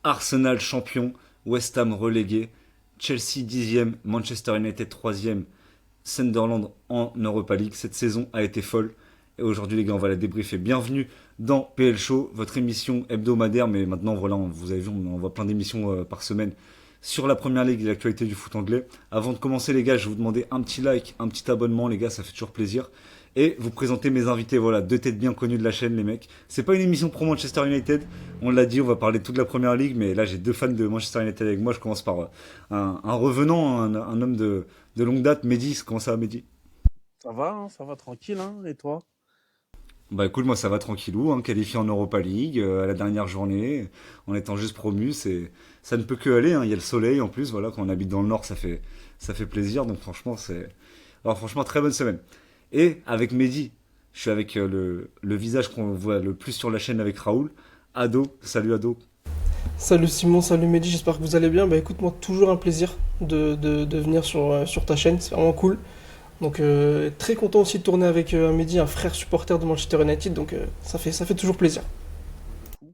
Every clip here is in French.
Arsenal champion, West Ham relégué, Chelsea 10e, Manchester United 3e, Sunderland en Europa League. Cette saison a été folle. Et aujourd'hui, les gars, on va la débriefer. Bienvenue dans PL Show, votre émission hebdomadaire. Mais maintenant, voilà, vous avez vu, on envoie plein d'émissions par semaine sur la première ligue et l'actualité du foot anglais. Avant de commencer, les gars, je vais vous demander un petit like, un petit abonnement, les gars, ça fait toujours plaisir. Et vous présenter mes invités, voilà, deux têtes bien connues de la chaîne, les mecs. C'est pas une émission pro Manchester United, on l'a dit, on va parler de toute la première ligue, mais là j'ai deux fans de Manchester United avec moi. Je commence par un revenant, un homme de longue date, Mehdi. Comment ça va, Mehdi? Ça va tranquille, hein, et toi? Bah écoute, moi ça va tranquillou, hein, qualifié en Europa League à la dernière journée, en étant juste promu, ça ne peut que aller, hein. Il y a le soleil en plus, voilà, quand on habite dans le nord, ça fait plaisir, donc franchement alors franchement très bonne semaine. Et avec Mehdi, je suis avec le visage qu'on voit le plus sur la chaîne avec Raoul, Ado. Salut Ado. Salut Simon, salut Mehdi, j'espère que vous allez bien. Bah écoute, moi toujours un plaisir de venir sur ta chaîne, c'est vraiment cool. Donc très content aussi de tourner avec Mehdi, un frère supporter de Manchester United, donc ça fait toujours plaisir. De fou.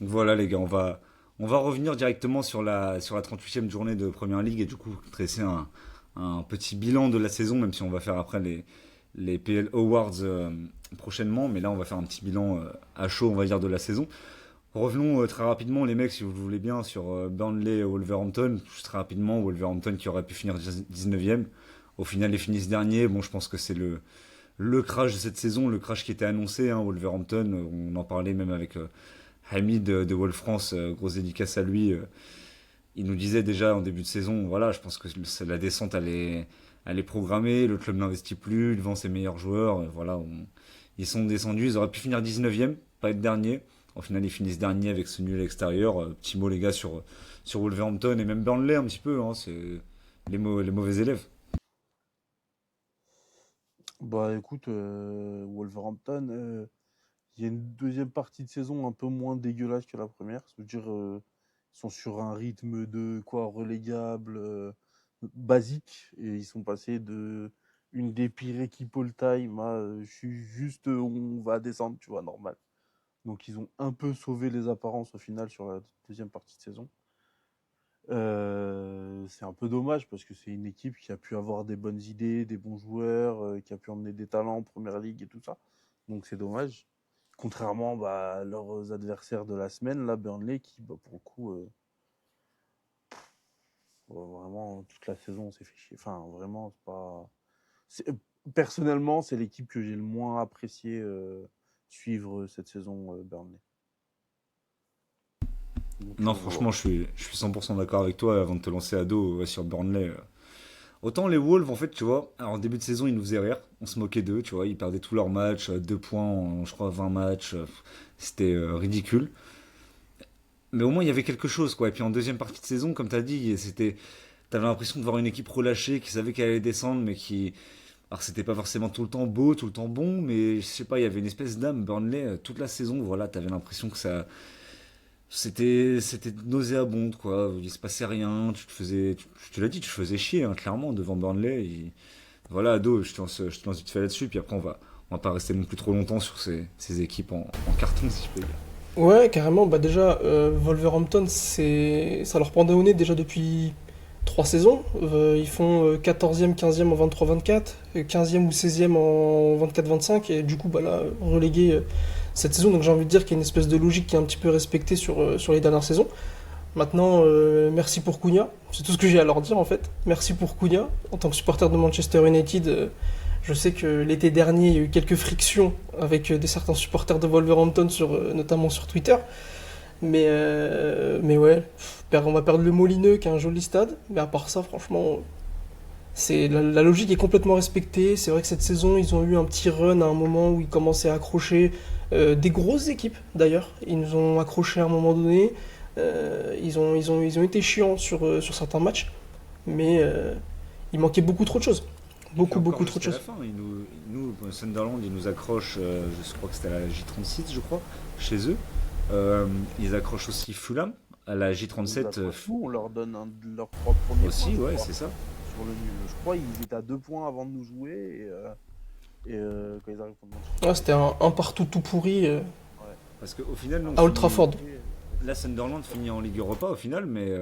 Donc voilà les gars, on va revenir directement sur la 38e journée de Première Ligue et du coup dresser un petit bilan de la saison, même si on va faire après les PL Awards prochainement, mais là on va faire un petit bilan à chaud, on va dire, de la saison. Revenons très rapidement, les mecs, si vous le voulez bien, sur Burnley et Wolverhampton. Juste très rapidement, Wolverhampton qui aurait pu finir 19e. Au final, ils finissent dernier. Bon, je pense que c'est le crash de cette saison, le crash qui était annoncé, hein, Wolverhampton. On en parlait même avec Hamid de Wolf France, grosse dédicace à lui. Il nous disait déjà en début de saison, voilà, je pense que la descente elle est programmée, le club n'investit plus, il vend ses meilleurs joueurs, voilà, ils sont descendus, ils auraient pu finir 19e, pas être dernier. Au final, ils finissent dernier avec ce nul extérieur. Petit mot, les gars, sur Wolverhampton et même Burnley un petit peu, hein, c'est les mauvais élèves. Bah écoute, Wolverhampton, il y a une deuxième partie de saison un peu moins dégueulasse que la première. Je veux dire, ils sont sur un rythme de quoi relégable, basique, et ils sont passés de une des pires équipes all-time à je suis juste, on va descendre, tu vois, normal. Donc ils ont un peu sauvé les apparences au final sur la deuxième partie de saison. C'est un peu dommage parce que c'est une équipe qui a pu avoir des bonnes idées, des bons joueurs, qui a pu emmener des talents en première ligue et tout ça. Donc c'est dommage. Contrairement à leurs adversaires de la semaine, là, Burnley, qui, pour le coup, vraiment, toute la saison, on s'est fait chier. Enfin, vraiment, c'est pas. c'est- Personnellement, c'est l'équipe que j'ai le moins apprécié suivre cette saison, Burnley. Donc Non, voilà. franchement, je suis 100% d'accord avec toi avant de te lancer à dos ouais, sur Burnley. Autant les Wolves, en fait, tu vois, alors en début de saison, ils nous faisaient rire, on se moquait d'eux, tu vois, ils perdaient tous leurs matchs, 2 points en, je crois, 20 matchs, c'était ridicule. Mais au moins, il y avait quelque chose, quoi. Et puis en deuxième partie de saison, comme t'as dit, t'avais l'impression de voir une équipe relâchée qui savait qu'elle allait descendre, mais qui. Alors, c'était pas forcément tout le temps beau, tout le temps bon, mais je sais pas, il y avait une espèce d'âme. Burnley, toute la saison, voilà, t'avais l'impression que ça. C'était nauséabond, quoi. Il se passait rien, tu te l'as dit, tu te faisais chier, hein, clairement, devant Burnley. Voilà, ado, je te lance vite fait là-dessus, puis après, on va pas rester non plus trop longtemps sur ces équipes en carton, si je peux dire. Ouais, carrément, bah déjà, Wolverhampton, ça leur pendait au nez déjà depuis 3 saisons. Ils font 14e, 15e en 23-24, 15e ou 16e en 24-25, et du coup, bah là, relégués cette saison. Donc j'ai envie de dire qu'il y a une espèce de logique qui est un petit peu respectée sur les dernières saisons. Maintenant, merci pour Cunha. C'est tout ce que j'ai à leur dire en fait. Merci pour Cunha. En tant que supporter de Manchester United, je sais que l'été dernier, il y a eu quelques frictions avec certains supporters de Wolverhampton, notamment sur Twitter. Mais ouais, on va perdre le Molineux, qui est un joli stade. Mais à part ça, franchement, la logique est complètement respectée. C'est vrai que cette saison, ils ont eu un petit run à un moment où ils commençaient à accrocher des grosses équipes d'ailleurs. Ils nous ont accrochés à un moment donné. Ils ont été chiants sur certains matchs, mais il manquait beaucoup trop de choses. Et puis Beaucoup, encore beaucoup trop de jusqu'à la choses. fin, Sunderland, ils nous accrochent, je crois que c'était à la J36, je crois, chez eux. Ils accrochent aussi Fulham à la Ils nous J37 accrochent nous, on leur donne un de leurs 3 premiers points, aussi, je ouais, crois, c'est ça. sur le nul. Je crois qu'ils étaient à 2 points avant de nous jouer quand ils arrivent contre Manchester Ah, c'était United. un partout tout pourri Ouais. Parce qu'au final, nous, on à Old finit. Trafford. là, Sunderland finit en Ligue Europa au final, mais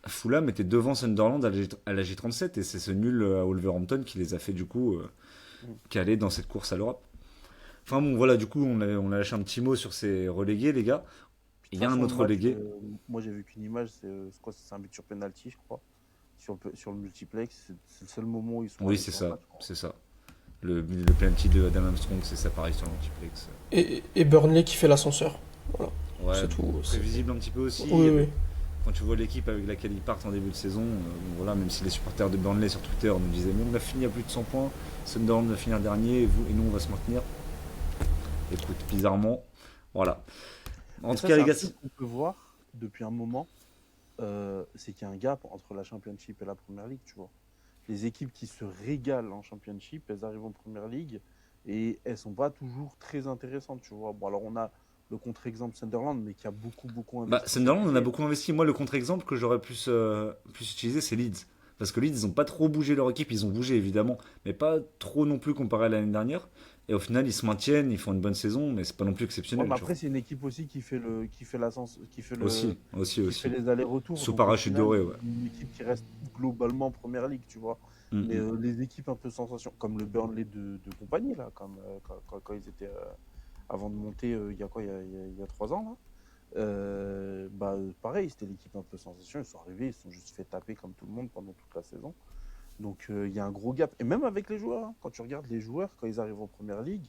Fulham était devant Sunderland à la G37 et c'est ce nul à Wolverhampton qui les a fait du coup caler dans cette course à l'Europe. Enfin bon, voilà, du coup, on a lâché un petit mot sur ces relégués, les gars. De Il toute y a un façon, le autre match, relégué. moi j'ai vu qu'une image, c'est un but sur penalty, je crois, sur le multiplex. C'est le seul moment où ils sont Oui, arrêtés c'est en ça, match, je crois. c'est ça. Le penalty de Adam Armstrong, c'est ça pareil sur l'antiplex. Et Burnley qui fait l'ascenseur. Voilà, Ouais, c'est tout. prévisible un petit peu aussi. Oui, oui. Quand tu vois l'équipe avec laquelle ils partent en début de saison, bon, voilà, même si les supporters de Burnley sur Twitter nous disaient mais on a fini à plus de 100 points, Sunderland va finir dernier et nous on va se maintenir. Écoute, bizarrement, voilà. En Mais tout ça, cas, c'est les un gars, truc qu'on peut voir depuis un moment, c'est qu'il y a un gap entre la Championship et la Première League, tu vois. Les équipes qui se régalent en Championship, elles arrivent en Première League et elles sont pas toujours très intéressantes, tu vois. Bon, alors on a le contre-exemple Sunderland, mais qui a beaucoup bah, investi cet Sunderland, on a été. beaucoup investi. Moi, le contre-exemple que j'aurais plus utilisé, c'est Leeds. Parce que Leeds, ils n'ont pas trop bougé leur équipe. Ils ont bougé, évidemment, mais pas trop non plus comparé à l'année dernière. Et au final, ils se maintiennent, ils font une bonne saison, mais c'est pas non plus Ouais, exceptionnel, mais tu vois. après, c'est une équipe aussi Aussi, aussi, qui fait aussi. les allers-retours. Sous Donc au parachute final, doré, ouais. une équipe qui reste globalement en Première Ligue, tu vois. Mm, Mais mm. les équipes un peu sensation, comme le Burnley de compagnie, là, quand ils étaient avant de monter, il y a quoi, il y a 3 ans, là. Pareil, c'était l'équipe un peu sensation. Ils sont arrivés, ils se sont juste fait taper comme tout le monde pendant toute la saison. Donc il y a un gros gap. Et même avec les joueurs, hein, quand tu regardes les joueurs, quand ils arrivent en Première Ligue,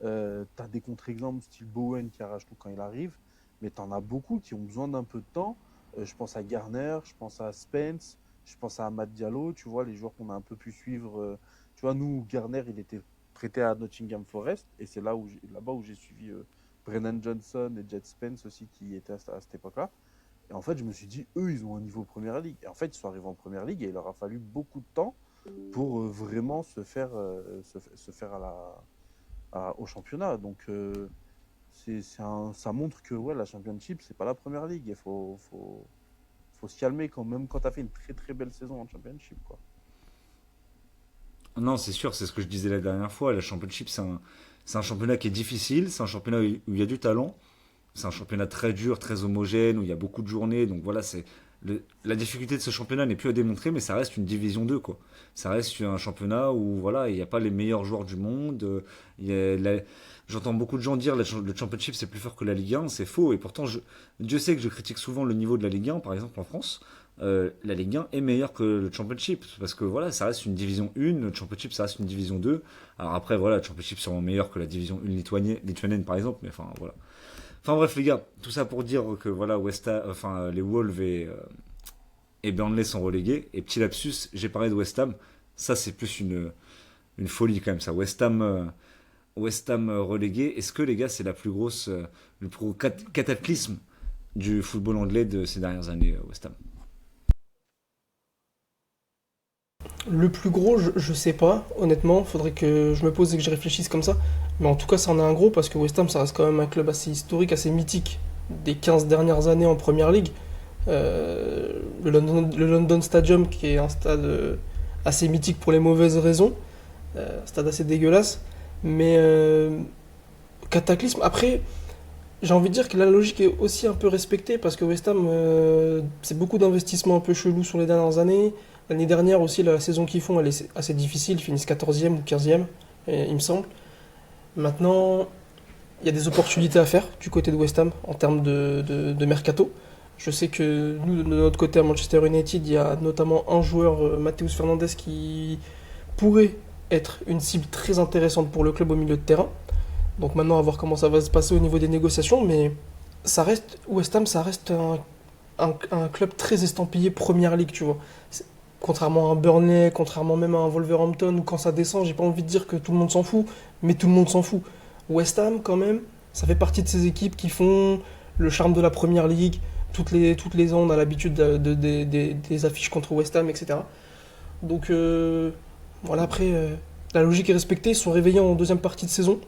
tu as des contre-exemples style Bowen qui arrache tout quand il arrive, mais tu en as beaucoup qui ont besoin d'un peu de temps. Je pense à Garner, je pense à Spence, je pense à Amad Diallo, tu vois, les joueurs qu'on a un peu pu suivre. Tu vois, nous, Garner, il était prêté à Nottingham Forest, et c'est là-bas où j'ai suivi Brennan Johnson et Jet Spence aussi, qui étaient à cette époque-là. Et en fait, je me suis dit, eux, ils ont un niveau Première Ligue. Et en fait, ils sont arrivés en Première Ligue et il leur a fallu beaucoup de temps pour vraiment se faire au championnat. Donc, ça montre que ouais, la Championship, c'est pas la Première Ligue. Il faut se calmer quand même quand tu as fait une très très belle saison en Championship, quoi. Non, c'est sûr, c'est ce que je disais la dernière fois. La Championship, c'est un championnat qui est difficile, c'est un championnat où il y a du talent, c'est un championnat très dur, très homogène, où il y a beaucoup de journées. Donc voilà, la difficulté de ce championnat n'est plus à démontrer, mais ça reste une division 2 quoi. Ça reste un championnat où voilà, il n'y a pas les meilleurs joueurs du monde. Il y a J'entends beaucoup de gens dire que le Championship c'est plus fort que la Ligue 1, c'est faux. Et pourtant, Dieu sait que je critique souvent le niveau de la Ligue 1, par exemple en France. La Ligue 1 est meilleure que le Championship parce que voilà, ça reste une division 1, le Championship ça reste une division 2. Alors après voilà, le Championship c'est sûrement meilleur que la division 1 lituanienne par exemple, mais enfin voilà. Enfin bref les gars, tout ça pour dire que voilà les Wolves et Burnley sont relégués. Et petit lapsus, j'ai parlé de West Ham, ça c'est plus une folie quand même ça. West Ham relégué. Est-ce que les gars c'est le plus gros cataclysme du football anglais de ces dernières années, West Ham? Le plus gros, je sais pas, honnêtement, faudrait que je me pose et que je réfléchisse comme ça. Mais en tout cas, ça en a un gros parce que West Ham, ça reste quand même un club assez historique, assez mythique des 15 dernières années en Première Ligue. Le London Stadium, qui est un stade assez mythique pour les mauvaises raisons, un stade assez dégueulasse. Mais cataclysme, après, j'ai envie de dire que la logique est aussi un peu respectée parce que West Ham, c'est beaucoup d'investissements un peu chelous sur les dernières années. L'année dernière aussi, la saison qu'ils font, elle est assez difficile. Ils finissent 14e ou 15e, il me semble. Maintenant, il y a des opportunités à faire du côté de West Ham en termes de mercato. Je sais que nous, de notre côté à Manchester United, il y a notamment un joueur, Matheus Fernandes, qui pourrait être une cible très intéressante pour le club au milieu de terrain. Donc maintenant, à voir comment ça va se passer au niveau des négociations. Mais West Ham, ça reste un club très estampillé Première Ligue, tu vois. Contrairement à un Burnley, contrairement même à un Wolverhampton, où quand ça descend, j'ai pas envie de dire que tout le monde s'en fout, mais tout le monde s'en fout. West Ham, quand même, ça fait partie de ces équipes qui font le charme de la Première Ligue. Toutes les ans, on a l'habitude des affiches contre West Ham, etc. Donc, voilà, après, la logique est respectée. Ils sont réveillés en deuxième partie de saison.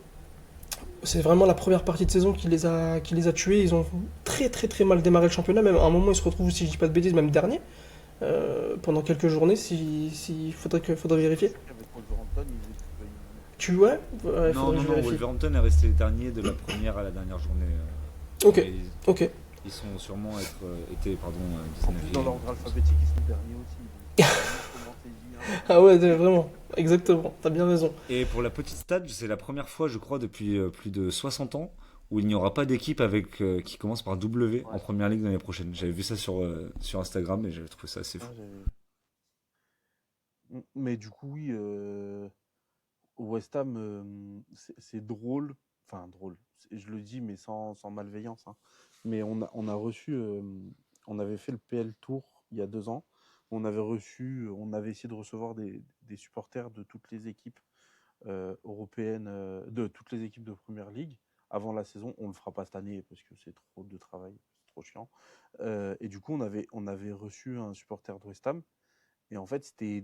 C'est vraiment la première partie de saison qui les a tués. Ils ont très très très mal démarré le championnat. Même à un moment, ils se retrouvent, si je dis pas de bêtises, même dernier. Pendant quelques journées, faudrait vérifier. Avec Wolverhampton, Tu vois? Ouais, Non, faudrait que non, je non, vérifie. Wolverhampton est resté dernier de la première à la dernière journée. Ok, Mais ok. Ils sont sûrement été, pardon, En plus, dans 19e. l'ordre alphabétique, ils sont derniers aussi. Donc, vraiment commencer bien. Ah ouais, vraiment, exactement, t'as bien raison. Et pour la petite stat, c'est la première fois, je crois, depuis plus de 60 ans, où il n'y aura pas d'équipe avec qui commence par W en Ouais, première ligue l'année prochaine. J'avais vu ça sur Instagram et j'avais trouvé ça assez fou. ouais, mais du coup, oui, au West Ham, c'est drôle. Enfin, drôle. Je le dis, mais sans malveillance, hein. Mais on a reçu. On avait fait le PL Tour il y a 2 ans. On avait essayé de recevoir des supporters de toutes les équipes européennes, de toutes les équipes de Première Ligue avant la saison. On le fera pas cette année parce que c'est trop de travail, c'est trop chiant. Et du coup, on avait reçu un supporter de West Ham. Et en fait, c'était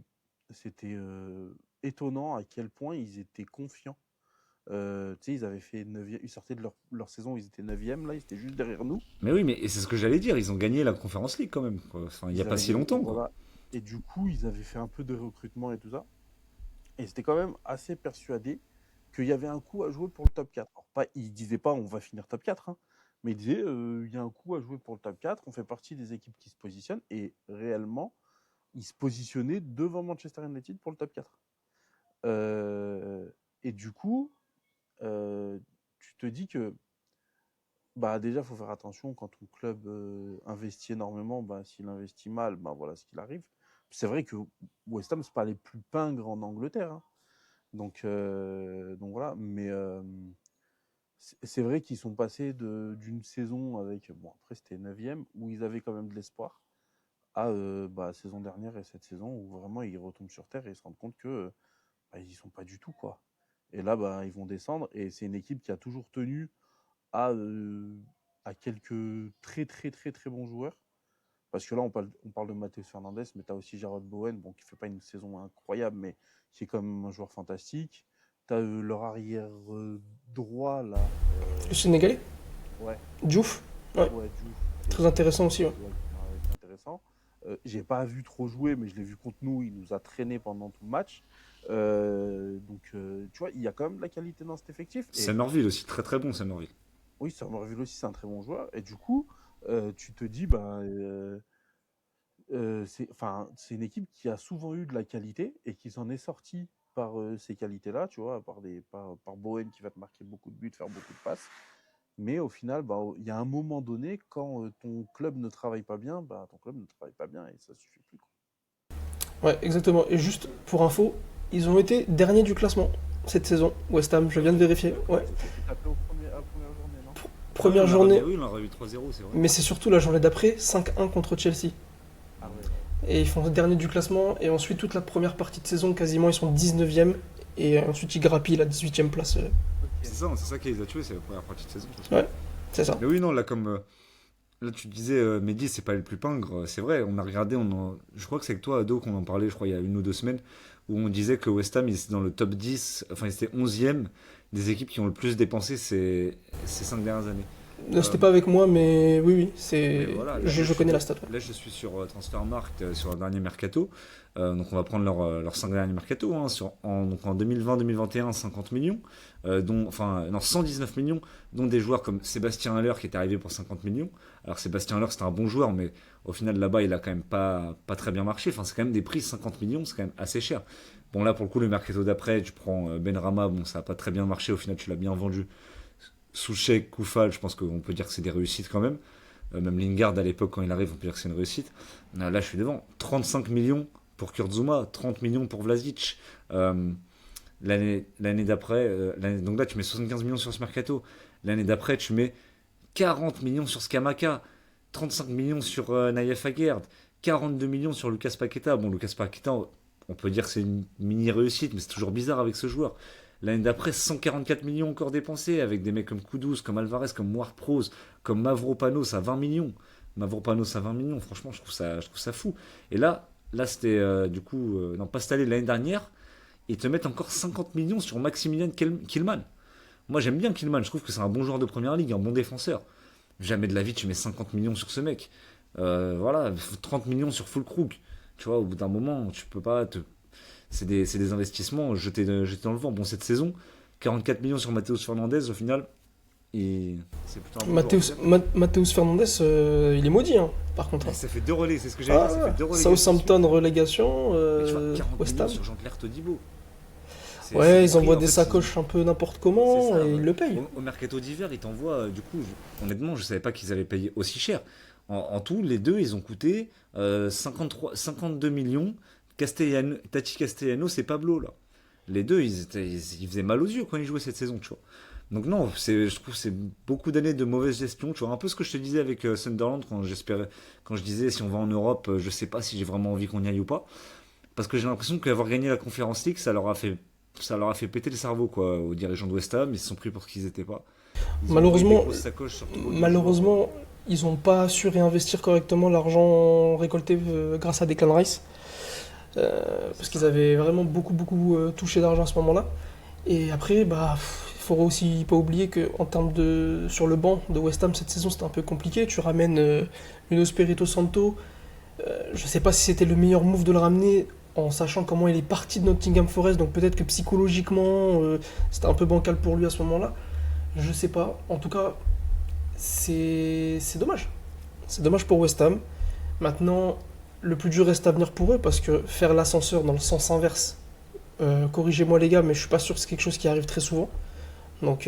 étonnant à quel point ils étaient confiants. Tu sais, ils avaient fait 9e, ils sortaient de leur saison, ils étaient 9e, là, ils étaient juste derrière nous. Mais oui, mais et c'est ce que j'allais dire, ils ont gagné la Conference League quand même, quoi. Enfin, il n'y a Ils pas avaient si gagné, longtemps, quoi. voilà. Et du coup, ils avaient fait un peu de recrutement et tout ça. Et c'était quand même assez persuadé qu'il y avait un coup à jouer pour le top 4. Alors, pas, ils disaient pas on va finir top 4, hein, mais ils disaient il y a un coup à jouer pour le top 4, on fait partie des équipes qui se positionnent. Et réellement, ils se positionnaient devant Manchester United pour le top 4. Euh, et du coup, tu te dis que bah déjà, il faut faire attention quand ton club investit énormément. Bah, s'il investit mal, bah, voilà ce qu'il arrive. C'est vrai que West Ham, c'est pas les plus pingres en Angleterre, hein. Donc voilà. Mais c'est vrai qu'ils sont passés d'une saison avec. Bon, après, c'était 9e, où ils avaient quand même de l'espoir, à bah, saison dernière et cette saison où vraiment ils retombent sur terre et ils se rendent compte que bah, ils y sont pas du tout, quoi. Et là, bah, ils vont descendre. Et c'est une équipe qui a toujours tenu à, euh, à quelques très très très très bons joueurs. Parce que là, on parle de Matheus Fernandes, mais tu as aussi Jarrod Bowen, bon, qui ne fait pas une saison incroyable, mais qui est quand même un joueur fantastique. Tu as leur arrière droit, là. Le Sénégalais, Ouais, Diouf, ouais, ouais, Diouf, très intéressant aussi, ouais. ouais, c'est intéressant. J'ai pas vu trop jouer, mais je l'ai vu contre nous. Il nous a traîné pendant tout le match. Donc, tu vois, il y a quand même de la qualité dans cet effectif. Et Summerville aussi, très très bon Summerville. oui, Summerville aussi, c'est un très bon joueur. Et du coup, tu te dis, bah, c'est une équipe qui a souvent eu de la qualité et qui s'en est sortie par ces qualités-là, tu vois, par Bowen qui va te marquer beaucoup de buts, faire beaucoup de passes. Mais au final, bah, il y a un moment donné, quand ton club ne travaille pas bien, bah, ton club ne travaille pas bien et ça suffit plus, quoi. Ouais, exactement. Et juste pour info, ils ont été derniers du classement cette saison, West Ham, je viens de vérifier. Ouais, Ils s'étaient fait taper à la première journée, non? Ah oui, première journée, oui, on leur a eu 3-0, c'est vrai. mais c'est surtout la journée d'après, 5-1 contre Chelsea. Ah ouais, ouais. Et ils font dernier du classement, et ensuite toute la première partie de saison, quasiment, ils sont 19e, et ensuite ils grappillent la 18e place. Ok. C'est ça qui les a tués, c'est la première partie de saison. De toute façon. Ouais, c'est ça. Mais oui, non, là, comme là, tu disais, Mehdi, c'est pas le plus pingre. C'est vrai, on a regardé, je crois que c'est avec toi, Ado, qu'on en parlait, je crois, il y a 1 ou 2 semaines, où on disait que West Ham, ils étaient dans le top 10, enfin, ils étaient 11e des équipes qui ont le plus dépensé ces 5 dernières années. C'était pas avec moi, mais oui, oui, Mais c'est. voilà, Je connais la stat. Ouais. là, je suis sur Transfermarkt, sur leur dernier mercato. Donc, on va prendre leurs 5 derniers mercato. Hein, donc en 2020-2021, 50 millions, enfin, non, 119 millions, dont des joueurs comme Sébastien Haller qui est arrivé pour 50 millions. Alors, Sébastien Haller, c'était un bon joueur, mais au final, là-bas, il a quand même pas très bien marché. Enfin, c'est quand même des prix 50 millions, c'est quand même assez cher. Bon, là, pour le coup, le mercato d'après, tu prends Benrahma, bon, ça n'a pas très bien marché. Au final, tu l'as bien vendu. Soucek, Koufal, je pense qu'on peut dire que c'est des réussites quand même. Même Lingard à l'époque, quand il arrive, on peut dire que c'est une réussite. Là, je suis devant. 35 millions pour Kurtzuma, 30 millions pour Vlasic. L'année d'après, donc là, tu mets 75 millions sur ce mercato. L'année d'après, tu mets 40 millions sur Skamaka, 35 millions sur Naïef Aguerd, 42 millions sur Lucas Paqueta. Bon, Lucas Paqueta, on peut dire que c'est une mini réussite, mais c'est toujours bizarre avec ce joueur. L'année d'après, 144 millions encore dépensés avec des mecs comme Kudus, comme Alvarez, comme Ward-Prowse, comme Mavropanos à 20 millions. Mavropanos à 20 millions, franchement, je trouve ça fou. Et là c'était du coup, non, pas cette année, l'année dernière, ils te mettent encore 50 millions sur Maximilian Kilman. Moi, j'aime bien Kilman, je trouve que c'est un bon joueur de première ligue, un bon défenseur. Jamais de la vie, tu mets 50 millions sur ce mec. Voilà, 30 millions sur Fulkrug. Tu vois, au bout d'un moment, tu peux pas te c'est des investissements jetés dans le vent. Bon, cette saison, 44 millions sur Matheus Fernandez, au final, c'est plutôt un bon joueur. Matheus Fernandes, il est maudit, hein, par contre, Mais hein. ça fait deux relais, c'est ce que j'allais dire, ça fait deux relégations de suite. Southampton relégation, Mais tu vois, 40 West millions Ham. sur Jean-Claire Todibo. C'est Ouais, des ils prix, envoient en des fait, sacoches un peu n'importe c'est comment ça, et ils ouais. le payent. Au mercato d'hiver, ils t'envoient, honnêtement, je savais pas qu'ils allaient payer aussi cher. En tout, les deux, ils ont coûté 52 millions. Tachi Castellano, c'est Pablo, là. Les deux, ils faisaient mal aux yeux quand ils jouaient cette saison, tu vois. Donc non, je trouve que c'est beaucoup d'années de mauvaise gestion, tu vois. Un peu ce que je te disais avec Sunderland quand je disais si on va en Europe, je sais pas si j'ai vraiment envie qu'on y aille ou pas. Parce que j'ai l'impression qu'avoir gagné la Conference League, ça leur a fait péter le cerveau, quoi, aux dirigeants de West Ham. Ils se sont pris pour ce qu'ils étaient pas. Ils ont envoyé des Malheureusement, grosses sacoches sur tous les joueurs. malheureusement, ils n'ont pas su réinvestir correctement l'argent récolté grâce à Declan Rice. C'est Parce qu'ils ça. avaient vraiment beaucoup touché d'argent à ce moment-là. Et après, bah, il faut aussi pas oublier que en termes de sur le banc de West Ham cette saison c'était un peu compliqué. Tu ramènes Nuno Espirito Santo. Je sais pas si c'était le meilleur move de le ramener en sachant comment il est parti de Nottingham Forest. Donc peut-être que psychologiquement c'était un peu bancal pour lui à ce moment-là. Je sais pas. En tout cas, c'est dommage. C'est dommage pour West Ham. Maintenant, le plus dur reste à venir pour eux parce que faire l'ascenseur dans le sens inverse, corrigez-moi les gars, mais je suis pas sûr que c'est quelque chose qui arrive très souvent. Donc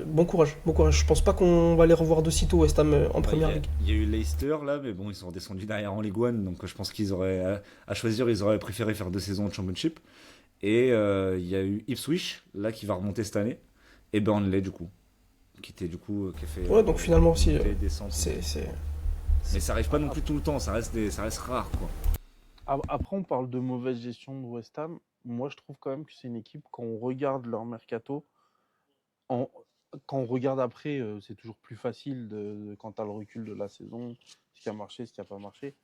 bon courage, bon courage. Je pense pas qu'on va les revoir de sitôt West Ham en Bah, première ligue. il y a eu Leicester là, mais bon, ils sont redescendus derrière en Ligue 1, donc je pense qu'ils auraient, à choisir, ils auraient préféré faire 2 saisons de Championship. Et il y a eu Ipswich là qui va remonter cette année, et Burnley du coup, qui a fait Ouais, donc finalement aussi, montée et descente. c'est Mais ça arrive pas non plus tout le temps, ça reste rare quoi. Après, on parle de mauvaise gestion de West Ham. Moi, je trouve quand même que c'est une équipe, quand on regarde leur mercato, en- quand on regarde après, c'est toujours plus facile quand tu as le recul de la saison, ce qui a marché, ce qui n'a pas marché.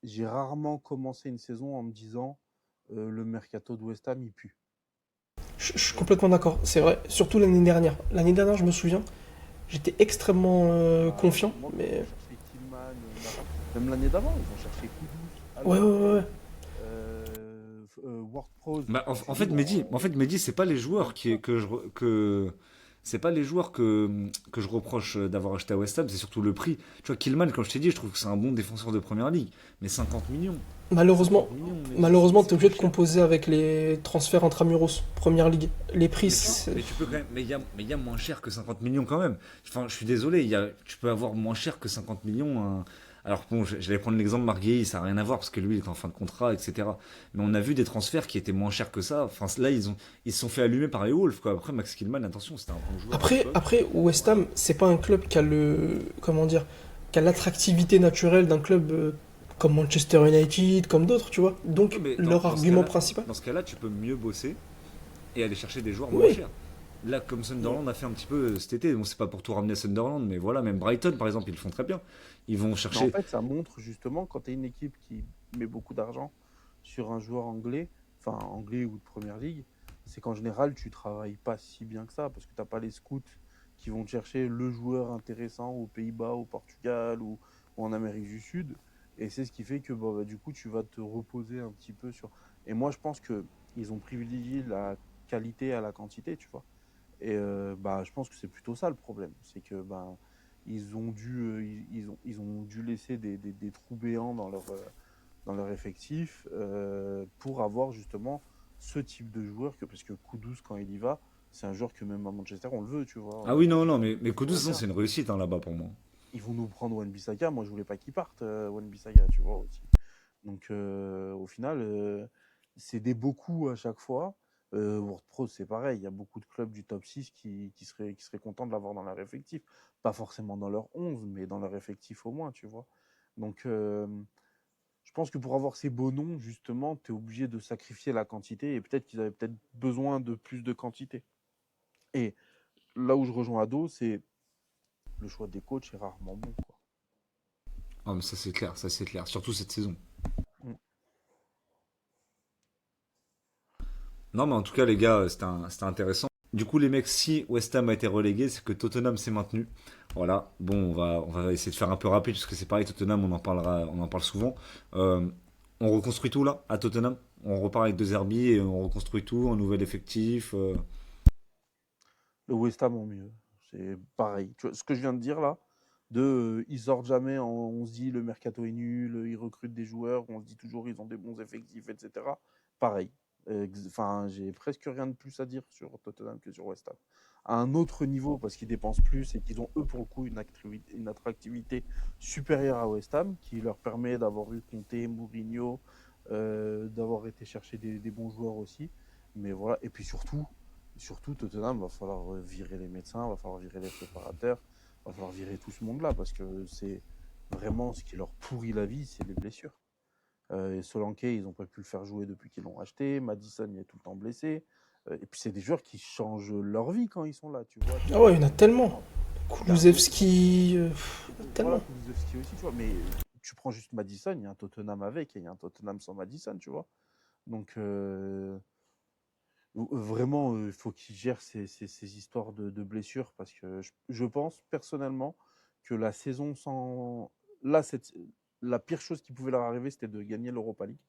J'ai rarement commencé une saison en me disant le mercato de West Ham, il pue. je suis complètement d'accord. C'est vrai, surtout l'année dernière. L'année dernière, je me souviens, j'étais extrêmement confiant, Moi, quand ils mais ont cherché Tillman, même l'année d'avant, ils ont cherché Kudus, ouais, Alaba, ouais. Ward-Prowse. Bah, en, C'est en des fait, Mehdi, gros. en fait, Mehdi, c'est pas les joueurs c'est pas les joueurs que je reproche d'avoir acheté à West Ham, c'est surtout le prix. Tu vois, Killman, comme je t'ai dit, je trouve que c'est un bon défenseur de première ligue. Mais 50 millions. Malheureusement, 50 millions, mais malheureusement, t'es c'est obligé trop de cher. composer avec les transferts intramuros, première ligue. Les prix, Mais tu peux quand même. Mais il y a moins cher que 50 millions quand même. Enfin, je suis désolé, tu peux avoir moins cher que 50 millions. Alors bon, j'allais prendre l'exemple Marguerite, ça n'a rien à voir parce que lui il est en fin de contrat, etc. Mais on a vu des transferts qui étaient moins chers que ça. Enfin, là, ils se sont fait allumer par les Wolves, quoi. Après, Max Killman, attention, c'était un bon joueur à l'époque. après, West Ham, c'est pas un club qui a comment dire, qui a l'attractivité naturelle d'un club comme Manchester United, comme d'autres, tu vois. Ouais, Donc, mais leur dans ce argument cas-là, principal. tu peux mieux bosser et aller chercher des joueurs moins Oui. chers. Là, comme Sunderland a fait un petit peu cet été, bon, c'est pas pour tout ramener à Sunderland, mais voilà, même Brighton, par exemple, ils le font très bien. Ils vont Mais en chercher. fait, ça montre justement quand tu es une équipe qui met beaucoup d'argent sur un joueur anglais, enfin anglais ou de première ligue, c'est qu'en général, tu travailles pas si bien que ça parce que tu n'as pas les scouts qui vont te chercher le joueur intéressant aux Pays-Bas, au Portugal ou en Amérique du Sud. Et c'est ce qui fait que bah, du coup, tu vas te reposer un petit peu sur. Et moi, je pense que ils ont privilégié la qualité à la quantité, tu vois. Et bah, je pense que c'est plutôt ça le problème. C'est que bah, ils ont dû laisser des trous béants dans leur effectif pour avoir justement ce type de joueur. Parce que Kudus, quand il y va, c'est un joueur que même à Manchester, on le veut, tu vois. Ah oui, non, non, mais Kudus, On de toute façon, regarde. c'est une réussite hein, là-bas pour moi. Ils vont nous prendre Wan-Bissaka. Moi, je voulais pas qu'il parte, Wan-Bissaka, tu vois, aussi. Donc, au final, c'est des beaux coups à chaque fois. World Pro, c'est pareil. Il y a beaucoup de clubs du top 6 qui seraient contents de l'avoir dans leur effectif. Pas forcément dans leur 11, mais dans leur effectif au moins, tu vois. Donc, je pense que pour avoir ces beaux noms, justement, tu es obligé de sacrifier la quantité. Et peut-être qu'ils avaient peut-être besoin de plus de quantité. Et là où je rejoins Ado, c'est le choix des coachs est rarement bon, quoi. Ah, mais ça c'est clair, surtout cette saison. Mm. Non, mais en tout cas, les gars, c'était intéressant. Du coup, les mecs, si West Ham a été relégué, c'est que Tottenham s'est maintenu. Voilà. Bon, on va essayer de faire un peu rapide, parce que c'est pareil, Tottenham, on en parle souvent. Euh, on reconstruit tout là, à Tottenham. On repart avec 2 Herbie et on reconstruit tout, un nouvel effectif. Le West Ham en mieux. C'est pareil. Tu vois, ce que je viens de dire là, ils sortent jamais, on se dit le mercato est nul, ils recrutent des joueurs, on se dit toujours ils ont des bons effectifs, etc. Pareil. Enfin, j'ai presque rien de plus à dire sur Tottenham que sur West Ham. À un autre niveau, parce qu'ils dépensent plus et qu'ils ont eux pour le coup une attractivité supérieure à West Ham, qui leur permet d'avoir eu Conte, Mourinho, d'avoir été chercher des bons joueurs aussi. Mais voilà, et puis surtout Tottenham, va falloir virer les médecins, va falloir virer les préparateurs, va falloir virer tout ce monde-là, parce que c'est vraiment ce qui leur pourrit la vie, c'est les blessures. Et Solanke, ils n'ont pas pu le faire jouer depuis qu'ils l'ont racheté. Madison, il est tout le temps blessé. Et puis, c'est des joueurs qui changent leur vie quand ils sont là, tu vois. Ah ouais, il y en a tellement. Bah, Kulusevski, il y en a voilà, tellement. Kulusevski aussi, tu vois. Mais tu prends juste Madison, il y a un Tottenham avec et il y a un Tottenham sans Madison, tu vois. Donc, vraiment, il faut qu'ils gèrent ces histoires de blessures parce que je pense personnellement que la saison sans. Là, la pire chose qui pouvait leur arriver, c'était de gagner l'Europa League.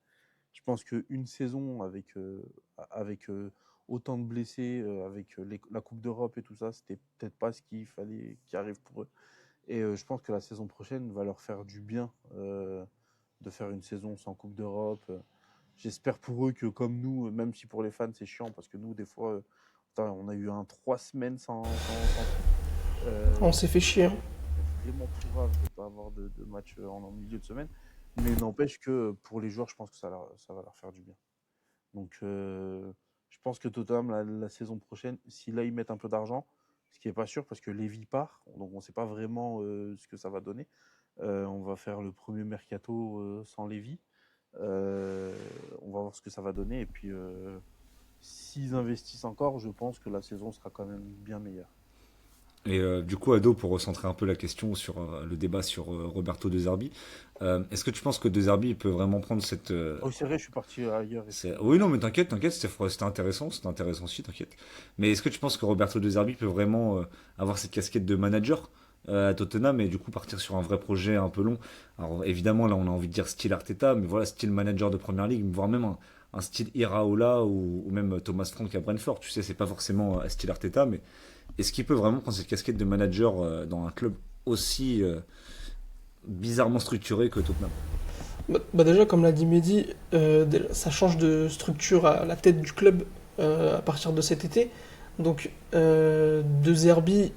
Je pense qu'une saison avec autant de blessés, avec la Coupe d'Europe et tout ça, c'était peut-être pas ce qu'il fallait qui arrive pour eux. Et je pense que la saison prochaine va leur faire du bien de faire une saison sans Coupe d'Europe. J'espère pour eux que comme nous, même si pour les fans c'est chiant, parce que nous, des fois, on a eu 3 semaines sans foot. On s'est fait chier, hein. C'est vraiment pourrave de ne pas avoir de match en milieu de semaine. Mais n'empêche que pour les joueurs, je pense que ça va leur faire du bien. Donc, je pense que Tottenham, la saison prochaine, si là, ils mettent un peu d'argent, ce qui n'est pas sûr, parce que Lévy part, donc on ne sait pas vraiment ce que ça va donner. On va faire le premier mercato sans Lévy. On va voir ce que ça va donner. Et puis, s'ils investissent encore, je pense que la saison sera quand même bien meilleure. Et du coup, Ado, pour recentrer un peu la question sur le débat sur Roberto De Zerbi, est-ce que tu penses que De Zerbi il peut vraiment prendre cette... Oh, c'est vrai, je suis parti ailleurs. Oui, non, mais t'inquiète, c'était intéressant aussi, t'inquiète. Mais est-ce que tu penses que Roberto De Zerbi peut vraiment avoir cette casquette de manager à Tottenham et du coup partir sur un vrai projet un peu long? Alors évidemment, là, on a envie de dire style Arteta, mais voilà, style manager de Première Ligue, voire même un style Iraola ou même Thomas Frank à Brentford. Tu sais, c'est pas forcément style Arteta, mais est-ce qu'il peut vraiment prendre cette casquette de manager dans un club aussi bizarrement structuré que Tottenham? Bah déjà, comme l'a dit Mehdi, ça change de structure à la tête du club à partir de cet été. Donc, De Zerbi,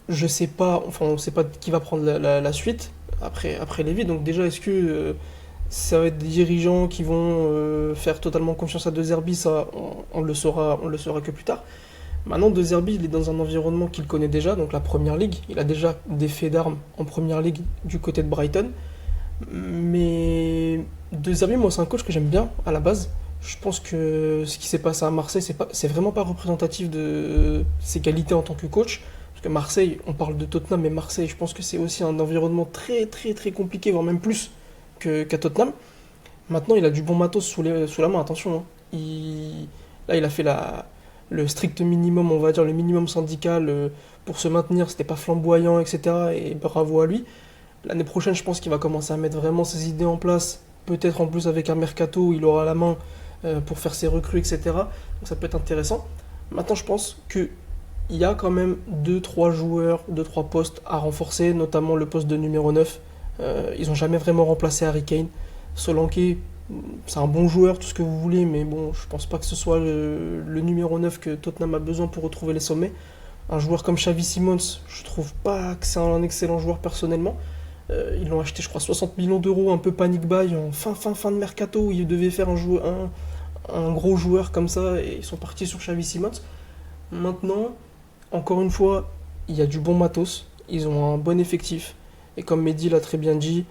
je sais pas, enfin, on sait pas qui va prendre la suite après Lévy. Donc, déjà, est-ce que ça va être des dirigeants qui vont faire totalement confiance à De Zerbi? Ça, on le saura que plus tard. Maintenant, De Zerbi, il est dans un environnement qu'il connaît déjà, donc la Première Ligue. Il a déjà des faits d'armes en Première Ligue du côté de Brighton. Mais De Zerbi, moi, c'est un coach que j'aime bien à la base. Je pense que ce qui s'est passé à Marseille, c'est vraiment pas représentatif de ses qualités en tant que coach. Parce que Marseille, on parle de Tottenham, mais Marseille, je pense que c'est aussi un environnement très très très compliqué, voire même plus qu'à Tottenham. Maintenant, il a du bon matos sous la main, attention, hein. Là, il a fait le strict minimum, on va dire, le minimum syndical pour se maintenir. C'était pas flamboyant, etc. Et bravo à lui. L'année prochaine, je pense qu'il va commencer à mettre vraiment ses idées en place. Peut-être en plus avec un mercato où il aura la main pour faire ses recrues, etc. Donc ça peut être intéressant. Maintenant, je pense qu'il y a quand même deux-trois joueurs, deux-trois postes à renforcer, notamment le poste de numéro 9. Ils n'ont jamais vraiment remplacé Harry Kane. Solanke, c'est un bon joueur, tout ce que vous voulez, mais bon, je pense pas que ce soit le numéro 9 que Tottenham a besoin pour retrouver les sommets. Un joueur comme Xavi Simons, je trouve pas que c'est un excellent joueur personnellement. Ils l'ont acheté, je crois, 60 millions d'euros, un peu panic buy en fin de mercato où ils devaient faire un gros joueur comme ça et ils sont partis sur Xavi Simons. Maintenant, encore une fois, il y a du bon matos, ils ont un bon effectif et comme Mehdi l'a très bien dit,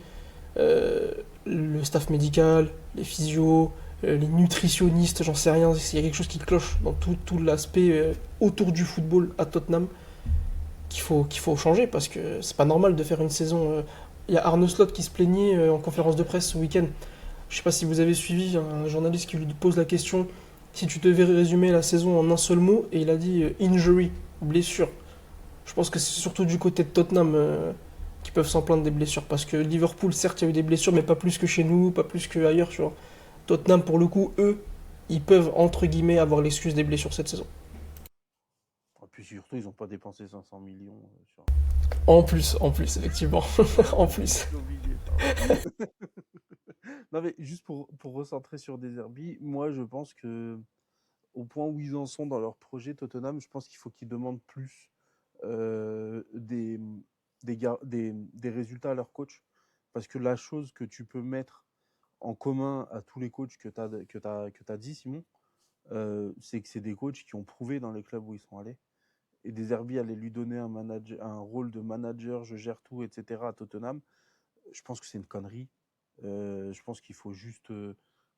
le staff médical, les physios, les nutritionnistes, j'en sais rien, il y a quelque chose qui cloche dans tout l'aspect autour du football à Tottenham qu'il faut changer parce que c'est pas normal de faire une saison. Il y a Arne Slot qui se plaignait en conférence de presse ce week-end. Je sais pas si vous avez suivi un journaliste qui lui pose la question si tu devais résumer la saison en un seul mot et il a dit injury, blessure. Je pense que c'est surtout du côté de Tottenham qui peuvent s'en plaindre des blessures parce que Liverpool, certes, il y a eu des blessures, mais pas plus que chez nous, pas plus qu'ailleurs. Tu vois. Tottenham, pour le coup, eux, ils peuvent entre guillemets avoir l'excuse des blessures cette saison. Et puis surtout, ils n'ont pas dépensé 500 millions sur. En plus, effectivement. En plus. C'est obligé, pardon. Non, mais juste pour recentrer sur Des Herbies, moi, je pense que au point où ils en sont dans leur projet Tottenham, je pense qu'il faut qu'ils demandent plus des résultats à leur coach. Parce que la chose que tu peux mettre en commun à tous les coachs que t'as dit, Simon, c'est que c'est des coachs qui ont prouvé dans les clubs où ils sont allés. Et Des Herbies allait lui donner un rôle de manager, je gère tout, etc. à Tottenham. Je pense que c'est une connerie. Je pense qu'il faut juste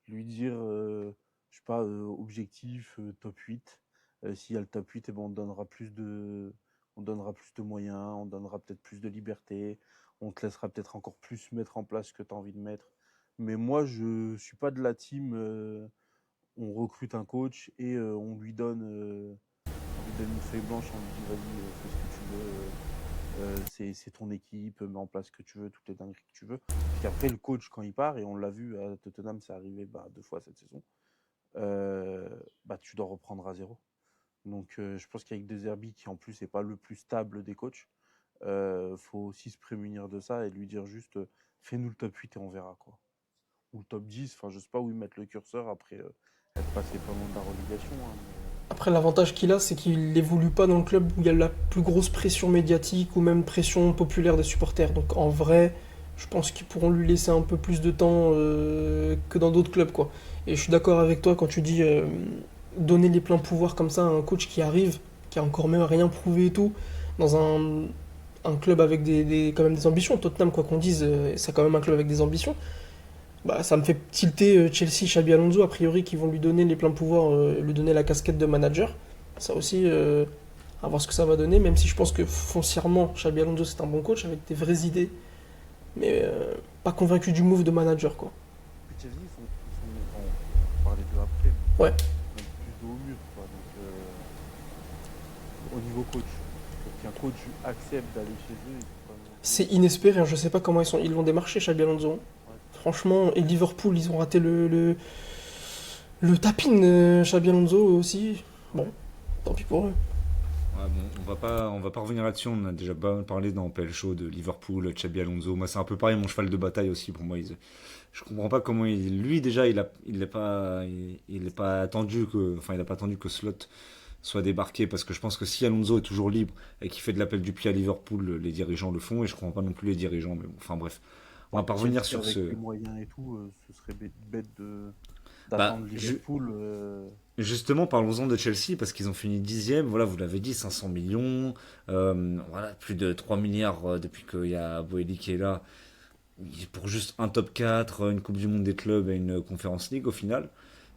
lui dire, je sais pas, objectif top 8. S'il y a le top 8, eh ben, on donnera plus de moyens, on donnera peut-être plus de liberté, on te laissera peut-être encore plus mettre en place ce que tu as envie de mettre. Mais moi, je suis pas de la team, on recrute un coach et on lui donne une feuille blanche, on lui dit vas-y, fais ce que tu veux. C'est ton équipe, mets en place ce que tu veux, toutes les dingueries que tu veux. Puis après, le coach, quand il part, et on l'a vu à Tottenham, c'est arrivé 2 fois cette saison, tu dois reprendre à zéro. Donc, je pense qu'avec Des Herbies, qui en plus n'est pas le plus stable des coachs, faut aussi se prémunir de ça et lui dire juste fais-nous le top 8 et on verra quoi. Ou le top 10, enfin, je sais pas où ils mettent le curseur après être passé pas loin de la relégation. Hein, Après, l'avantage qu'il a, c'est qu'il évolue pas dans le club où il y a la plus grosse pression médiatique ou même pression populaire des supporters. Donc en vrai, je pense qu'ils pourront lui laisser un peu plus de temps que dans d'autres clubs, quoi. Et je suis d'accord avec toi quand tu dis donner les pleins pouvoirs comme ça à un coach qui arrive, qui a encore même rien prouvé et tout, dans un club avec quand même des ambitions. Tottenham, quoi qu'on dise, c'est quand même un club avec des ambitions. Bah, ça me fait tilter Chelsea, Xabi Alonso, a priori, qui vont lui donner les pleins pouvoirs, lui donner la casquette de manager. Ça aussi, à voir ce que ça va donner, même si je pense que foncièrement, Xabi Alonso, c'est un bon coach avec des vraies idées, mais pas convaincu du move de manager, quoi. Puis Chelsea, on parlait de après, mais Ouais, ils sont plus dos au mur, quoi. Donc, au niveau coach, pour qu'un coach accepte d'aller chez eux, il faut pas non plus. c'est inespéré, hein, je sais pas comment ils l'ont démarché, Xabi Alonso. Ouais. Franchement, et Liverpool, ils ont raté le tapin, Xabi Alonso aussi. Bon, tant pis pour eux. Ouais, bon, on va pas revenir là-dessus. On a déjà pas parlé dans PL Show de Liverpool, Xabi Alonso. Moi, c'est un peu pareil, mon cheval de bataille aussi pour moi. Je comprends pas comment lui déjà, il est pas attendu enfin, il a pas attendu que Slot soit débarqué parce que je pense que si Alonso est toujours libre et qu'il fait de l'appel du pied à Liverpool, les dirigeants le font et je comprends pas non plus les dirigeants. Mais bon, enfin bref, on va Bon, pas revenir Chelsea, sur avec ce. les moyens et tout, ce serait bête Bah, d'attendre Liverpool. justement, parlons-en de Chelsea parce qu'ils ont fini dixième. Voilà, vous l'avez dit, 500 millions. Voilà, plus de 3 milliards depuis qu'il y a Boeli qui est là. Pour juste un top 4, une Coupe du Monde des clubs et une Conference League au final.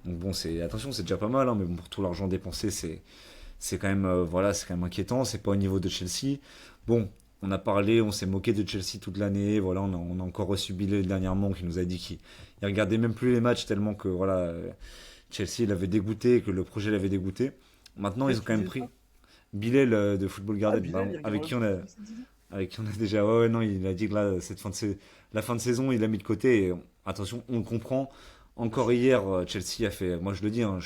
Donc bon, attention, c'est déjà pas mal, hein, mais bon, pour tout l'argent dépensé, c'est quand même, voilà, c'est quand même inquiétant. C'est pas au niveau de Chelsea. Bon, on a parlé, on s'est moqué de Chelsea toute l'année. Voilà, on a encore reçu Bilal dernièrement qui nous a dit qu'il regardait même plus les matchs tellement que voilà, Chelsea l'avait dégoûté et que le projet l'avait dégoûté. Maintenant, ils Qu'est-ce ont que quand tu même disais pris ça? Bilal de Football Ah, Garden, Bilal, il avec regarde qui plus on a, Chelsea, tu dis? déjà, ouais, ouais, non, il a dit que là, la fin de saison, il l'a mis de côté. Et attention, on le comprend. Bah, je Encore suis hier, Chelsea a fait, moi je le dis, hein,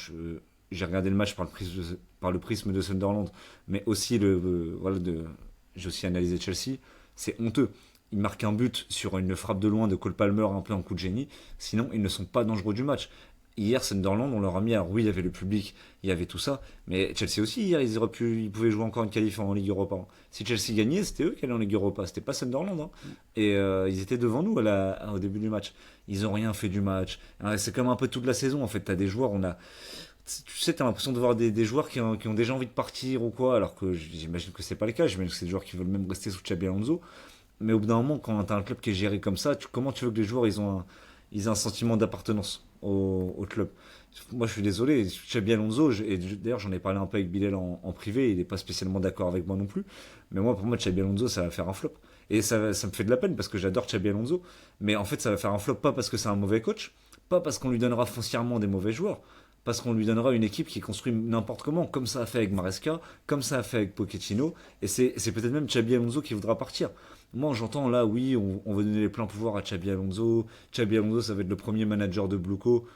j'ai regardé le match par le prisme de Sunderland, mais aussi voilà, j'ai aussi analysé Chelsea. C'est honteux. Ils marquent un but sur une frappe de loin de Cole Palmer, un peu en coup de génie. Sinon, ils ne sont pas dangereux du match. Hier, Sunderland, on leur a mis. Alors oui, il y avait le public, il y avait tout ça. Mais Chelsea aussi, hier, ils pouvaient jouer encore une qualif en Ligue Europa, hein. Si Chelsea gagnait, c'était eux qui allaient en Ligue Europa. C'était pas Sunderland, hein. Et ils étaient devant nous au début du match. Ils ont rien fait du match. C'est comme un peu toute la saison, en fait. T'as des joueurs, tu sais, t'as l'impression de voir des joueurs qui ont déjà envie de partir ou quoi, alors que j'imagine que c'est pas le cas. J'imagine que c'est des joueurs qui veulent même rester sous Xabi Alonso. Mais au bout d'un moment, quand t'as un club qui est géré comme ça, comment tu veux que les joueurs ils aient un sentiment d'appartenance au club? Moi, je suis désolé, Xabi Alonso, et d'ailleurs, j'en ai parlé un peu avec Bilal en privé, il n'est pas spécialement d'accord avec moi non plus. Mais moi, pour moi, Xabi Alonso, ça va faire un flop. Et ça me fait de la peine parce que j'adore Xabi Alonso. Mais en fait, ça va faire un flop pas parce que c'est un mauvais coach, pas parce qu'on lui donnera foncièrement des mauvais joueurs, parce qu'on lui donnera une équipe qui est construite n'importe comment, comme ça a fait avec Maresca, comme ça a fait avec Pochettino, et c'est peut-être même Xabi Alonso qui voudra partir. Moi, j'entends là, oui, on veut donner les pleins pouvoirs à Xabi Alonso. Xabi Alonso, ça va être le premier manager de Bluco.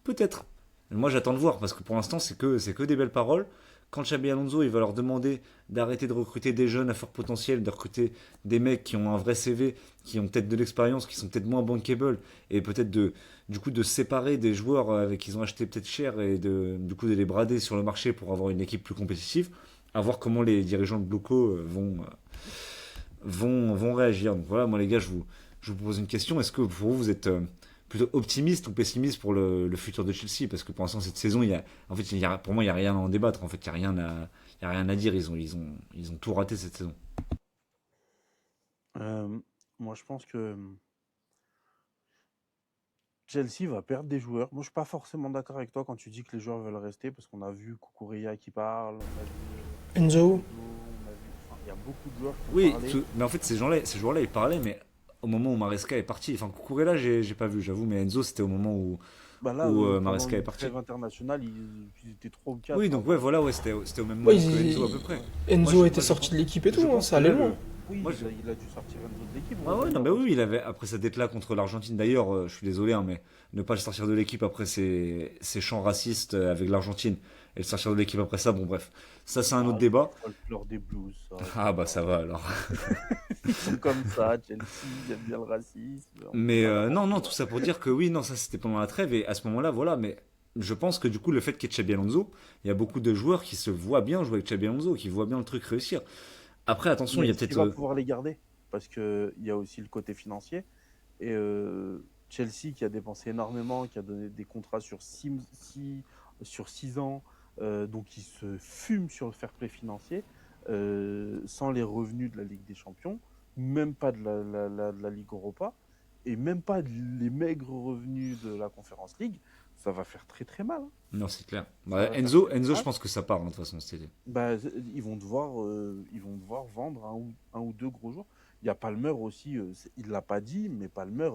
Peut-être. Mais moi, j'attends de voir, parce que pour l'instant, c'est que des belles paroles. quand Xabi Alonso il va leur demander d'arrêter de recruter des jeunes à fort potentiel, de recruter des mecs qui ont un vrai CV, qui ont peut-être de l'expérience, qui sont peut-être moins bankable, et peut-être du coup de se séparer des joueurs avec qui ils ont acheté peut-être cher et du coup de les brader sur le marché pour avoir une équipe plus compétitive, à voir comment les dirigeants de Bluco vont réagir. Donc voilà, moi les gars, je vous pose une question. Est-ce que pour vous, vous êtes plutôt optimiste ou pessimiste pour le futur de Chelsea? Parce que pour l'instant, cette saison, en fait, pour moi, il n'y a rien à en débattre. En fait, il y a rien à dire. Ils ont tout raté cette saison. Euh, Moi, je pense que Chelsea va perdre des joueurs. Moi, je suis pas forcément d'accord avec toi quand tu dis que les joueurs veulent rester, parce qu'on a vu Kukureya qui parle, on a vu Enzo, Enzo, on a vu... Enfin, il y a beaucoup de joueurs qui ont Oui, parlé. mais en fait, ces joueurs-là, ils parlaient, mais au moment où Maresca est parti, enfin, Cucurella, j'ai pas vu, j'avoue, mais Enzo, c'était au moment Bah là, où pendant Maresca est une parti. trêve internationale, ils étaient 3 ou Oui, 4 à donc ouais, avoir voilà, ouais, c'était au même ouais, moment que Enzo à peu près. Moi, Enzo a été moi, sorti de l'équipe et je tout, hein, pense ça que allait là, loin. Oui, moi, il a dû sortir Enzo de l'équipe, on ah est ouais, non, d'accord mais aussi. oui, il avait, après sa dette là contre l'Argentine, d'ailleurs, je suis désolé, hein, mais ne pas le sortir de l'équipe après ses chants racistes avec l'Argentine, et le sortir de l'équipe après ça, bon, bref, ça, c'est un autre Ah, c'est débat. le folklore des Blues, ça, Ah, c'est bah, pas... ça va alors. Ils sont comme ça, Chelsea, ils aiment bien le racisme, on peut Mais pas leur en non, non, tout vouloir. ça pour dire que oui, non, ça c'était pendant la trêve, et à ce moment-là, voilà, mais je pense que du coup, le fait qu'il y ait Xabi Alonso, il y a beaucoup de joueurs qui se voient bien jouer avec Xabi Alonso, qui voient bien le truc réussir. Après, attention, Mais il y a est-ce qu'il peut-être. va pouvoir les garder? Parce qu'il y a aussi le côté financier. Et Chelsea qui a dépensé énormément, qui a donné des contrats sur 6 ans, donc qui se fume sur le fair play financier, sans les revenus de la Ligue des Champions, même pas de de la Ligue Europa, et même pas les maigres revenus de la Conference League, ça va faire très très mal, hein. Non, c'est clair. Ça Bah, va faire Enzo, très très Enzo, je mal. pense que ça part, hein, de toute façon, cet été. Bah, ils vont devoir vendre un ou deux gros joueurs. Il y a Palmer aussi, il l'a pas dit, mais Palmer,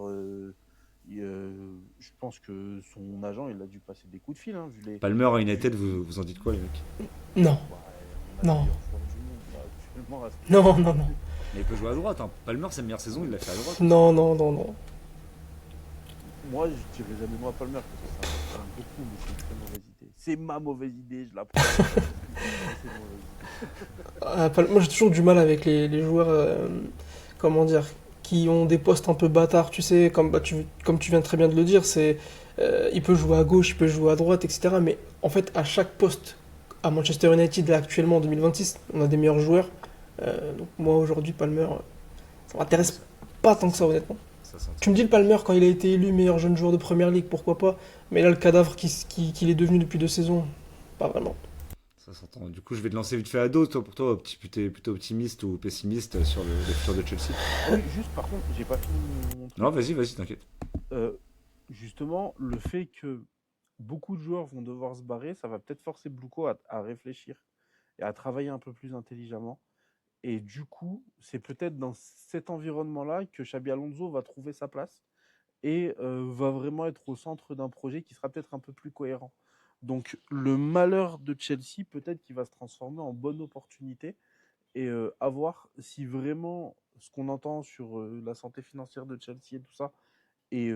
je pense que son agent, il a dû passer des coups de fil, hein, Palmer à vu- United, vous en dites quoi, les mecs? Non, ouais, on a le non, meilleur joueur du monde là, actuellement à ce non, poste. non, non, Mais il peut jouer à droite, hein. Palmer, sa meilleure saison, il l'a fait à droite aussi. non, non, non, non. Moi, je dirais jamais moi Palmer parce que ça m'aime beaucoup, mais c'est une très mauvaise idée. C'est ma mauvaise idée, je la prends. C'est une mauvaise idée. Moi j'ai toujours du mal avec les joueurs, comment dire, qui ont des postes un peu bâtards, tu sais, comme tu viens très bien de le dire, il peut jouer à gauche, il peut jouer à droite, etc. Mais en fait, à chaque poste, à Manchester United, là, actuellement, en 2026, on a des meilleurs joueurs. Donc moi, aujourd'hui, Palmer, ça m'intéresse pas tant que ça, honnêtement. Ça s'entend. Tu me dis le Palmer, quand il a été élu meilleur jeune joueur de Première Ligue, pourquoi pas? Mais là, le cadavre qu'il est devenu depuis 2 saisons, pas vraiment. Ça s'entend. Du coup, je vais te lancer vite fait à dos. Toi, pour toi, t'es plutôt optimiste ou pessimiste sur le futur de Chelsea? Ah oui, juste par contre, j'ai pas fini mon Non, truc. vas-y, t'inquiète. Euh, Justement, le fait que beaucoup de joueurs vont devoir se barrer, ça va peut-être forcer Bluco à réfléchir et à travailler un peu plus intelligemment. Et du coup, c'est peut-être dans cet environnement-là que Xabi Alonso va trouver sa place et va vraiment être au centre d'un projet qui sera peut-être un peu plus cohérent. Donc le malheur de Chelsea, peut-être qu'il va se transformer en bonne opportunité et à voir si vraiment ce qu'on entend sur la santé financière de Chelsea et tout ça est,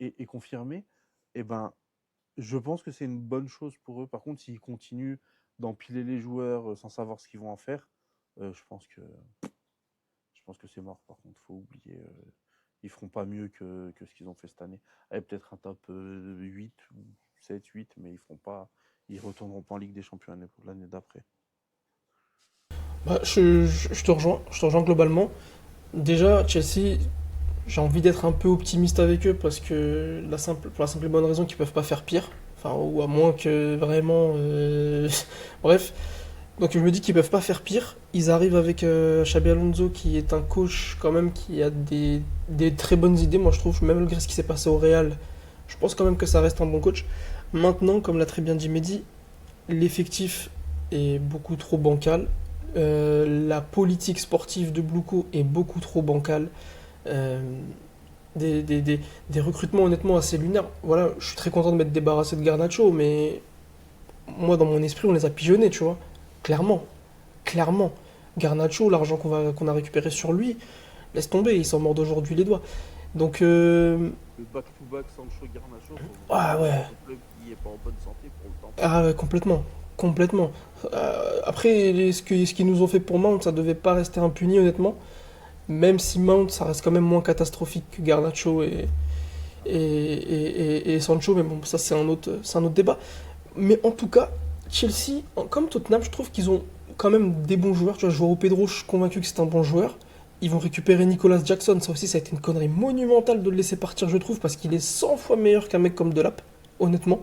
est confirmé, eh ben, je pense que c'est une bonne chose pour eux. Par contre, s'ils continuent d'empiler les joueurs sans savoir ce qu'ils vont en faire, je pense que c'est mort. Par contre, faut oublier. Ils feront pas mieux que ce qu'ils ont fait cette année. Avec peut-être un top 8 ou 7, 8, mais ils retourneront pas en Ligue des Champions l'année d'après. Bah, je te rejoins globalement. Déjà, Chelsea, j'ai envie d'être un peu optimiste avec eux parce que pour la simple et bonne raison qu'ils peuvent pas faire pire. Enfin, ou à moins que vraiment. Bref. Donc je me dis qu'ils peuvent pas faire pire. Ils arrivent avec Xabi Alonso qui est un coach quand même qui a des très bonnes idées. Moi je trouve, même malgré ce qui s'est passé au Real, je pense quand même que ça reste un bon coach. Maintenant, comme l'a très bien dit Mehdi, l'effectif est beaucoup trop bancal. La politique sportive de Bluco est beaucoup trop bancale. Euh, des recrutements honnêtement assez lunaires. Voilà, je suis très content de m'être débarrassé de Garnacho, mais moi dans mon esprit on les a pigeonnés, tu vois. Clairement, clairement. Garnacho, l'argent qu'on a récupéré sur lui, laisse tomber, il s'en mord aujourd'hui les doigts. Donc Le back-to-back Sancho Garnacho, faut Ah vraiment ouais, un club qui est pas en bonne santé pour le temps. ah ouais, complètement. Complètement. Après, ce qu'ils nous ont fait pour Mount, ça devait pas rester impuni, honnêtement. Même si Mount, ça reste quand même moins catastrophique que Garnacho et Sancho, mais bon, ça c'est un autre débat. Mais en tout cas, Chelsea, comme Tottenham, je trouve qu'ils ont quand même des bons joueurs. Tu vois, Joao Pedro, je suis convaincu que c'est un bon joueur. Ils vont récupérer Nicolas Jackson, ça aussi ça a été une connerie monumentale de le laisser partir, je trouve, parce qu'il est 100 fois meilleur qu'un mec comme Delap, honnêtement.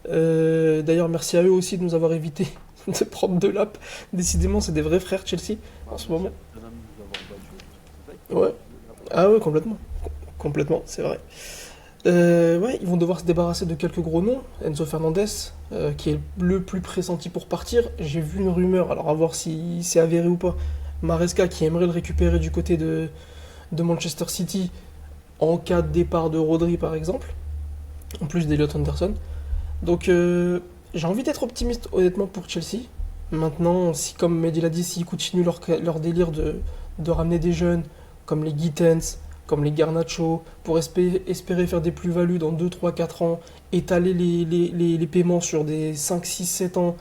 D'ailleurs, merci à eux aussi de nous avoir évité de prendre Delap. Décidément, c'est des vrais frères Chelsea Bah, en ce merci moment. à Tottenham de nous avoir battus. C'est ça qui Ouais. est la Ah ouais, complètement. Complètement, c'est vrai. Ouais, ils vont devoir se débarrasser de quelques gros noms. Enzo Fernandez, qui est le plus pressenti pour partir. J'ai vu une rumeur, alors à voir si c'est avéré ou pas. Maresca qui aimerait le récupérer du côté de Manchester City en cas de départ de Rodri par exemple, en plus d'Eliott Anderson. Donc j'ai envie d'être optimiste honnêtement pour Chelsea. Maintenant, si comme Mehdi l'a dit, s'ils continuent leur délire de ramener des jeunes comme les Gittens, comme les Garnacho, pour espérer faire des plus-values dans 2 3 4 ans, étaler les paiements sur des 5 6 7 ans,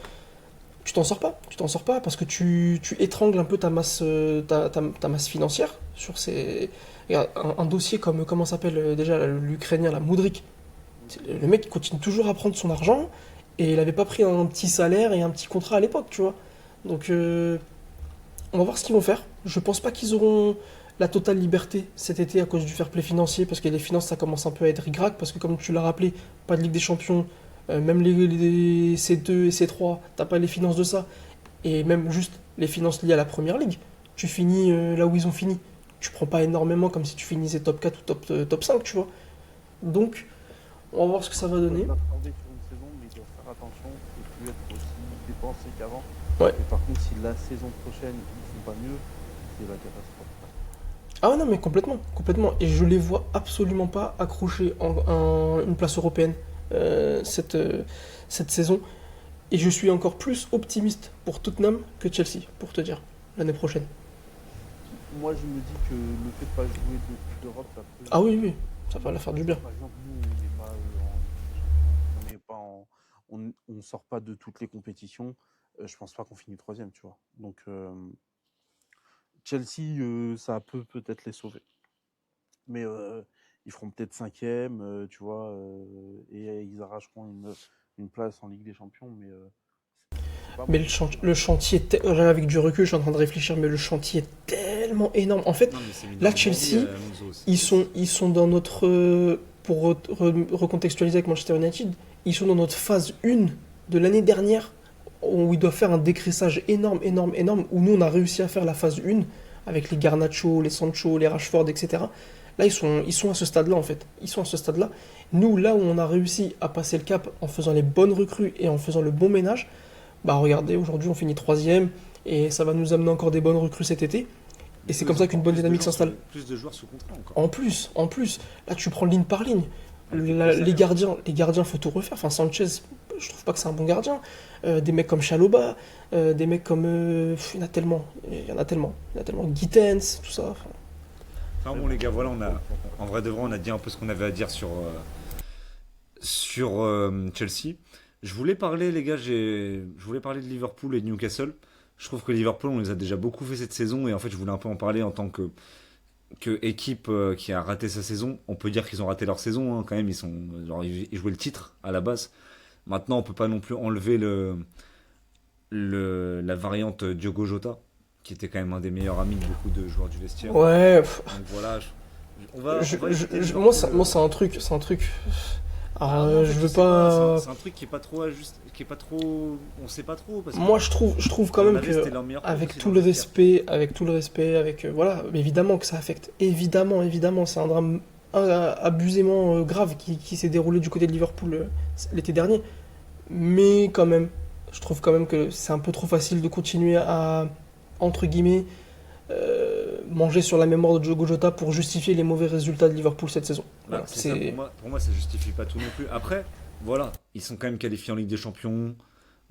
tu t'en sors pas. Tu t'en sors pas parce que tu étrangles un peu ta masse, ta masse financière sur ces. Regarde, un dossier comme, comment s'appelle déjà l'Ukrainien, la Moudrik. Le mec il continue toujours à prendre son argent et il avait pas pris un petit salaire et un petit contrat à l'époque, tu vois. Donc on va voir ce qu'ils vont faire. Je pense pas qu'ils auront la totale liberté cet été à cause du fair play financier parce que les finances ça commence un peu à être rigrac parce que comme tu l'as rappelé, pas de Ligue des Champions, même les C2 et C3, t'as pas les finances de ça et même juste les finances liées à la première ligue. Tu finis là où ils ont fini. Tu prends pas énormément comme si tu finissais top 4 ou top 5, tu vois. Donc, on va voir ce que ça va Ils peuvent donner. l'absorber sur une saison, mais ils doivent faire attention et plus être aussi dépensés qu'avant. Ouais. Et par contre, si la saison prochaine ils font pas mieux, c'est la catastrophe. Ah ouais, non, mais complètement, complètement. Et je les vois absolument pas accrocher une place européenne cette saison. Et je suis encore plus optimiste pour Tottenham que Chelsea, pour te dire, l'année prochaine. Moi, je me dis que le fait de pas jouer de Coupe d'Europe, ça peut. Ah oui, oui, ça va la faire du bien. Par exemple, nous, on n'est pas en Ligue des Champions, on n'est pas en, on sort pas de toutes les compétitions. Je pense pas qu'on finit troisième, tu vois. Donc Chelsea, ça peut peut-être les sauver, mais ils feront peut-être cinquième, tu vois, et ils arracheront une place en Ligue des Champions, mais c'est pas Mais mon. le chantier, avec du recul, je suis en train de réfléchir, mais le chantier est tellement énorme. En fait, Non, mais c'est mine de là, rien dit, Chelsea, Alonso aussi. ils sont dans notre. Pour recontextualiser avec Manchester United, ils sont dans notre phase 1 de l'année dernière, où ils doivent faire un décrissage énorme, énorme, énorme, où nous, on a réussi à faire la phase 1 avec les Garnacho, les Sancho, les Rashford, etc. Là, ils sont à ce stade-là, en fait. Ils sont à ce stade-là. Nous, là où on a réussi à passer le cap en faisant les bonnes recrues et en faisant le bon ménage, bah regardez, aujourd'hui, on finit troisième, et ça va nous amener encore des bonnes recrues cet été. Et Du c'est coup, comme ils ont ça qu'une encore bonne plus de dynamique gens s'installe. plus de joueurs sous contrat encore. En plus, là tu prends ligne par ligne. Avec les gros salaires. Les gardiens, faut tout refaire. Enfin, Sanchez, je trouve pas que c'est un bon gardien. Des mecs comme Chaloba, des mecs comme. Il y en a tellement. Il y en a tellement. Il y en a tellement. Gittens, tout ça. Enfin, Enfin bon les gars, voilà, en vrai de vrai, on a dit un peu ce qu'on avait à dire sur Chelsea. Je voulais parler, les gars, je voulais parler de Liverpool et de Newcastle. Je trouve que Liverpool, on les a déjà beaucoup fait cette saison et en fait, je voulais un peu en parler en tant que équipe qui a raté sa saison. On peut dire qu'ils ont raté leur saison, hein, quand même. Genre, ils jouaient le titre à la base. Maintenant, on peut pas non plus enlever la variante Diogo Jota, qui était quand même un des meilleurs amis de beaucoup de joueurs du vestiaire. ouais. Donc voilà, on va éviter Moi, Liverpool. moi, c'est un truc. C'est un truc. Alors, Ah non, en fait, je je veux sais pas, pas. c'est un truc qui est pas trop qui est pas trop, on sait pas trop parce que Moi, je trouve quand à mon même avis, que, c'était leur meilleur pote avec aussi tout dans le le vestiaire. respect, voilà, évidemment que ça affecte. Évidemment, évidemment, c'est un drame abusément grave qui s'est déroulé du côté de Liverpool l'été dernier. Mais quand même, je trouve quand même que c'est un peu trop facile de continuer à, entre guillemets, manger sur la mémoire de Diogo Jota pour justifier les mauvais résultats de Liverpool cette saison. Bah, Voilà, c'est ça pour moi ça justifie pas tout non plus. Après, voilà, ils sont quand même qualifiés en Ligue des Champions.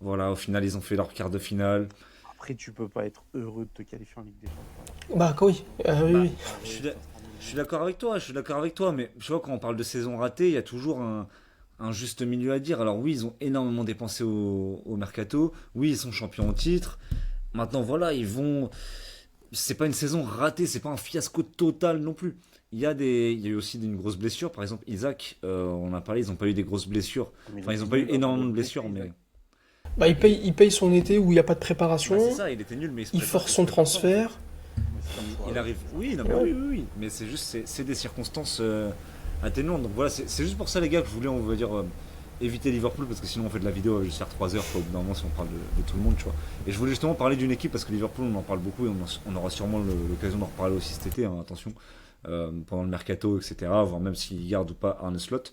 Voilà, au final, ils ont fait leur quart de finale. Après, tu peux pas être heureux de te qualifier en Ligue des Champions. Bah, quoi, oui. Oui, Bah, oui. je suis Préparer d'a- 500 000 Je suis d'accord avec toi, je suis d'accord avec toi, mais tu vois, quand on parle de saison ratée, il y a toujours un juste milieu à dire. Alors oui, ils ont énormément dépensé au mercato, oui, ils sont champions en titre. Maintenant, voilà, ils vont. C'est pas une saison ratée, c'est pas un fiasco total non plus. Il y a eu aussi une grosse blessure. Par exemple, Isaac, on a parlé, ils n'ont pas eu des grosses blessures. Mais il Enfin, ils était n'ont pas eu nul avant énormément de d'être blessures, blessé, mais. Isaac. Bah, il paye son été où il n'y a pas de Bah, c'est préparation, ça, il était nul, mais il force il se son prépare pas en fait. transfert. Mais c'est comme Il Suarez. arrive. Oui, non, mais Ouais. oui, oui, oui. Mais c'est juste, c'est des circonstances atténuantes. Donc voilà, c'est juste pour ça, les gars, que je voulais, on va dire, éviter Liverpool, parce que sinon on fait de la vidéo juste faire 3 heures, quoi, au bout d'un moment, si on parle de tout le monde, tu vois. Et je voulais justement parler d'une équipe, parce que Liverpool, on en parle beaucoup, et on aura sûrement l'occasion d'en reparler aussi cet été, hein, attention, pendant le mercato, etc., voir même s'ils gardent ou pas Arne Slot.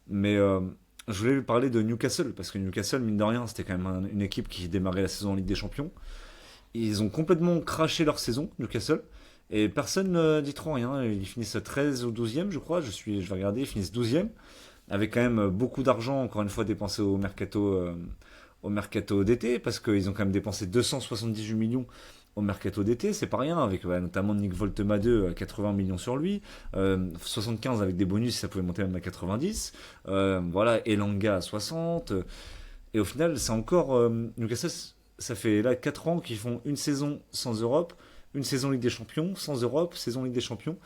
Mais je voulais lui parler de Newcastle, parce que Newcastle, mine de rien, c'était quand même une équipe qui démarrait la saison en Ligue des Champions. Ils ont complètement craché leur saison, Newcastle. Et personne ne dit trop rien. Ils finissent 13 ou 12e, je crois. Je vais regarder. Ils finissent 12e. Avec quand même beaucoup d'argent, encore une fois, dépensé au mercato d'été. Parce qu'ils ont quand même dépensé 278 millions au mercato d'été. C'est pas rien. Avec notamment Nick Voltemade, 80 millions sur lui. 75 avec des bonus, ça pouvait monter même à 90. Voilà, Elanga à 60. Et au final, c'est encore. Newcastle, ça fait là 4 ans qu'ils font une saison sans Europe, une saison Ligue des Champions, sans Europe, saison Ligue des Champions.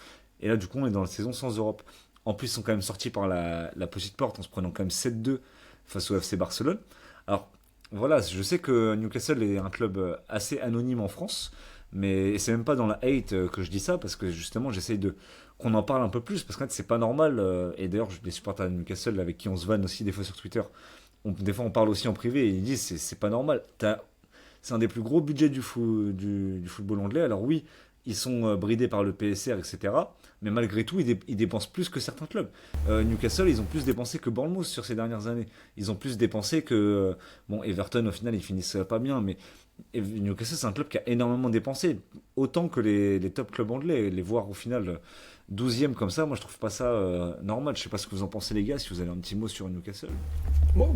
Et là, du coup, on est dans la saison sans Europe. En plus, ils sont quand même sortis par la petite porte en se prenant quand même 7-2 face au FC Barcelone. Alors, voilà, je sais que Newcastle est un club assez anonyme en France, mais c'est même pas dans la hate que je dis ça, parce que justement, j'essaye de qu'on en parle un peu plus, parce qu'en fait, c'est pas normal. Et d'ailleurs, les supporters de Newcastle, avec qui on se vanne aussi des fois sur Twitter, des fois, on parle aussi en privé et ils disent c'est pas normal. C'est un des plus gros budgets du football anglais. Alors oui, ils sont bridés par le PSR, etc. Mais malgré tout, ils dépensent plus que certains clubs. Newcastle, ils ont plus dépensé que Bournemouth sur ces dernières années. Ils ont plus dépensé que... bon, Everton, au final, ils finissent pas bien, mais Newcastle, c'est un club qui a énormément dépensé. Autant que les top clubs anglais. Les voir au final 12e comme ça, moi, je trouve pas ça normal. Je sais pas ce que vous en pensez, les gars, si vous avez un petit mot sur Newcastle. Bon,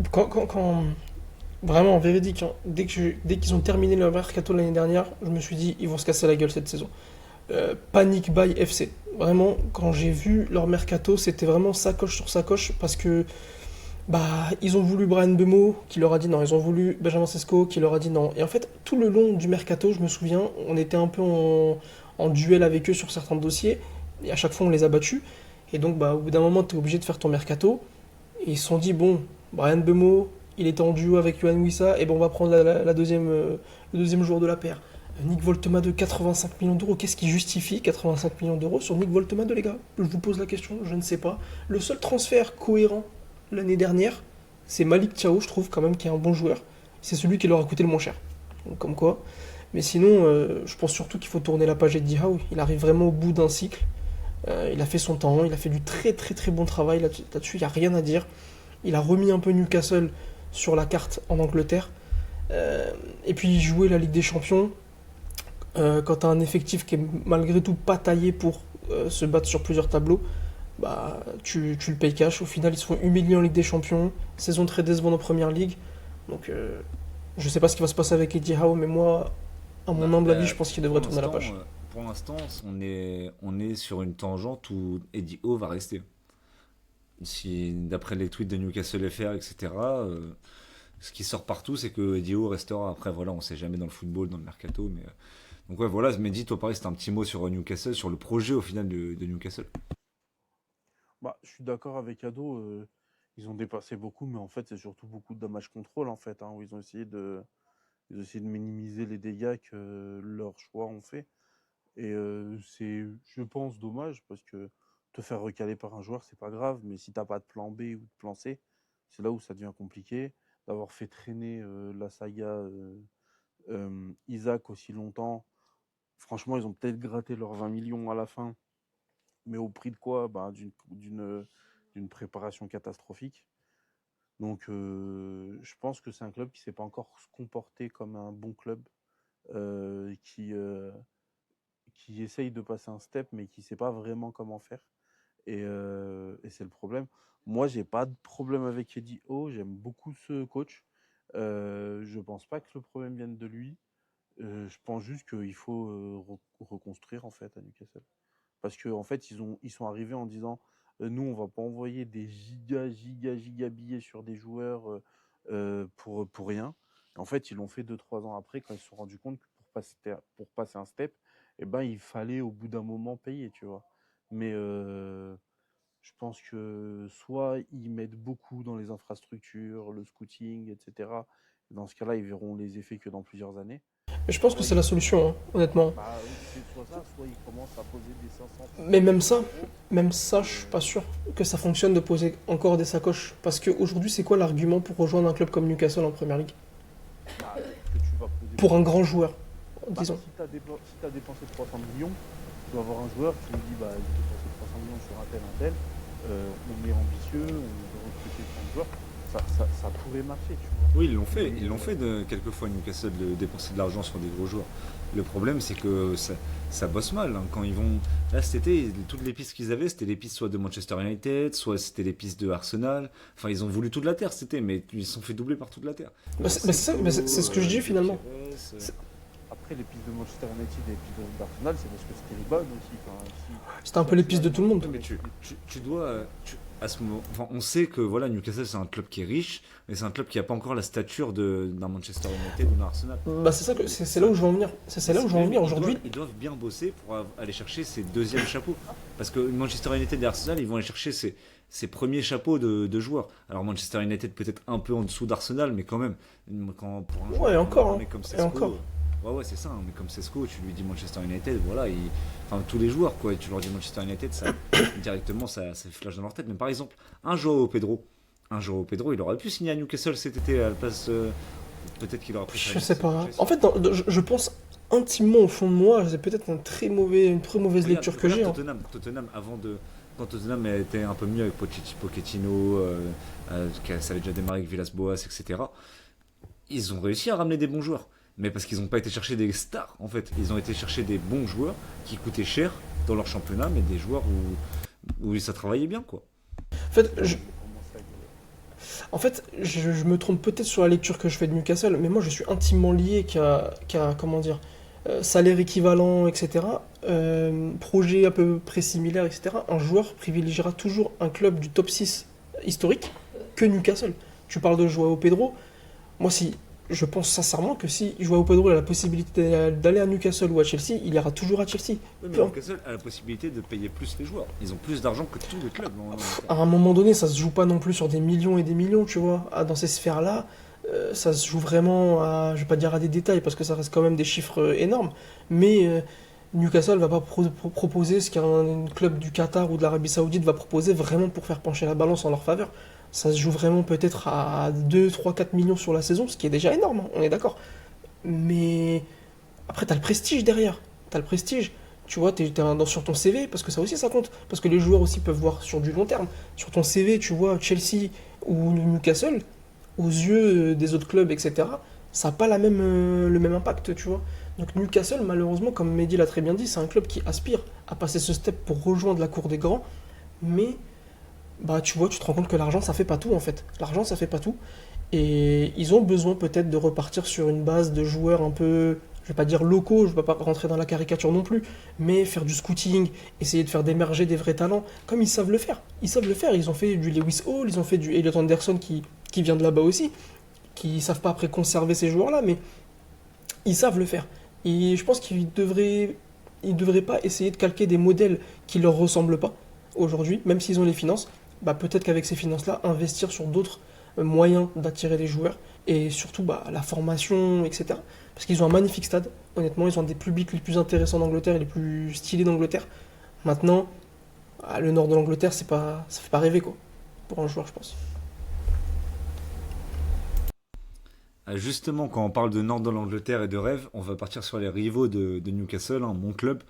vraiment, véridique, hein, dès qu'ils ont terminé leur mercato l'année dernière, je me suis dit, ils vont se casser la gueule cette saison. Panic buy FC. Vraiment, quand j'ai vu leur mercato, c'était vraiment sacoche sur sacoche parce que bah ils ont voulu Brian Bemo qui leur a dit non, ils ont voulu Benjamin Sesko qui leur a dit non. Et en fait, tout le long du mercato, je me souviens, on était un peu en duel avec eux sur certains dossiers et à chaque fois on les a battus. Et donc bah au bout d'un moment, tu es obligé de faire ton mercato. Et ils se sont dit bon, Brian Bemo, il était en duo avec Yohan Wissa, et bon on va prendre la deuxième, le deuxième joueur de la paire. Nick Voltema de 85 millions d'euros. Qu'est-ce qui justifie 85 millions d'euros sur Nick Voltema de les gars? Je vous pose la question, je ne sais pas. Le seul transfert cohérent l'année dernière, c'est Malik Thiaw, je trouve quand même, qui est un bon joueur. C'est celui qui leur a coûté le moins cher. Donc, comme quoi. Mais sinon, je pense surtout qu'il faut tourner la page Eddie Howe. Il arrive vraiment au bout d'un cycle. Il a fait son temps, il a fait du très très très bon travail là-dessus, il n'y a rien à dire. Il a remis un peu Newcastle sur la carte en Angleterre. Et puis jouer la Ligue des Champions, quand tu as un effectif qui est malgré tout pas taillé pour se battre sur plusieurs tableaux, bah tu le payes cash. Au final, ils se font humilier en Ligue des Champions, saison très décevante en Première Ligue. Donc je sais pas ce qui va se passer avec Eddie Howe, mais moi, à mon humble avis, je pense qu'il devrait tourner la page. Pour l'instant, on est sur une tangente où Eddie Howe va rester. Si, d'après les tweets de Newcastle FR, etc., ce qui sort partout, c'est que Eddie Howe restera. Après, voilà, on sait jamais dans le football, dans le mercato. Mais, donc, ouais, voilà, Mehdi, toi, pareil, c'était un petit mot sur Newcastle, sur le projet au final de Newcastle. Bah, je suis d'accord avec Ado. Ils ont dépassé beaucoup, mais en fait, c'est surtout beaucoup de damage control, en fait, hein, où ils ont essayé de minimiser les dégâts que leurs choix ont fait. Et c'est, je pense, dommage parce que te faire recaler par un joueur, c'est pas grave, mais si t'as pas de plan B ou de plan C, c'est là où ça devient compliqué. D'avoir fait traîner la saga Isaac aussi longtemps, franchement, ils ont peut-être gratté leurs 20 millions à la fin, mais au prix de quoi? Ben, d'une préparation catastrophique. Donc, je pense que c'est un club qui ne s'est pas encore comporté comme un bon club, euh, qui, euh, qui essaye de passer un step, mais qui ne sait pas vraiment comment faire. Et c'est le problème. Moi, j'ai pas de problème avec Eddie Howe. J'aime beaucoup ce coach. Je pense pas que le problème vienne de lui. Je pense juste qu'il faut reconstruire en fait à Newcastle. Parce que en fait, ils sont arrivés en disant nous, on va pas envoyer des giga billets sur des joueurs pour rien. Et en fait, ils l'ont fait 2-3 ans après, quand ils se sont rendus compte que pour passer un step, eh ben, il fallait au bout d'un moment payer, tu vois. Mais je pense que soit ils mettent beaucoup dans les infrastructures, le scouting, etc. Dans ce cas-là, ils verront les effets que dans plusieurs années. Mais je pense que Soit c'est la solution, hein, honnêtement. bah, c'est soit ça, soit ils commencent à poser des 500, Mais 600 millions même ça, d'euros. je suis pas sûr que ça fonctionne de poser encore des sacoches. Parce qu'aujourd'hui, c'est quoi l'argument pour rejoindre un club comme Newcastle en première ligue? Bah, que tu vas poser Pour un beaucoup grand d'argent. joueur, Bah, disons. si tu as dépensé 300 millions, tu vas avoir un joueur, tu lui dis bah, j'ai dépensé 300 millions sur un tel, on est ambitieux, on veut recruter 30 joueurs. Ça pourrait marcher, tu vois. Oui, Mais ils l'ont fait quelquefois Newcastle de dépenser de l'argent sur des gros joueurs. Le problème, c'est que ça bosse mal, hein. Quand ils vont là cet été, toutes les pistes qu'ils avaient, c'était les pistes soit de Manchester United, soit c'était les pistes de Arsenal. Enfin, ils ont voulu toute la terre cet été, mais ils se sont fait doubler par toute la terre. C'est ce que je dis finalement. Pires, après, les pistes de Manchester United et les pistes d'Arsenal, c'est parce que c'était les bonnes aussi. Enfin, C'était un peu les pistes de tout le monde. mais tu dois. À ce moment, enfin, on sait que voilà, Newcastle c'est un club qui est riche, mais c'est un club qui n'a pas encore la stature d'un Manchester United ou d'un Arsenal. Bah c'est ça que c'est là où je veux en venir. C'est là où je veux en venir aujourd'hui. Ils doivent bien bosser pour aller chercher ces deuxièmes chapeaux. Parce que Manchester United et Arsenal, ils vont aller chercher ces premiers chapeaux de joueurs. Alors Manchester United peut-être un peu en dessous d'Arsenal, mais quand même, pour un Ouais, joueur encore, hein. mais comme Et Sesko, encore. ouais, c'est ça, hein, mais comme Sesko, tu lui dis Manchester United, voilà, enfin tous les joueurs, quoi, tu leur dis Manchester United, ça directement ça flash dans leur tête. Mais par exemple, un Joao Pedro, il aurait pu signer à Newcastle cet été à la place, peut-être qu'il aurait pu Je faire sais pas. Chelsea. En fait, je pense intimement au fond de moi, c'est peut-être une très mauvaise lecture que j'ai, hein. Tottenham, quand Tottenham était un peu mieux avec Pochettino, ça avait déjà démarré avec Villas-Boas, etc. Ils ont réussi à ramener des bons joueurs. Mais parce qu'ils n'ont pas été chercher des stars, en fait. Ils ont été chercher des bons joueurs qui coûtaient cher dans leur championnat, mais des joueurs où ça travaillait bien, quoi. En fait, je me trompe peut-être sur la lecture que je fais de Newcastle, mais moi je suis intimement lié comment dire, salaire équivalent, etc. Projet à peu près similaire, etc. Un joueur privilégiera toujours un club du top 6 historique que Newcastle. Tu parles de Joao Pedro. Moi, si je pense sincèrement que si Joao Pedro a la possibilité d'aller à Newcastle ou à Chelsea, il ira toujours à Chelsea. Oui, mais Newcastle a la possibilité de payer plus les joueurs. Ils ont plus d'argent que tous les clubs en Angleterre. À un moment donné, ça se joue pas non plus sur des millions et des millions, tu vois. Dans ces sphères-là, ça se joue vraiment à, je vais pas dire à des détails parce que ça reste quand même des chiffres énormes, mais Newcastle va pas proposer ce qu'un club du Qatar ou de l'Arabie Saoudite va proposer vraiment pour faire pencher la balance en leur faveur. Ça se joue vraiment peut-être à 2, 3, 4 millions sur la saison, ce qui est déjà énorme, hein, on est d'accord. Mais après, t'as le prestige derrière. T'as le prestige. Tu vois, sur ton CV, parce que ça aussi ça compte. Parce que les joueurs aussi peuvent voir sur du long terme. Sur ton CV, tu vois Chelsea ou Newcastle, aux yeux des autres clubs, etc., ça n'a pas le même impact, tu vois. Donc Newcastle, malheureusement, comme Mehdi l'a très bien dit, c'est un club qui aspire à passer ce step pour rejoindre la cour des grands. Mais, bah, tu vois, tu te rends compte que l'argent, ça fait pas tout, en fait. L'argent, ça fait pas tout. Et ils ont besoin peut-être de repartir sur une base de joueurs un peu, je vais pas dire locaux, je vais pas rentrer dans la caricature non plus, mais faire du scouting, essayer de faire d'émerger des vrais talents, comme ils savent le faire. Ils savent le faire, ils ont fait du Lewis Hall, ils ont fait du Elliot Anderson qui vient de là-bas aussi, qui savent pas après conserver ces joueurs-là, mais ils savent le faire. Et je pense ils devraient pas essayer de calquer des modèles qui leur ressemblent pas aujourd'hui, même s'ils ont les finances. Bah, peut-être qu'avec ces finances-là, investir sur d'autres moyens d'attirer des joueurs et surtout bah, la formation, etc. Parce qu'ils ont un magnifique stade, honnêtement, ils ont un des publics les plus intéressants d'Angleterre et les plus stylés d'Angleterre. Maintenant, le nord de l'Angleterre, ça fait pas rêver quoi, pour un joueur, je pense. Justement, quand on parle de nord de l'Angleterre et de rêve, on va partir sur les rivaux de Newcastle, hein, mon club.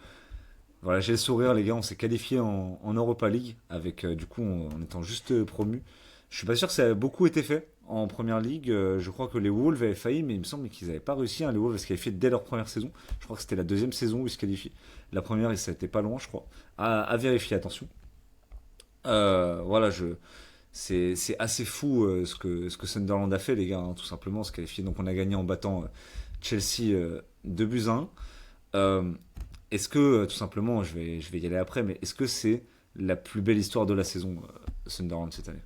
Voilà, j'ai le sourire, les gars, on s'est qualifié en Europa League, avec du coup, en étant juste promu. Je suis pas sûr que ça a beaucoup été fait en première ligue. Je crois que les Wolves avaient failli, mais il me semble qu'ils n'avaient pas réussi, hein. Les Wolves se qualifiaient dès leur première saison. Je crois que c'était la deuxième saison où ils se qualifient. La première, ça n'était pas loin, je crois. À vérifier, attention. Voilà, c'est assez fou ce que Sunderland a fait, les gars, hein, tout simplement, se qualifier. Donc on a gagné en battant Chelsea 2 buts à 1. est-ce que, tout simplement, je vais y aller après, mais est-ce que c'est la plus belle histoire de la saison Sunderland cette année?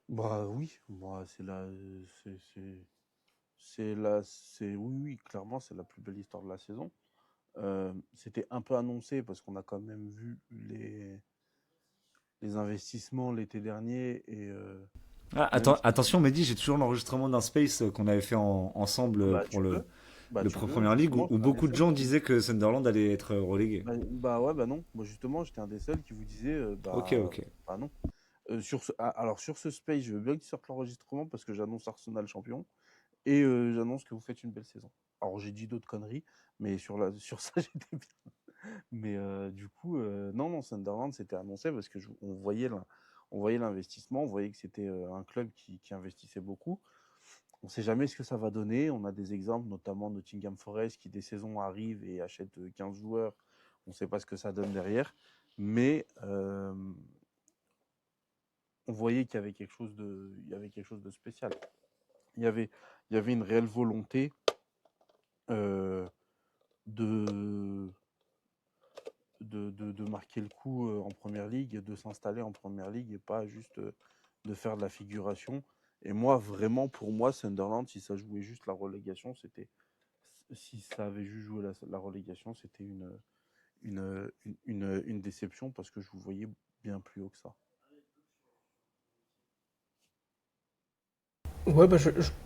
Bah oui, moi oui, oui, clairement, c'est la plus belle histoire de la saison. C'était un peu annoncé parce qu'on a quand même vu les investissements l'été dernier et Ah, même attention, Mehdi, j'ai toujours l'enregistrement d'un space qu'on avait fait ensemble bah pour tu peux, le tu Pro peux. Premier League, où, Justement, où j'étais un des beaucoup de seuls gens qui disaient que Sunderland allait être relégué. ouais, bah non. Moi justement, j'étais un des seuls qui vous disait Ok, ok. bah non. Alors sur ce space, je veux bien que tu sortes l'enregistrement parce que j'annonce Arsenal champion et j'annonce que vous faites une belle saison. Alors j'ai dit d'autres conneries, mais sur ça j'étais bien. Mais du coup, non, non, Sunderland, c'était annoncé parce que on voyait l'investissement, on voyait que c'était un club qui investissait beaucoup. On ne sait jamais ce que ça va donner. On a des exemples, notamment Nottingham Forest, qui des saisons arrivent et achète 15 joueurs. On ne sait pas ce que ça donne derrière. Mais on voyait qu'il y avait il y avait quelque chose de spécial. Il y avait, il y avait une réelle volonté euh, de, de marquer le coup en première ligue, de s'installer en première ligue et pas juste de faire de la figuration. Et moi, vraiment, pour moi, Sunderland, si ça jouait juste la relégation, si ça avait juste joué la relégation, c'était une déception parce que je vous voyais bien plus haut que ça. Ouais, bah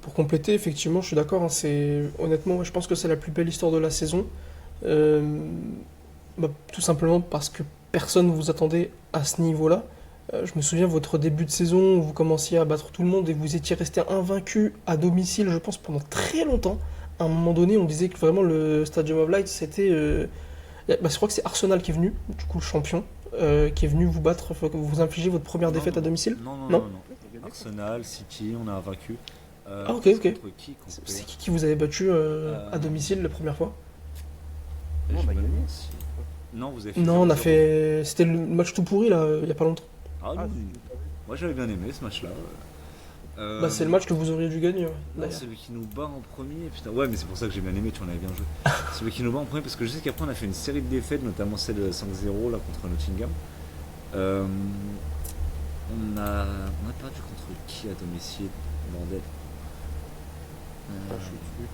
pour compléter, effectivement, je suis d'accord, hein, honnêtement, ouais, je pense que c'est la plus belle histoire de la saison. Euh, tout simplement parce que personne ne vous attendait à ce niveau-là. Je me souviens, votre début de saison, où vous commenciez à battre tout le monde et vous étiez resté invaincu à domicile, je pense, pendant très longtemps. À un moment donné, on disait que vraiment le Stadium of Light, c'était. Je crois que c'est Arsenal qui est venu, du coup, le champion, qui est venu vous battre, vous infliger votre première Non, défaite à non, domicile. non, non, Non? non, non. Oui, t'as gagné contre qui? Arsenal, City, on a vaincu. Ah, ok, C'est ok. contre qui qu'on peut... C'est qui vous avez battu à Euh, domicile la première fois? Non, je on a me gagné. demande si... Non, vous avez fait Non, on a 0-0. fait. C'était le match tout pourri, là, il y a pas longtemps. Ah Ah, non, si, je t'avais. moi j'avais bien aimé ce match-là. Bah, c'est le match que vous auriez dû gagner, ouais, Non, d'ailleurs. celui qui nous bat en premier, putain. Ouais, mais c'est pour ça que j'ai bien aimé, tu en avais bien joué. Celui qui nous bat en premier, parce que je sais qu'après on a fait une série de défaites, notamment celle de 5-0 là contre Nottingham. Euh, on a perdu contre qui à domicile, bordel. Ah, je suis dessus.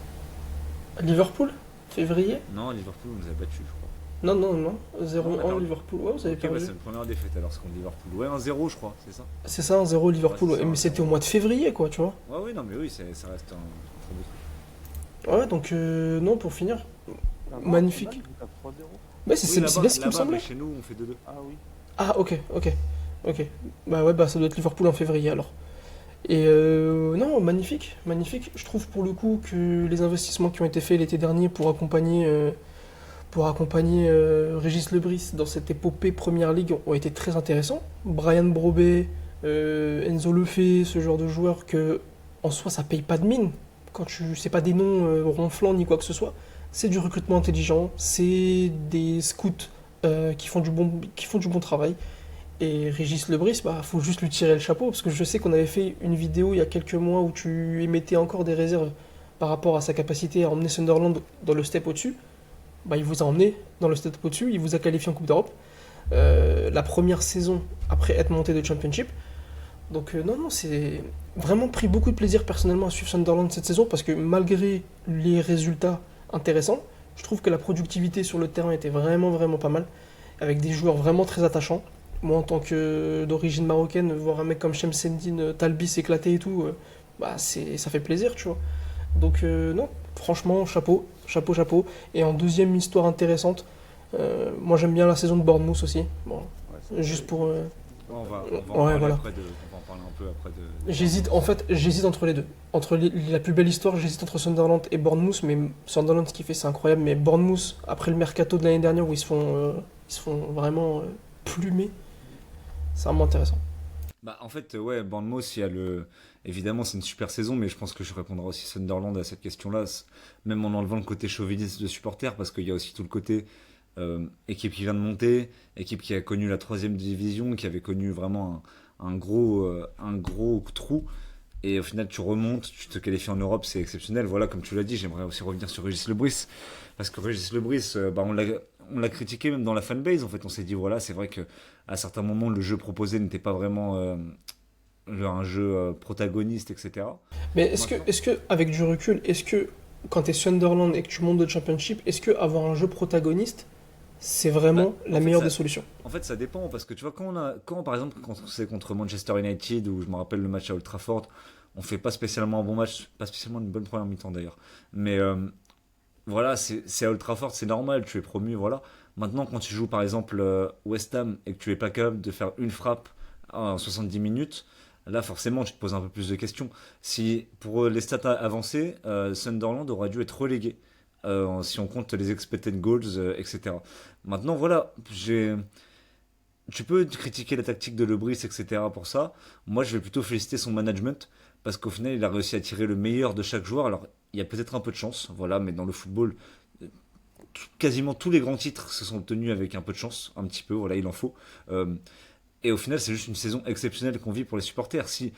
Liverpool? Février? Non, Liverpool, on nous a battus, je crois. Non, non, non. Non, on a 0-1 perdu. Liverpool. Ouais, vous avez Ok, bah perdu. c'est une première défaite alors, c'est contre Liverpool. Ouais, 1-0, je crois, c'est ça? C'est ça, 1-0 Ouais, Liverpool. c'est Ouais. ça, Mais 1-0. c'était au mois de février, quoi, tu vois. Ouais, oui, non, mais oui, ça reste un très beau truc. Ouais, donc, non, pour finir, Ah non, Arsenal, magnifique. vous êtes à 3-0. Ouais, Oui, c'est bien ce qui me là-bas, mais semblait. chez nous, on fait 2-2. Ah oui. Ah, ok, ok, ok. Bah ouais, bah ça doit être Liverpool en février alors. Et non, magnifique, magnifique. Je trouve pour le coup que les investissements qui ont été faits l'été dernier pour accompagner Régis Lebris dans cette épopée Première Ligue ont été très intéressants. Brian Brobé, Enzo Lefebvre, ce genre de joueurs que en soi ça paye pas de mine. Quand tu sais pas des noms ronflants ni quoi que ce soit, c'est du recrutement intelligent, c'est des scouts qui font du bon travail. Et Régis Lebris, bah, faut juste lui tirer le chapeau, parce que je sais qu'on avait fait une vidéo il y a quelques mois où tu émettais encore des réserves par rapport à sa capacité à emmener Sunderland dans le step au-dessus. Bah, il vous a emmené dans le step au-dessus, il vous a qualifié en Coupe d'Europe. La première saison après être monté de Championship. Donc non, non, c'est vraiment pris beaucoup de plaisir personnellement à suivre Sunderland cette saison, parce que malgré les résultats intéressants, je trouve que la productivité sur le terrain était vraiment, vraiment pas mal, avec des joueurs vraiment très attachants. Moi, en tant que d'origine marocaine, voir un mec comme Shamsendine Talbi s'éclater et tout, ça fait plaisir, tu vois. Donc, non, franchement, chapeau, chapeau, chapeau. Et en deuxième histoire intéressante, moi j'aime bien la saison de Bournemouth aussi. Bon, Ouais, ça, juste pour. Ouais, on va en Ouais, parler voilà. après on va en parler un peu après de J'hésite, en fait, j'hésite entre les deux. Entre la plus belle histoire, j'hésite entre Sunderland et Bournemouth, mais Sunderland, ce qu'il fait, c'est incroyable. Mais Bournemouth, après le mercato de l'année dernière où ils se font vraiment plumer, c'est vraiment intéressant. Bah, en fait, ouais, Bournemouth, évidemment, c'est une super saison, mais je pense que je répondrai aussi Sunderland à cette question-là, même en enlevant le côté chauviniste de supporter, parce qu'il y a aussi tout le côté équipe qui vient de monter, équipe qui a connu la troisième division, qui avait connu vraiment un gros trou. Et au final, tu remontes, tu te qualifies en Europe, c'est exceptionnel. Voilà, comme tu l'as dit, j'aimerais aussi revenir sur Régis Lebris. Parce que Régis Lebris, on l'a critiqué même dans la fanbase. En fait, on s'est dit, voilà, c'est vrai que à certains moments, le jeu proposé n'était pas vraiment un jeu protagoniste, etc. Mais Maintenant, avec du recul, est-ce que quand t'es Sunderland et que tu montes de Championship, est-ce que avoir un jeu protagoniste, c'est bah, vraiment en la fait, meilleure des ça, solutions? en fait, ça dépend. Parce que tu vois, quand par exemple, quand c'est contre Manchester United, ou je me rappelle le match à Old Trafford, on fait pas spécialement un bon match, pas spécialement une bonne première mi-temps d'ailleurs. Mais voilà, c'est à Old Trafford, c'est normal, tu es promu, voilà. Maintenant, quand tu joues par exemple West Ham et que tu es pas capable de faire une frappe en 70 minutes, là forcément tu te poses un peu plus de questions. Si pour les stats avancées, Sunderland aurait dû être relégué. Si on compte les expected goals, etc. Maintenant, voilà, tu peux critiquer la tactique de Lebris, etc. pour ça. Moi, je vais plutôt féliciter son management parce qu'au final, il a réussi à tirer le meilleur de chaque joueur. Alors, il y a peut-être un peu de chance, voilà, mais dans le football, quasiment tous les grands titres se sont obtenus avec un peu de chance, un petit peu, voilà, il en faut. Euh, et au final, c'est juste une saison exceptionnelle qu'on vit pour les supporters. Si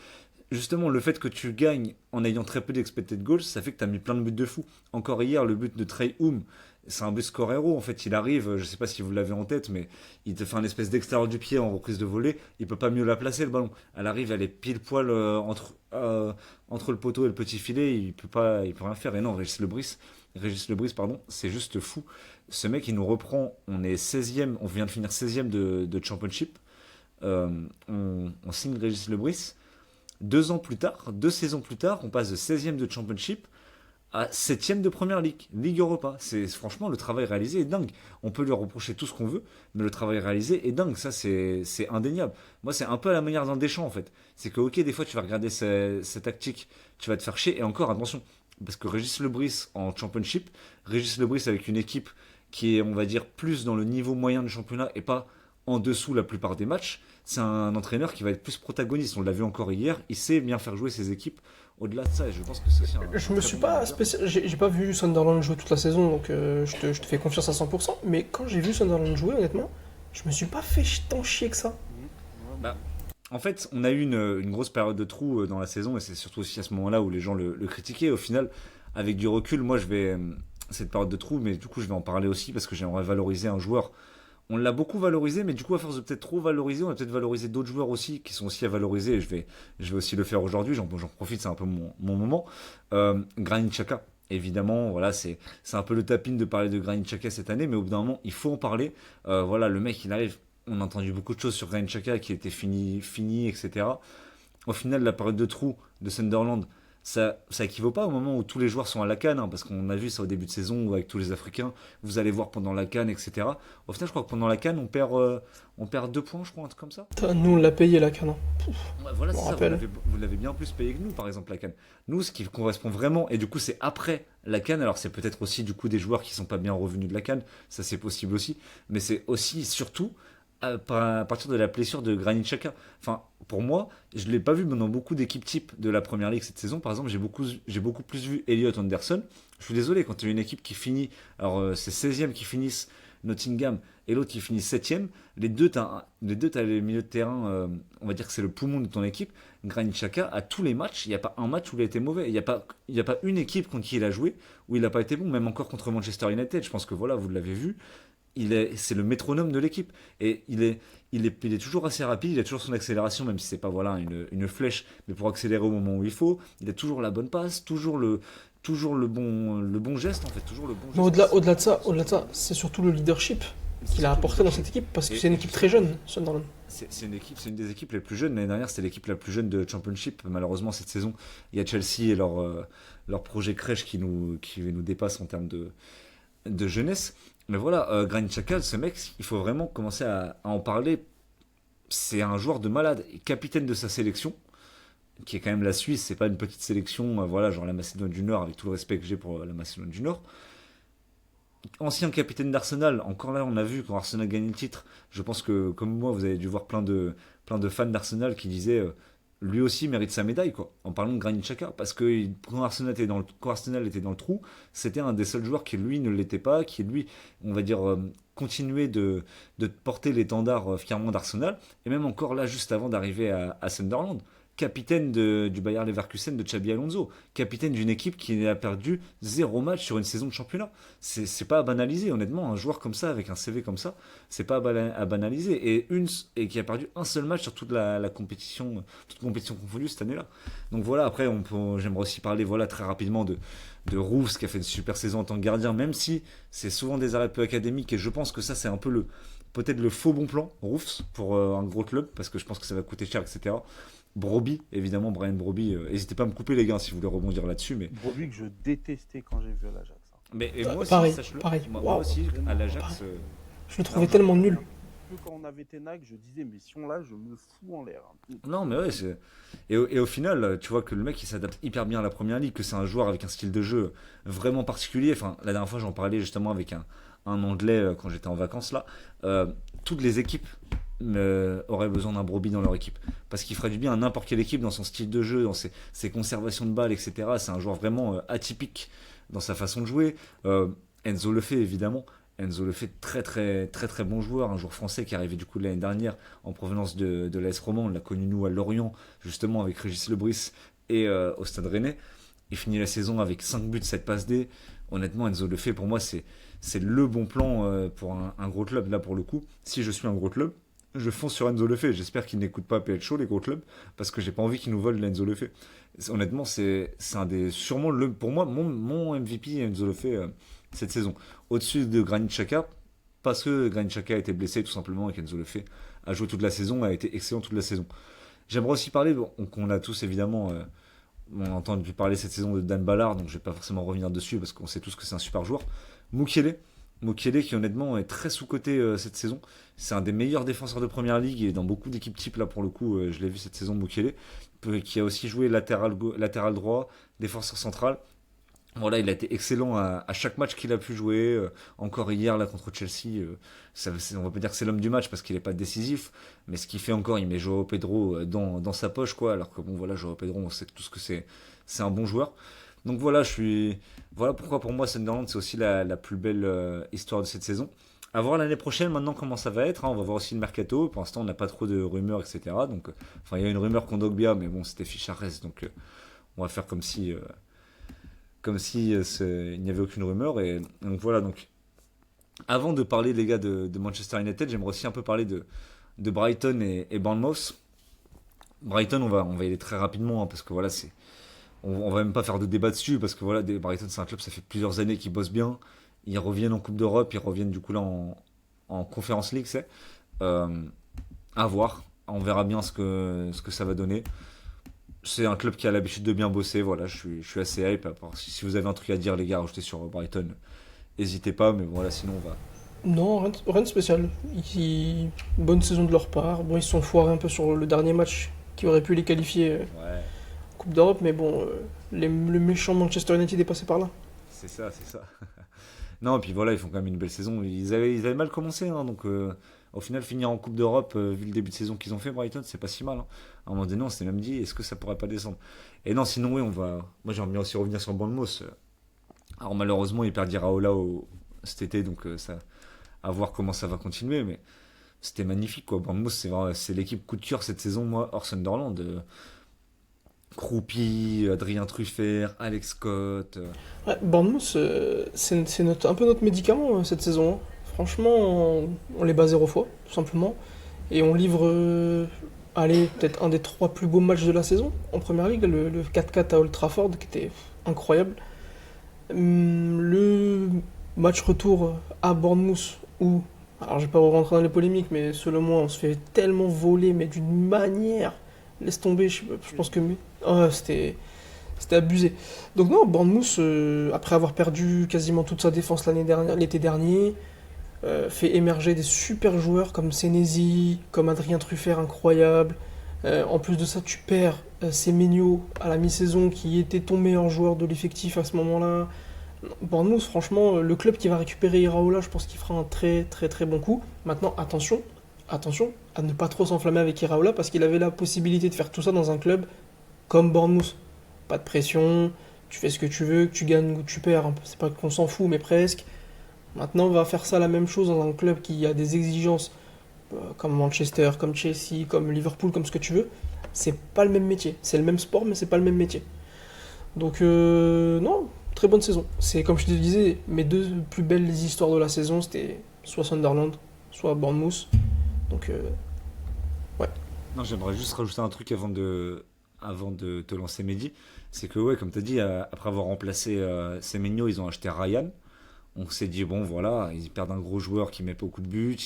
justement le fait que tu gagnes en ayant très peu d'expected goals, ça fait que tu as mis plein de buts de fou. Encore hier, le but de Trey Oum, c'est un but score héros. En fait, il arrive, je sais pas si vous l'avez en tête, mais il te fait un espèce d'extérieur du pied en reprise de volée. Il peut pas mieux la placer le ballon. Elle arrive, elle est pile poil entre le poteau et le petit filet. Il peut rien faire. Et non, Régis Lebris, pardon, c'est juste fou. Ce mec, il nous reprend. On est 16e, on vient de finir 16e de Championship. On signe Régis Lebris. 2 ans plus tard, 2 saisons plus tard, on passe de 16e de Championship à 7e de Première Ligue, Ligue Europa. Franchement, le travail réalisé est dingue. On peut lui reprocher tout ce qu'on veut, mais le travail réalisé est dingue. Ça, c'est indéniable. Moi, c'est un peu à la manière d'un Deschamps, en fait. C'est que, ok, des fois, tu vas regarder ses tactiques, tu vas te faire chier. Et encore, attention, parce que Régis Lebris en Championship, Régis Lebris avec une équipe qui est, on va dire, plus dans le niveau moyen du championnat et pas en dessous la plupart des matchs, c'est un entraîneur qui va être plus protagoniste. On l'a vu encore hier, il sait bien faire jouer ses équipes. Au-delà de ça, et je pense que c'est aussi un Je me très suis bon pas manager. spécial... J'ai pas vu Sunderland jouer toute la saison, donc je te fais confiance à 100%. Mais quand j'ai vu Sunderland jouer, honnêtement, je me suis pas fait tant chier que ça. Mhm. Ouais, Bah, en fait, on a eu une grosse période de trou dans la saison, et c'est surtout aussi à ce moment-là où les gens le critiquaient. Au final, avec du recul, moi, je vais cette période de trou, mais du coup, je vais en parler aussi parce que j'aimerais valoriser un joueur. On l'a beaucoup valorisé, mais du coup, à force de peut-être trop valoriser, on va peut-être valoriser d'autres joueurs aussi qui sont aussi à valoriser. Et je vais aussi le faire aujourd'hui. J'en profite, c'est un peu mon moment. Granit Xhaka, évidemment, voilà, c'est un peu le tapin de parler de Granit Xhaka cette année, mais au bout d'un moment, il faut en parler. Voilà, le mec, il arrive. On a entendu beaucoup de choses sur Granit Xhaka qui était fini, etc. Au final, la période de trou de Sunderland, ça équivaut pas au moment où tous les joueurs sont à la canne, hein, parce qu'on a vu ça au début de saison où avec tous les Africains, vous allez voir pendant la canne, etc. Au final, je crois que pendant la canne, on perd 2 points, je crois, un truc comme ça. Putain, nous, on l'a payé la canne, hein. Ouais, voilà, Je me c'est ça, rappelle. vous l'avez bien plus payé que nous, par exemple, la canne. Nous, ce qui correspond vraiment, et du coup, c'est après la canne, alors c'est peut-être aussi du coup des joueurs qui sont pas bien revenus de la canne, ça c'est possible aussi, mais c'est aussi, surtout, à partir de la blessure de Granit Xhaka. Enfin, pour moi, je l'ai pas vu dans beaucoup d'équipes type de la première ligue cette saison. Par exemple, j'ai beaucoup plus vu Elliot Anderson. Je suis désolé, quand tu as une équipe qui finit, alors c'est 16e qui finissent Nottingham et l'autre qui finit 7e, t'as les milieux de terrain, on va dire que c'est le poumon de ton équipe. Granit Xhaka, à tous les matchs, il n'y a pas un match où il a été mauvais. Il y a pas une équipe contre qui il a joué où il n'a pas été bon, même encore contre Manchester United. Je pense que voilà, vous l'avez vu, c'est le métronome de l'équipe. Et il est toujours assez rapide, il a toujours son accélération, même si c'est pas voilà, une flèche, mais pour accélérer au moment où il faut. Il a toujours la bonne passe, toujours le bon geste, en fait, toujours le bon Mais geste. au-delà de ça, c'est surtout le leadership C'est qu'il a surtout le apporté dans cette leadership. équipe, parce que Et c'est une équipe très jeune, Sunderland. c'est une des équipes les plus jeunes. L'année dernière, c'était l'équipe la plus jeune de Championship. Malheureusement, cette saison, il y a Chelsea et leur projet crèche qui nous dépasse en termes de jeunesse. Mais voilà, Granit Xhaka, ce mec, il faut vraiment commencer à en parler. C'est un joueur de malade, capitaine de sa sélection, qui est quand même la Suisse. C'est pas une petite sélection, voilà, genre la Macédoine du Nord, avec tout le respect que j'ai pour la Macédoine du Nord. Ancien capitaine d'Arsenal, encore là, on a vu quand Arsenal gagne le titre. Je pense que, comme moi, vous avez dû voir plein de fans d'Arsenal qui disaient lui aussi mérite sa médaille, quoi. En parlant de Granit Xhaka, parce que quand Arsenal était dans le trou, c'était un des seuls joueurs qui, lui, ne l'était pas, qui, lui, on va dire, continuait de porter l'étendard fièrement d'Arsenal. Et même encore là, juste avant d'arriver à Sunderland, capitaine du Bayer Leverkusen de Xabi Alonso, capitaine d'une équipe qui a perdu 0 match sur une saison de championnat. C'est pas à banaliser, honnêtement, un joueur comme ça, avec un CV comme ça, c'est pas à banaliser. Et qui a perdu un seul match sur toute la compétition, toute compétition confondue cette année-là. Donc voilà, après, j'aimerais aussi parler voilà, très rapidement de Roufs, qui a fait une super saison en tant que gardien, même si c'est souvent des arrêts peu académiques, et je pense que ça, c'est un peu peut-être le faux bon plan, Roufs, pour un gros club, parce que je pense que ça va coûter cher, etc. Broby, évidemment, Brian Broby. N'hésitez pas à me couper, les gars, si vous voulez rebondir là-dessus. Mais, Broby que je détestais quand j'ai vu à l'Ajax. et moi aussi, Pareil, sache-le. pareil. Moi Wow. aussi, à l'Ajax. Je le trouvais tellement nul. Que quand on avait Ten Hag, je disais, mais si on l'a, je me fous en l'air. Non, mais ouais, et au final, tu vois que le mec, il s'adapte hyper bien à la première ligue, que c'est un joueur avec un style de jeu vraiment particulier. Enfin, la dernière fois, j'en parlais justement avec un Anglais quand j'étais en vacances là. Toutes les équipes auraient besoin d'un Broby dans leur équipe. Parce qu'il ferait du bien à n'importe quelle équipe dans son style de jeu, dans ses conservations de balles, etc. C'est un joueur vraiment atypique dans sa façon de jouer. Enzo le fait, évidemment. Enzo le fait, très très très très bon joueur, un joueur français qui est arrivé du coup l'année dernière en provenance de l'AS Roman. On l'a connu nous à Lorient, justement avec Régis Lebris et au Stade Rennais. Il finit la saison avec 5 buts, 7 passes D. Honnêtement, Enzo le fait, pour moi, c'est le bon plan pour un gros club. Là, pour le coup, si je suis un gros club, je fonce sur Enzo Lefebvre. J'espère qu'ils n'écoutent pas PL Show, les gros clubs, parce que j'ai pas envie qu'ils nous volent l'Enzo Lefebvre. Honnêtement, c'est un des sûrement pour moi mon MVP Enzo Lefebvre cette saison. Au-dessus de Granit Xhaka, parce que Granit Xhaka a été blessé tout simplement et qu'Enzo Lefebvre a joué toute la saison, a été excellent toute la saison. J'aimerais aussi parler, qu'on a tous évidemment, on a entendu parler cette saison de Dan Ballard, donc je vais pas forcément revenir dessus parce qu'on sait tous que c'est un super joueur. Mukiele qui honnêtement est très sous-coté cette saison. C'est un des meilleurs défenseur de première ligue et dans beaucoup d'équipes types là pour le coup, je l'ai vu cette saison Mukiele, qui a aussi joué latéral droit, défenseur central. Voilà, il a été excellent à chaque match qu'il a pu jouer. Encore hier là contre Chelsea, on va pas dire que c'est l'homme du match parce qu'il est pas décisif, mais ce qu'il fait encore, il met Joao Pedro dans sa poche quoi. Alors que bon voilà, Joao Pedro, on sait tout ce que c'est un bon joueur. Donc voilà, voilà pourquoi pour moi Sunderland c'est aussi la plus belle histoire de cette saison. À voir l'année prochaine maintenant comment ça va être. On va voir aussi le mercato. Pour l'instant on n'a pas trop de rumeurs etc. Donc enfin il y a une rumeur Kondogbia, mais bon c'était Fichares, donc on va faire comme si il n'y avait aucune rumeur. Et donc voilà, donc avant de parler les gars de Manchester United, j'aimerais aussi un peu parler de Brighton et Bournemouth. Brighton, on va y aller très rapidement parce que voilà, on va même pas faire de débat dessus parce que voilà, Brighton c'est un club, ça fait plusieurs années qu'ils bossent bien. Ils reviennent en Coupe d'Europe, ils reviennent du coup là en Conference League, c'est à voir. On verra bien ce que ça va donner. C'est un club qui a l'habitude de bien bosser, voilà, je suis assez hype. Si vous avez un truc à dire les gars, rajoutez sur Brighton, n'hésitez pas, mais voilà, sinon on va... Non, rien de spécial. Bonne saison de leur part. Bon, ils se sont foirés un peu sur le dernier match qui aurait pu les qualifier Ouais, en Coupe d'Europe, mais bon, le méchant Manchester United est passé par là. c'est ça. Non, et puis voilà, ils font quand même une belle saison. Ils avaient mal commencé, hein, donc au final, finir en Coupe d'Europe, vu le début de saison qu'ils ont fait, Brighton, c'est pas si mal. Hein. À un moment donné, on s'est même dit, est-ce que ça pourrait pas descendre? Et non, sinon, oui, moi, j'aimerais bien aussi revenir sur Bournemouth. Alors, malheureusement, ils perdent Iraola cet été, donc à voir comment ça va continuer, mais c'était magnifique, quoi. Bournemouth, c'est l'équipe coup de cœur cette saison, moi, hors Sunderland. Croupi, Adrien Truffert, Alex Scott. Ouais, Bournemouth, c'est un peu notre médicament cette saison. Hein. Franchement, on les bat 0 fois, tout simplement. Et on livre, allez, peut-être un des 3 plus beaux matchs de la saison en première ligue, le 4-4 à Old Trafford, qui était incroyable. Le match retour à Bournemouth, où, alors je vais pas rentrer dans les polémiques, mais selon moi, on se fait tellement voler, mais d'une manière, laisse tomber, je pense que... Oh, c'était abusé. Donc non, Bournemouth, après avoir perdu quasiment toute sa défense l'été dernier, fait émerger des super joueurs comme Senesi, comme Adrien Truffert, incroyable. En plus de ça, tu perds Semenyo à la mi-saison, qui était ton meilleur joueur de l'effectif à ce moment-là. Bournemouth, franchement, le club qui va récupérer Iraola, je pense qu'il fera un très très très bon coup. Maintenant, attention à ne pas trop s'enflammer avec Iraola, parce qu'il avait la possibilité de faire tout ça dans un club comme Bournemouth. Pas de pression, tu fais ce que tu veux, que tu gagnes ou que tu perds, c'est pas qu'on s'en fout, mais presque. Maintenant, on va faire ça la même chose dans un club qui a des exigences comme Manchester, comme Chelsea, comme Liverpool, comme ce que tu veux. C'est pas le même métier. C'est le même sport, mais c'est pas le même métier. Donc, non, très bonne saison. C'est comme je te disais, mes deux plus belles histoires de la saison, c'était soit Sunderland, soit Bournemouth. Donc, ouais. Non, j'aimerais juste rajouter un truc avant de te lancer Mehdi. C'est que, ouais, comme tu as dit, après avoir remplacé Semenyo, ils ont acheté Ryan. On s'est dit, bon, voilà, ils perdent un gros joueur qui met beaucoup de buts.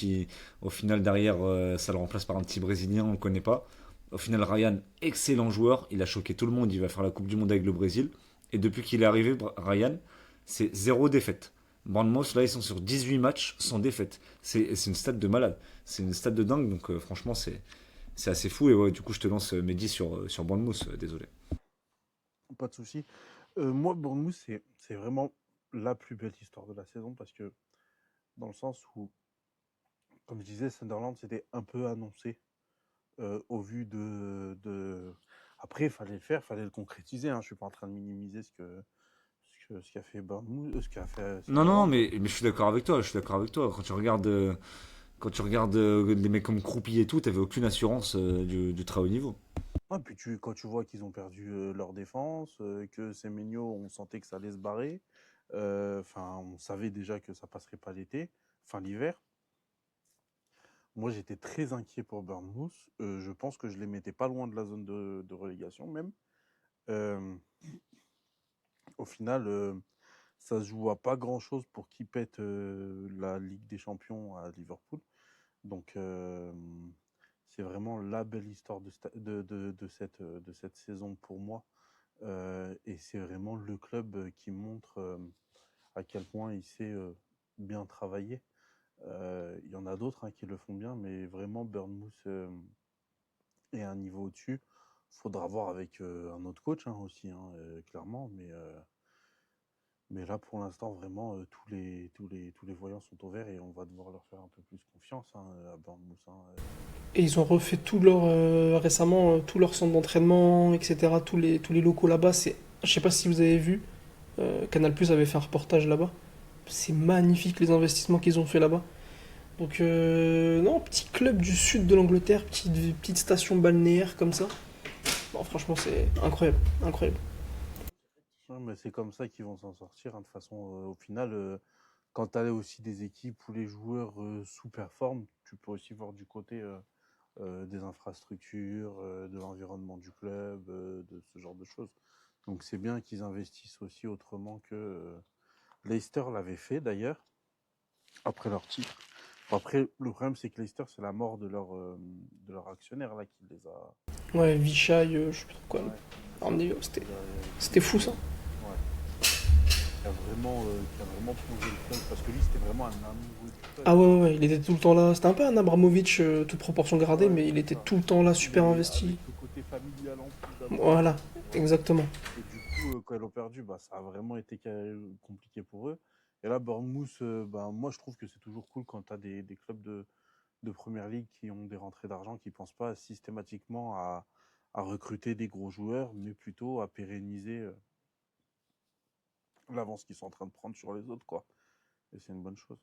Au final, derrière, ça le remplace par un petit Brésilien, on ne le connaît pas. Au final, Ryan, excellent joueur. Il a choqué tout le monde. Il va faire la Coupe du Monde avec le Brésil. Et depuis qu'il est arrivé, Ryan, c'est zéro défaite. Bournemouth, là, ils sont sur 18 matchs sans défaite. C'est une stat de malade. C'est une stat de dingue. Donc, franchement, c'est assez fou. Et ouais, du coup, je te lance Mehdi sur Bournemouth. Désolé. Pas de souci. Moi, Bournemouth, c'est vraiment la plus belle histoire de la saison parce que, dans le sens où, comme je disais, Sunderland, c'était un peu annoncé au vu de... Après, il fallait le faire, il fallait le concrétiser. Hein. Je ne suis pas en train de minimiser ce qu'a fait Bournemouth, ce qu'a fait Non, non, Sunderland. mais je suis d'accord avec toi. Je suis d'accord avec toi. Quand tu regardes des mecs comme Croupi et tout, t'avais aucune assurance du très haut niveau. Ouais, puis quand tu vois qu'ils ont perdu leur défense, que Semenyo, on sentait que ça allait se barrer. Enfin, on savait déjà que ça passerait pas l'été, enfin l'hiver. Moi, j'étais très inquiet pour Bournemouth. Je pense que je les mettais pas loin de la zone de relégation même. Euh, Au final, ça se joue à pas grand-chose pour qu'ils pètent la Ligue des Champions à Liverpool. Donc, c'est vraiment la belle histoire de cette saison pour moi. Et c'est vraiment le club qui montre à quel point il sait bien travailler. Il y en a d'autres qui le font bien, mais vraiment, Bournemouth est un niveau au-dessus. Il faudra voir avec un autre coach aussi, clairement. Mais là, pour l'instant, vraiment, tous les voyants sont au vert et on va devoir leur faire un peu plus confiance à Bournemouth. Et ils ont refait récemment tout leur centre d'entraînement, etc. Tous les locaux là-bas. Je sais pas si vous avez vu, Canal Plus avait fait un reportage là-bas. C'est magnifique les investissements qu'ils ont fait là-bas. Donc, non, petit club du sud de l'Angleterre, petite station balnéaire comme ça. Bon, franchement, c'est incroyable, incroyable. Ouais, mais c'est comme ça qu'ils vont s'en sortir. De toute façon, au final, quand tu as aussi des équipes où les joueurs sous-performent, tu peux aussi voir du côté des infrastructures, de l'environnement du club, de ce genre de choses. Donc c'est bien qu'ils investissent aussi autrement que Leicester l'avait fait d'ailleurs, après leur titre. Après, le problème, c'est que Leicester, c'est la mort de leur actionnaire là, qui les a. Ouais, Vichai, je sais pas trop quoi. Ouais, c'est ça. Arnaud, c'était fou ça. Ouais. Qui a vraiment plongé le club parce que lui, c'était vraiment un amoureux du club. Ah ouais, ouais, ouais, il était tout le temps là. C'était un peu un Abramovich, toute proportion gardée, Ouais, mais il c'est était ça. tout le temps là, super Mais investi. avec le côté familial en plus Voilà, d'Abramovich, tu vois. exactement. Et du coup, quand ils l'ont perdu, bah, ça a vraiment été compliqué pour eux. Et là, Bournemouth, bah, moi, je trouve que c'est toujours cool quand tu as des clubs de première ligue qui ont des rentrées d'argent, qui ne pensent pas systématiquement à recruter des gros joueurs, mais plutôt à pérenniser l'avance qu'ils sont en train de prendre sur les autres, quoi. Et c'est une bonne chose.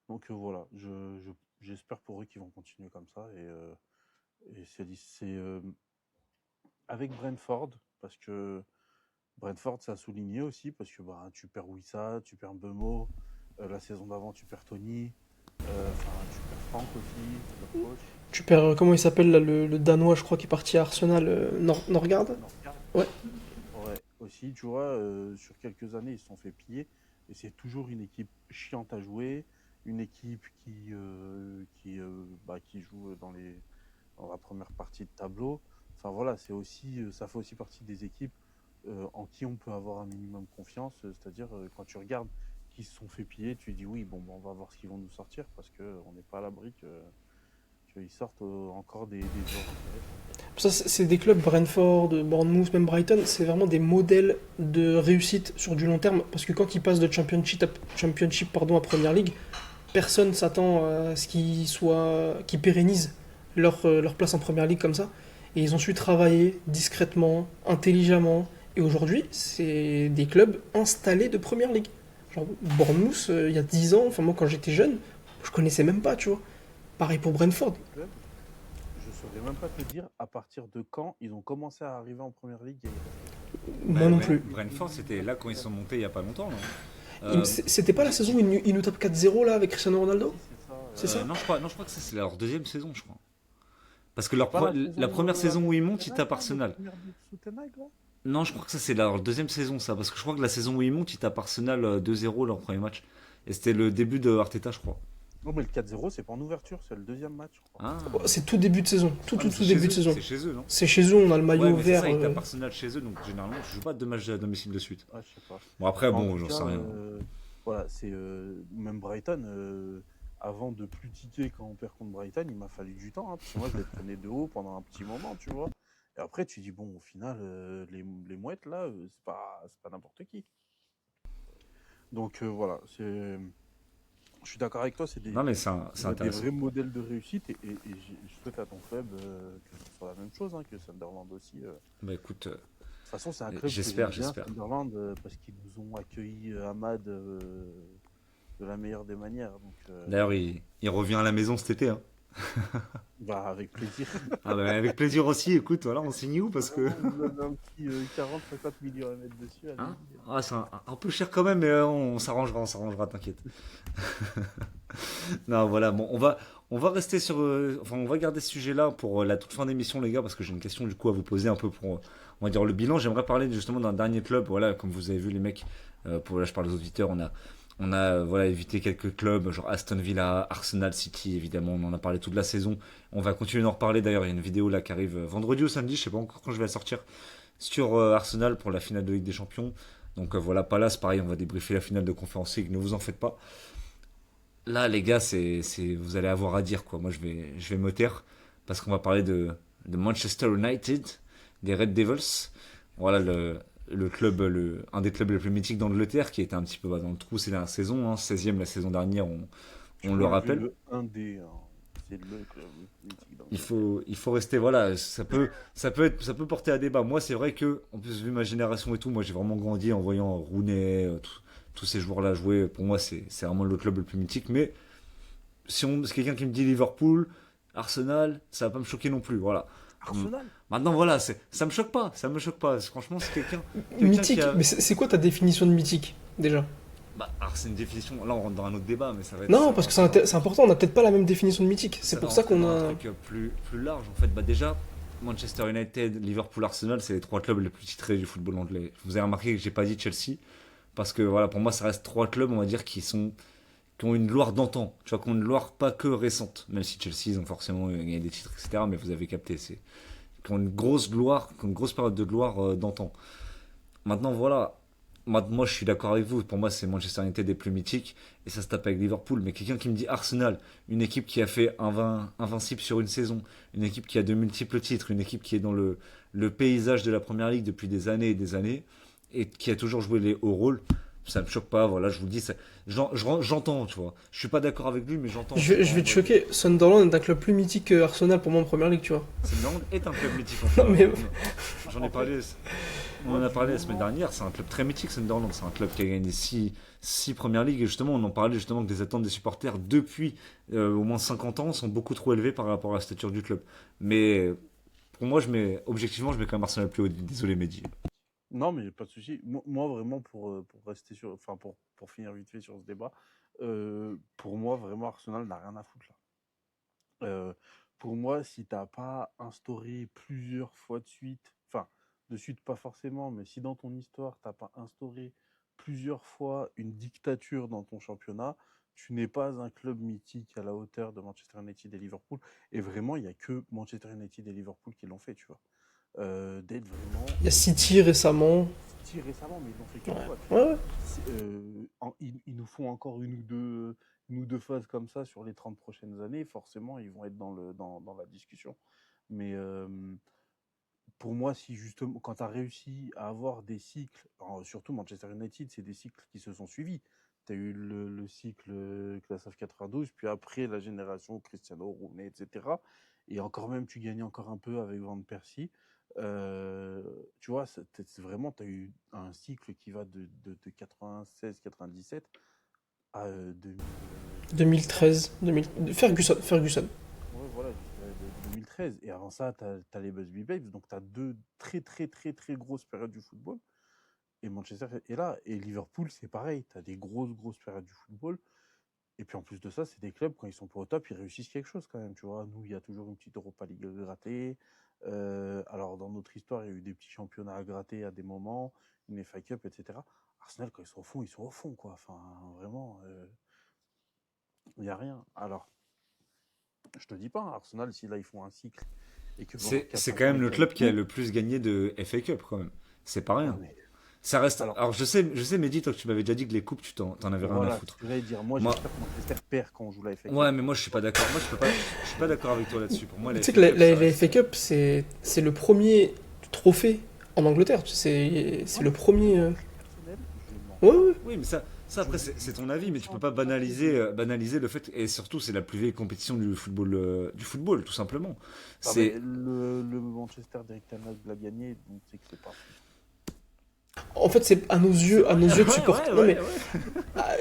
Donc voilà, j'espère pour eux qu'ils vont continuer comme ça. Et c'est avec Brentford, parce que Brentford, ça a souligné aussi, parce que bah, tu perds Wissa, tu perds Bemo, la saison d'avant, tu perds Tony, enfin, tu perds Franck aussi, leur coach. Tu perds, comment il s'appelle là, le Danois, je crois, qui est parti à Arsenal, Norgard? Norgard. Ouais. Ouais, aussi, tu vois, sur quelques années, ils se sont fait piller. Et c'est toujours une équipe chiante à jouer, une équipe qui joue dans la première partie de tableau. Enfin voilà, ça fait aussi partie des équipes en qui on peut avoir un minimum confiance. C'est-à-dire, quand tu regardes qui se sont fait piller, tu dis oui, bon, on va voir ce qu'ils vont nous sortir parce qu'on n'est pas à l'abri qu'ils sortent encore des joueurs intéressants. Ça, c'est des clubs, Brentford, Bournemouth, même Brighton, c'est vraiment des modèles de réussite sur du long terme. Parce que quand ils passent de Championship à Premier League, personne s'attend à ce qu'ils pérennisent leur place en Première Ligue comme ça. Et ils ont su travailler discrètement, intelligemment. Et aujourd'hui, c'est des clubs installés de Première Ligue. Genre Bournemouth, il y a 10 ans, enfin moi quand j'étais jeune, je connaissais même pas, tu vois. Pareil pour Brentford. Des clubs, je saurais même pas te dire à partir de quand ils ont commencé à arriver en première ligue et à y rester. Moi non plus. Brentford, c'était là quand ils sont montés il y a pas longtemps, non? C'était pas la saison où ils nous tapent 4-0 là avec Cristiano Ronaldo? Si, c'est ça. C'est ça? Non, je crois que ça, c'est leur deuxième saison, je crois. Parce que C'est pas la première saison où ils montent, ils Ten Hag, tapent là, le Arsenal. premier but sous Ten Hag, là. Non, je crois que ça, c'est leur deuxième saison, ça. Parce que je crois que la saison où ils montent, ils tapent Arsenal 2-0 leur premier match. Et c'était le début de Arteta, je crois. Non, mais le 4-0, c'est pas en ouverture, c'est le deuxième match, je crois. Ah, Oh, c'est tout début de saison. Tout, Ah, tout, mais tout début de saison. c'est chez eux, non? C'est chez eux, on a le Ouais, maillot mais c'est vert. ça, ils tapent Arsenal chez eux, donc généralement, je joue pas de match à domicile de suite. Ah, je sais pas. Bon, après, En bon, tout j'en cas, sais rien. voilà, c'est même Brighton. Avant de plus tiquer quand on perd contre Brighton, il m'a fallu du temps, hein, parce que moi je les prenais de haut pendant un petit moment, tu vois. Et après, tu dis, bon, au final, les mouettes là, c'est pas n'importe qui. Donc voilà, je suis d'accord avec toi, c'est Non, mais c'est des intéressant. vrais modèles de réussite et je souhaite à ton club que ce soit la même chose, hein, que Sunderland aussi. De Bah écoute, toute façon, c'est un club que j'espère, j'aime bien, j'espère. Sunderland, parce qu'ils nous ont accueilli Ahmad de la meilleure des manières. Donc, D'ailleurs, il revient à la maison cet été, hein. bah, avec plaisir. Ah bah, avec plaisir aussi, écoute, voilà, on signe où parce que. Vraiment, vous avez un petit 40-50 millions à mettre dessus. Hein? Allez-y. Ah, c'est un peu cher quand même, mais on s'arrangera, t'inquiète. Non, voilà, bon, on va rester sur. Enfin, on va garder ce sujet-là pour la toute fin d'émission, les gars, parce que j'ai une question du coup à vous poser un peu pour, on va dire, le bilan. J'aimerais parler justement d'un dernier club. Voilà, comme vous avez vu, les mecs, là, je parle aux auditeurs, on a voilà, évité quelques clubs, genre Aston Villa, Arsenal, City, évidemment, on en a parlé toute la saison. On va continuer d'en reparler d'ailleurs, il y a une vidéo là qui arrive vendredi ou samedi, je sais pas encore quand je vais la sortir, sur Arsenal pour la finale de Ligue des Champions. Donc voilà, Palace, pareil, on va débriefer la finale de Conference League, ne vous en faites pas. Là, les gars, vous allez avoir à dire, quoi. Moi, je vais me taire, parce qu'on va parler de Manchester United, des Red Devils. Voilà, le club, un des clubs les plus mythiques d'Angleterre, qui était un petit peu dans le trou ces dernières saisons, hein, 16e la saison dernière, on le rappelle. Le 1D, hein. C'est le club mythique Il faut rester, voilà, ça peut porter à débat. Moi, c'est vrai que, en plus, vu ma génération et tout, moi, j'ai vraiment grandi en voyant Rooney, tous ces joueurs-là jouer. Pour moi, c'est vraiment le club le plus mythique. Mais si c'est quelqu'un qui me dit Liverpool, Arsenal, ça va pas me choquer non plus. Voilà. Arsenal. Maintenant, voilà, ça me choque pas. Ça me choque pas. Franchement, c'est quelqu'un Mythique, qui a. mais c'est quoi ta définition de mythique déjà? Bah, alors, c'est une définition. Là, on rentre dans un autre débat, mais ça va être. Non, parce que c'est important, on n'a peut-être pas la même définition de mythique. C'est pour ça qu'on dans un a. truc plus large. En fait, bah, déjà, Manchester United, Liverpool, Arsenal, c'est les trois clubs les plus titrés du football anglais. Vous avez remarqué que j'ai pas dit Chelsea, parce que voilà, pour moi, ça reste trois clubs, on va dire, qui ont une gloire d'antan. Tu vois, qui ont une gloire pas que récente, même si Chelsea, ils ont forcément gagné des titres, etc. Mais vous avez capté, qui ont une grosse gloire, qui ont une grosse période de gloire d'antan. Maintenant, voilà. Moi, je suis d'accord avec vous. Pour moi, c'est Manchester United des plus mythiques. Et ça se tape avec Liverpool. Mais quelqu'un qui me dit Arsenal, une équipe qui a fait invincible sur une saison, une équipe qui a de multiples titres, une équipe qui est dans le paysage de la première ligue depuis des années et des années, et qui a toujours joué les hauts rôles, ça me choque pas. Voilà, je vous le dis, j'entends, tu vois. Je suis pas d'accord avec lui, mais j'entends. Je vais te choquer, Sunderland est un club plus mythique que Arsenal pour moi en première ligue, tu vois. Sunderland est un club mythique. Non, mais- J'en ai parlé. On en a parlé la semaine dernière. C'est un club très mythique, Sunderland. C'est un club qui a gagné six premières ligues. Et justement, on en parlait justement que des attentes des supporters depuis au moins 50 ans sont beaucoup trop élevées par rapport à la stature du club. Mais pour moi, objectivement, je mets quand même Arsenal plus haut. Désolé, Mehdi. Non, mais pas de souci. Moi, vraiment, pour rester sur, enfin, pour finir vite fait sur ce débat, pour moi, vraiment, Arsenal n'a rien à foutre là. Pour moi, si t'as pas instauré plusieurs fois de suite, enfin, de suite pas forcément, mais si dans ton histoire, t'as pas instauré plusieurs fois une dictature dans ton championnat, tu n'es pas un club mythique à la hauteur de Manchester United et Liverpool. Et vraiment, il n'y a que Manchester United et Liverpool qui l'ont fait, tu vois. D'être vraiment Il y a City récemment. si récemment, mais ils l'ont fait qu'une Ouais, fois, tu ouais, vois. ouais. Ils nous font encore une ou deux phases comme ça sur les 30 prochaines années. Forcément, ils vont être dans la discussion. Mais pour moi, si justement, quand tu as réussi à avoir des cycles, surtout Manchester United, c'est des cycles qui se sont suivis. Tu as eu le cycle Class of 92, puis après la génération Cristiano, Rooney, etc. Et encore même, tu gagnes encore un peu avec Van Persie. Tu vois, vraiment, tu as eu un cycle qui va de 96-97 à 2000, 2013, Ferguson. ouais, voilà, de 2013. Et avant ça, tu as les Busby Babes. Donc, tu as deux très, très, très, très grosses périodes du football. Et Manchester est là. Et Liverpool, c'est pareil. Tu as des grosses, grosses périodes du football. Et puis en plus de ça, c'est des clubs, quand ils sont pas au top, ils réussissent quelque chose quand même. Tu vois, nous, il y a toujours une petite Europa League à gratter. Alors, dans notre histoire, il y a eu des petits championnats à gratter à des moments, une FA Cup, etc. Arsenal, quand ils sont au fond, quoi. Enfin, vraiment, il n'y a rien. Alors, je te dis pas, hein, Arsenal, si là, ils font un cycle et que pendant C'est 4-5 quand ans, même ils le gagnent club qui a tout. le plus gagné de FA Cup, quand même. C'est pas Ouais, rien. mais Ça reste. alors, Alors, je sais, Mehdi, toi, que tu m'avais déjà dit que les coupes, t'en avais rien à voilà, c'est ce foutre. que j'allais dire. Moi, Moi, j'espère que Manchester perd quand on joue la FA ouais, Cup. mais moi, je suis pas d'accord. Moi, je suis pas d'accord avec toi là-dessus. Pour moi, Tu la sais FA que Cup, ça la FA reste. Cup, c'est le premier trophée en Angleterre. C'est Moi, le je premier. m'en fiche personnel, je m'en Ouais, ouais. Oui, mais ça Je après, veux c'est juste ton qu'on avis, ait mais le tu peux pas championnat et le. banaliser le fait. Et surtout, c'est la plus vieille compétition du football, tout simplement. Ah ben, C'est. le Manchester d'Eric Ten Hag l'a gagné, donc c'est que c'est pas fou. En fait, c'est C'est à vrai, nos yeux de ouais, ouais, supporters. Non mais ouais, ouais. ah,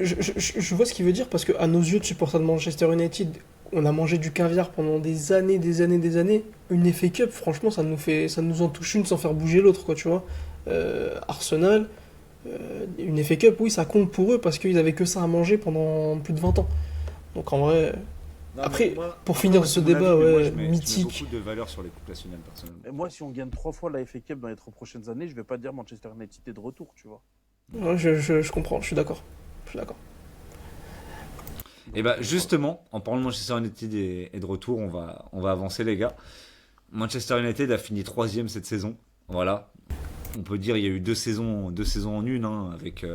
je vois ce qu'il veut dire parce que à nos yeux de supporters de Manchester United, on a mangé du caviar pendant des années, des années, des années. Une FA Cup, franchement, ça nous en touche une sans faire bouger l'autre, quoi, tu vois. Arsenal, une FA Cup, oui, ça compte pour eux parce qu'ils avaient que ça à manger pendant plus de 20 ans. Donc en vrai, Non, mais après, moi, pour après, moi, finir ce c'est mon avis, débat, mais moi, ouais, je mets beaucoup mythique. de valeur sur les coupes nationales, personnellement. Et moi, si on gagne 3 fois la FA Cup dans les 3 prochaines années, je vais pas dire Manchester United est de retour, tu vois. Ouais, je comprends, je suis d'accord. Je suis d'accord. Et Donc bah, voilà. justement, en parlant de Manchester United et de retour, on va avancer, les gars. Manchester United a fini troisième cette saison. Voilà. On peut dire il y a eu deux saisons en une, hein, avec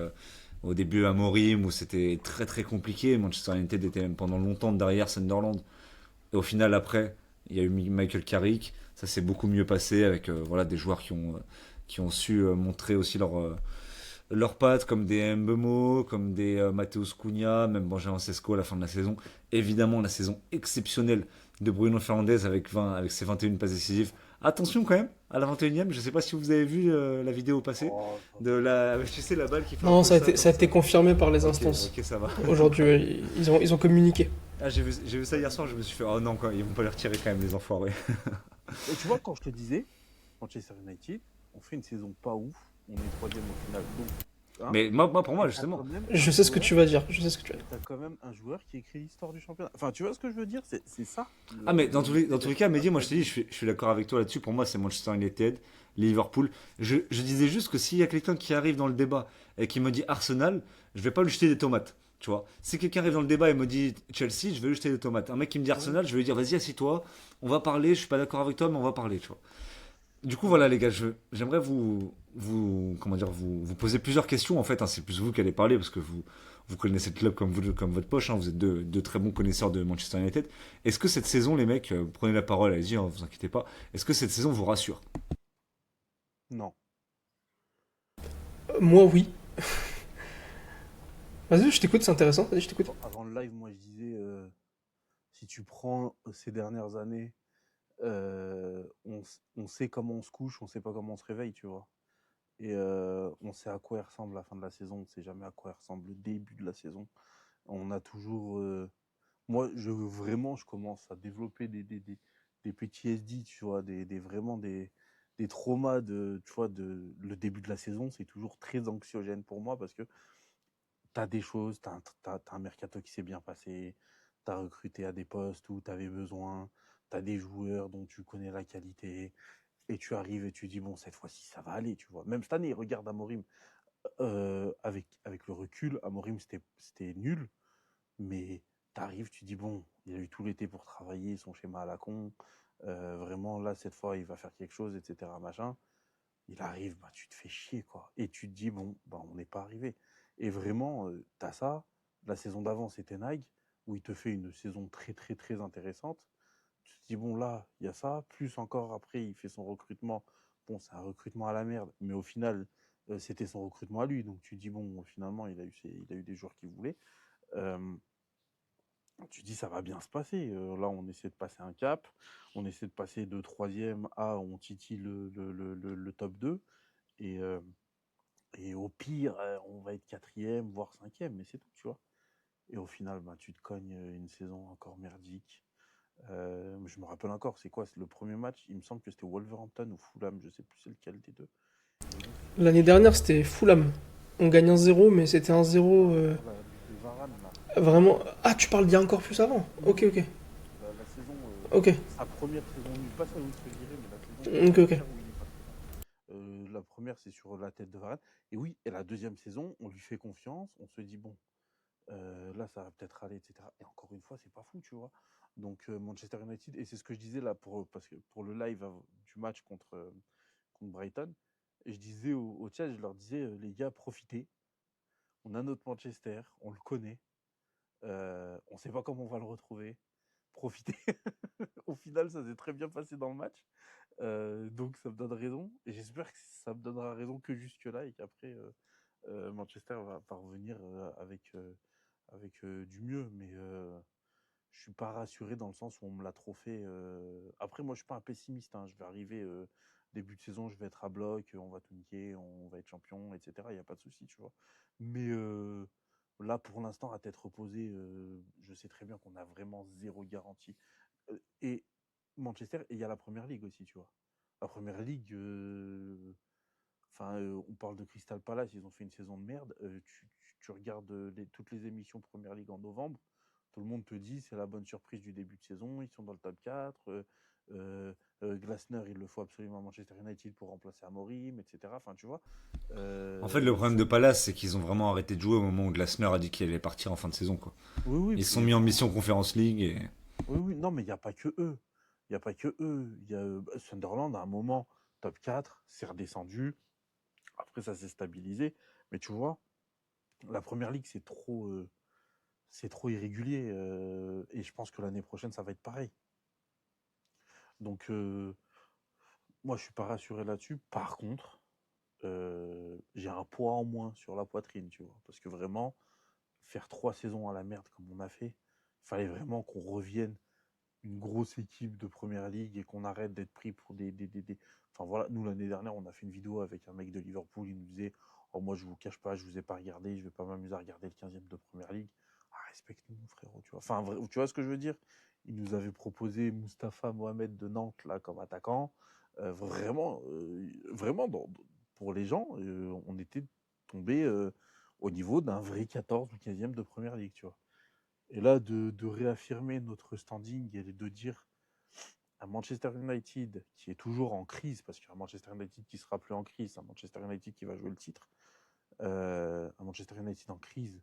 au début Amorim où c'était très très compliqué. Manchester United était même pendant longtemps derrière Sunderland. Et au final, après, il y a eu Michael Carrick. Ça s'est beaucoup mieux passé avec voilà, des joueurs qui ont su montrer aussi leurs pattes, comme des Mbemo, comme des Mateus Cunha, même Benjamin Sesko à la fin de la saison. Évidemment, la saison exceptionnelle de Bruno Fernandes avec ses 21 passes décisives. Attention quand même, à la 21e, je ne sais pas si vous avez vu la vidéo passer, Oh, tu sais, la balle qui fait un Non, peu ça, ça comme a été ça. confirmé par les Ok, instances. ok, ça va. Aujourd'hui, ils ont communiqué. Ah, j'ai vu ça hier soir, je me suis fait, oh non, quoi, ils vont pas les retirer quand même, les enfoirés. et tu vois, quand je te disais, Manchester United, on fait une saison pas ouf, on est troisième au final. Donc, hein, Mais pour moi, et t'as justement, quand même Je un sais ce que joueur, tu vas dire. Je sais ce que tu vas et dire. t'as quand même un joueur qui écrit l'histoire du championnat. Enfin, tu vois ce que je veux dire? C'est ça, ah, mais dans tous les cas, Mehdi, moi je te dis, l'intérêt. je suis d'accord avec toi là-dessus. Pour moi, c'est Manchester United, Liverpool. Je disais juste que s'il y a quelqu'un qui arrive dans le débat et qui me dit Arsenal, je vais pas lui jeter des tomates. Tu vois, si quelqu'un arrive dans le débat et me dit Chelsea, je vais lui jeter des tomates. Un mec qui me dit Ouais, Arsenal, je vais lui dire vas-y, assis-toi, on va parler. Je suis pas d'accord avec toi, mais on va parler. Tu vois. Du coup, voilà, ouais. les gars, j'aimerais comment dire, vous poser plusieurs questions. En fait, hein, c'est plus vous qui allez parler parce que vous connaissez le club comme votre poche. Hein, vous êtes deux très bons connaisseurs de Manchester United. Est-ce que cette saison, les mecs, vous prenez la parole, allez-y, hein, vous inquiétez pas. Est-ce que cette saison vous rassure? Non. Moi, oui. Vas-y, je t'écoute, c'est intéressant. Vas-y, je t'écoute. Avant le live, moi, je disais, si tu prends ces dernières années, on sait comment on se couche, on sait pas comment on se réveille, tu vois. Et on sait à quoi il ressemble la fin de la saison, on sait jamais à quoi il ressemble le début de la saison. On a toujours. Moi, vraiment, je commence à développer des petits SD, tu vois, vraiment des traumas tu vois, le début de la saison, c'est toujours très anxiogène pour moi parce que tu as des choses, t'as un mercato qui s'est bien passé, tu as recruté à des postes où tu avais besoin, tu as des joueurs dont tu connais la qualité, et tu arrives et tu dis, bon, cette fois-ci, ça va aller, tu vois. Même cette année, regarde Amorim, avec le recul, Amorim, c'était nul, mais tu arrives, tu dis, bon, il a eu tout l'été pour travailler son schéma à la con, vraiment, là, cette fois, il va faire quelque chose, etc., machin. Il arrive, bah, tu te fais chier, quoi. Et tu te dis, bon, bah, on n'est pas arrivé. Et vraiment, tu as ça. La saison d'avant, c'était Nike, où il te fait une saison très, très, très intéressante. Tu te dis, bon, là, il y a ça. Plus encore, après, il fait son recrutement. Bon, c'est un recrutement à la merde, mais au final, c'était son recrutement à lui. Donc, tu te dis, bon, finalement, il a eu des joueurs qu'il voulait. Euh, Tu dis, ça va bien se passer. Là, on essaie de passer un cap. On essaie de passer de troisième à, on titille le top 2. Et, au pire, on va être quatrième, voire cinquième, mais c'est tout, tu vois. Et au final, bah, tu te cognes une saison encore merdique. Je me rappelle encore, c'est quoi? C'est le premier match, il me semble que c'était Wolverhampton ou Fulham, je sais plus c'est lequel des deux. Et nous, L'année dernière, c'était Fulham. On gagne 1-0, mais c'était 1-0 sur la but de Varane, là. vraiment. Ah, tu parles d'il y a encore plus avant. Oui, Ok, oui, ok. la saison, Ok, sa première saison nulle, pas celle où il se fait virer, mais la saison ok, ok. entière où il est pas présent. La première, c'est sur la tête de Varane. Et oui, et la deuxième saison, on lui fait confiance, on se dit, bon, là, ça va peut-être aller, etc. Et encore une fois, c'est pas fou, tu vois. Donc, Manchester United, et c'est ce que je disais là, parce que pour le live du match contre Brighton, et je disais au chat, je leur disais, les gars, profitez. On a notre Manchester, on le connaît. On ne sait pas comment on va le retrouver. Profitez. Au final, ça s'est très bien passé dans le match. Donc, ça me donne raison. Et j'espère que ça me donnera raison que jusque-là et qu'après, Manchester va revenir avec du mieux. Mais je suis pas rassuré dans le sens où on me l'a trop fait. Après, moi, je suis pas un pessimiste, hein. Je vais arriver début de saison, je vais être à bloc, on va tout niquer, on va être champion, etc. Il n'y a pas de souci, tu vois. Mais là, pour l'instant, à tête reposée, je sais très bien qu'on a vraiment zéro garantie. Et Manchester, et il y a la Première Ligue aussi, tu vois. La Première Ligue, on parle de Crystal Palace, ils ont fait une saison de merde. Tu regardes toutes les émissions Première Ligue en novembre, tout le monde te dit c'est la bonne surprise du début de saison, ils sont dans le top 4. Glasner, il le faut absolument à Manchester United pour remplacer Amorim, etc. Enfin, tu vois. En fait, le problème de Palace, c'est qu'ils ont vraiment arrêté de jouer au moment où Glasner a dit qu'il allait partir en fin de saison, quoi. Oui, oui, Ils se puis, sont mis en mission Conference League et. oui, oui, non, mais il n'y a pas que eux. Il n'y a pas que eux. Il y a Sunderland, à un moment, top 4, c'est redescendu. Après, ça s'est stabilisé. Mais tu vois, la Première Ligue, c'est trop irrégulier. Et je pense que l'année prochaine, ça va être pareil. Donc, moi, je suis pas rassuré là-dessus. Par contre, j'ai un poids en moins sur la poitrine, tu vois. Parce que vraiment, faire 3 saisons à la merde comme on a fait, il fallait vraiment qu'on revienne une grosse équipe de Première Ligue et qu'on arrête d'être pris pour des. Enfin voilà, nous l'année dernière, on a fait une vidéo avec un mec de Liverpool, il nous disait oh, moi je vous cache pas, je vous ai pas regardé, je vais pas m'amuser à regarder le 15e de Première Ligue. Ah, respecte-nous, frérot, tu vois. Enfin, tu vois ce que je veux dire? Il nous avait proposé Mustapha Mohamed de Nantes là comme attaquant. Vraiment pour les gens, on était tombé au niveau d'un vrai 14 ou 15e de Première Ligue, tu vois. Et là, de réaffirmer notre standing et de dire à Manchester United, qui est toujours en crise, parce qu'un Manchester United qui sera plus en crise, un Manchester United qui va jouer le titre, un Manchester United en crise,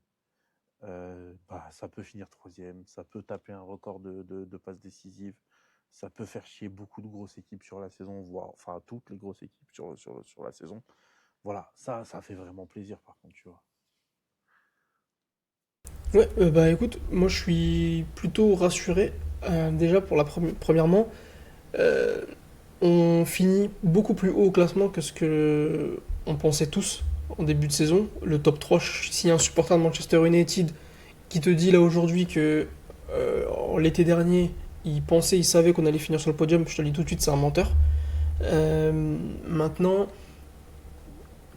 ça peut finir troisième, ça peut taper un record de passes décisives, ça peut faire chier beaucoup de grosses équipes sur la saison, voire enfin toutes les grosses équipes sur la saison. Voilà, ça fait vraiment plaisir par contre, tu vois. Ouais, bah écoute, moi je suis plutôt rassuré. Déjà pour premièrement, euh, on finit beaucoup plus haut au classement que ce que on pensait tous en début de saison. Le top 3, si un supporter de Manchester United qui te dit là aujourd'hui que l'été dernier, il savait qu'on allait finir sur le podium, je te le dis tout de suite, c'est un menteur. Maintenant,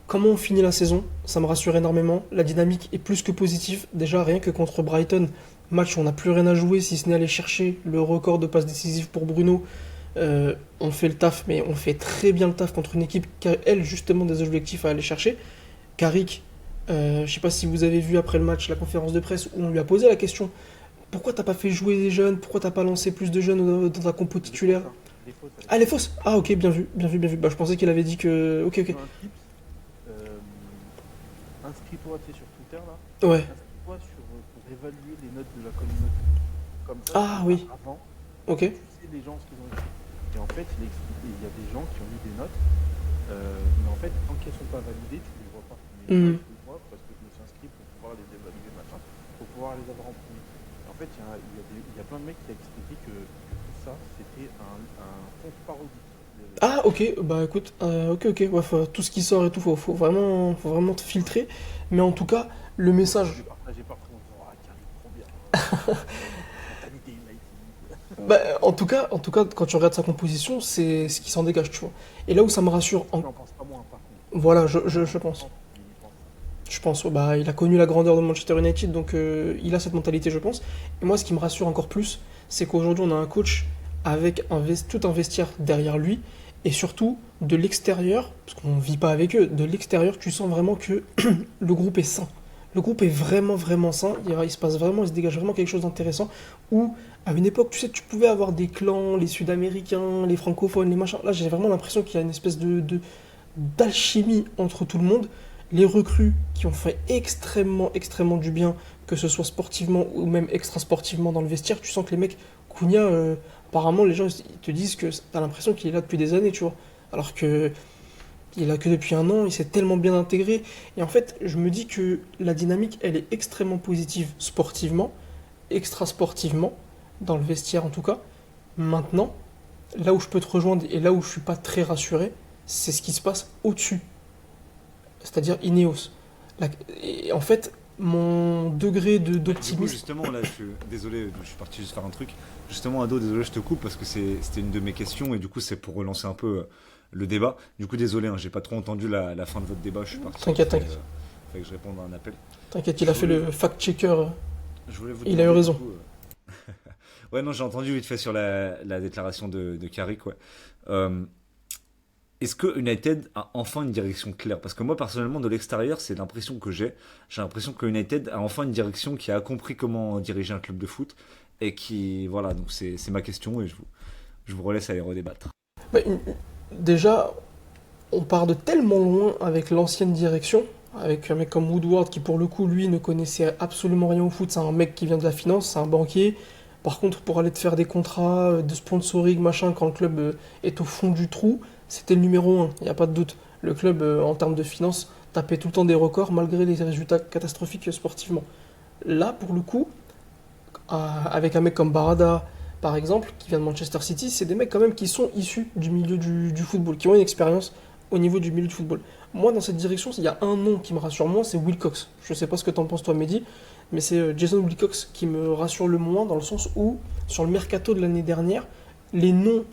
comment on finit la saison, ça me rassure énormément. La dynamique est plus que positive. Déjà, rien que contre Brighton, match où on n'a plus rien à jouer si ce n'est aller chercher le record de passes décisives pour Bruno. On fait le taf, mais on fait très bien le taf contre une équipe qui a, elle, justement, des objectifs à aller chercher. Carrick, je ne sais pas si vous avez vu après le match la conférence de presse où on lui a posé la question pourquoi t'as pas fait jouer des jeunes, pourquoi t'as pas lancé plus de jeunes dans ta compo Les titulaire. fausses, hein. Les fausses, Ah, les fausses. Ah, ok, bien vu, bien vu, bien vu. Bah, je pensais qu'il avait dit que. Ok, ok. un tips, euh, inscris-toi sur Twitter là, Ouais. inscris-toi pour évaluer les notes de la communauté. Comme ça, tu Ah, vois oui. avant Ok. et tu sais les gens ce qu'ils ont écrit. Et en fait, il y a des gens qui ont mis des notes, mais en fait, tant qu'elles sont pas validées, tu les vois pas. Mais moi, Mhm. je les vois parce que je me suis inscrit pour pouvoir les évaluer, machin, pour pouvoir les avoir en premier. Et en fait, il y a plein de mecs qui ont expliqué que ça, c'était un compte parodique. Ah, ok. Bah, écoute. Ok, ok. Ouais, tout ce qui sort et tout, faut vraiment te filtrer. Mais en tout cas, le message. J'ai partagé par contre, ah, Carrick, trop bien. Mentalité United. Bah, en tout cas, quand tu regardes sa composition, c'est ce qui s'en dégage, tu vois. Et là où ça me rassure, Je n'en pense pas moins, par contre. voilà, je Je pense. pense qu'il y pense. Je pense, ouais, bah, il a connu la grandeur de Manchester United, donc il a cette mentalité, je pense. Et moi, ce qui me rassure encore plus, c'est qu'aujourd'hui, on a un coach avec tout un vestiaire derrière lui, et surtout, de l'extérieur, parce qu'on ne vit pas avec eux, de l'extérieur, tu sens vraiment que le groupe est sain. Le groupe est vraiment, vraiment sain. Il se passe vraiment, il se dégage vraiment quelque chose d'intéressant. Où, à une époque, tu sais, tu pouvais avoir des clans, les Sud-Américains, les francophones, les machins. Là, j'ai vraiment l'impression qu'il y a une espèce d'alchimie entre tout le monde. Les recrues qui ont fait extrêmement, extrêmement du bien, que ce soit sportivement ou même extra-sportivement dans le vestiaire, tu sens que les mecs, Cunha, apparemment, les gens ils te disent que t'as l'impression qu'il est là depuis des années, tu vois. Alors que il est là que depuis un an, il s'est tellement bien intégré. Et en fait, je me dis que la dynamique, elle est extrêmement positive sportivement, extra-sportivement, dans le vestiaire en tout cas. Maintenant, là où je peux te rejoindre et là où je suis pas très rassuré, c'est ce qui se passe au-dessus, c'est-à-dire Ineos. La- Et en fait, mon degré Du coup, d'optimisme. justement, là, désolé, je suis parti juste faire un truc. Justement, Ado, désolé, je te coupe parce que c'était une de mes questions et du coup, c'est pour relancer un peu le débat. Du coup, désolé, hein, j'ai pas trop entendu la fin de votre débat, je suis parti. T'inquiète, Fallait, t'inquiète. fallait que je réponde à un appel. T'inquiète, il Je a fait voulais, le fact-checker. je voulais vous Il a eu demander, du raison. coup. Ouais, non, j'ai entendu vite fait sur la déclaration de Carrick, ouais. Euh, Est-ce que United a enfin une direction claire? Parce que moi, personnellement, de l'extérieur, c'est l'impression que j'ai. J'ai l'impression que United a enfin une direction qui a compris comment diriger un club de foot. Et qui, voilà, donc c'est ma question et je vous relaisse aller redébattre. Bah, déjà, on part de tellement loin avec l'ancienne direction, avec un mec comme Woodward qui pour le coup lui ne connaissait absolument rien au foot, c'est un mec qui vient de la finance, c'est un banquier. Par contre pour aller te faire des contrats de sponsoring machin quand le club est au fond du trou, c'était le numéro un, il n'y a pas de doute. Le club en termes de finance tapait tout le temps des records malgré les résultats catastrophiques sportivement. Là pour le coup, avec un mec comme Barada, par exemple, qui vient de Manchester City, c'est des mecs quand même qui sont issus du milieu du football, qui ont une expérience au niveau du milieu du football. Moi, dans cette direction, il y a un nom qui me rassure moins, c'est Wilcox. Je sais pas ce que t'en penses toi, Mehdi, mais c'est Jason Wilcox qui me rassure le moins dans le sens où, sur le mercato de l'année dernière, les noms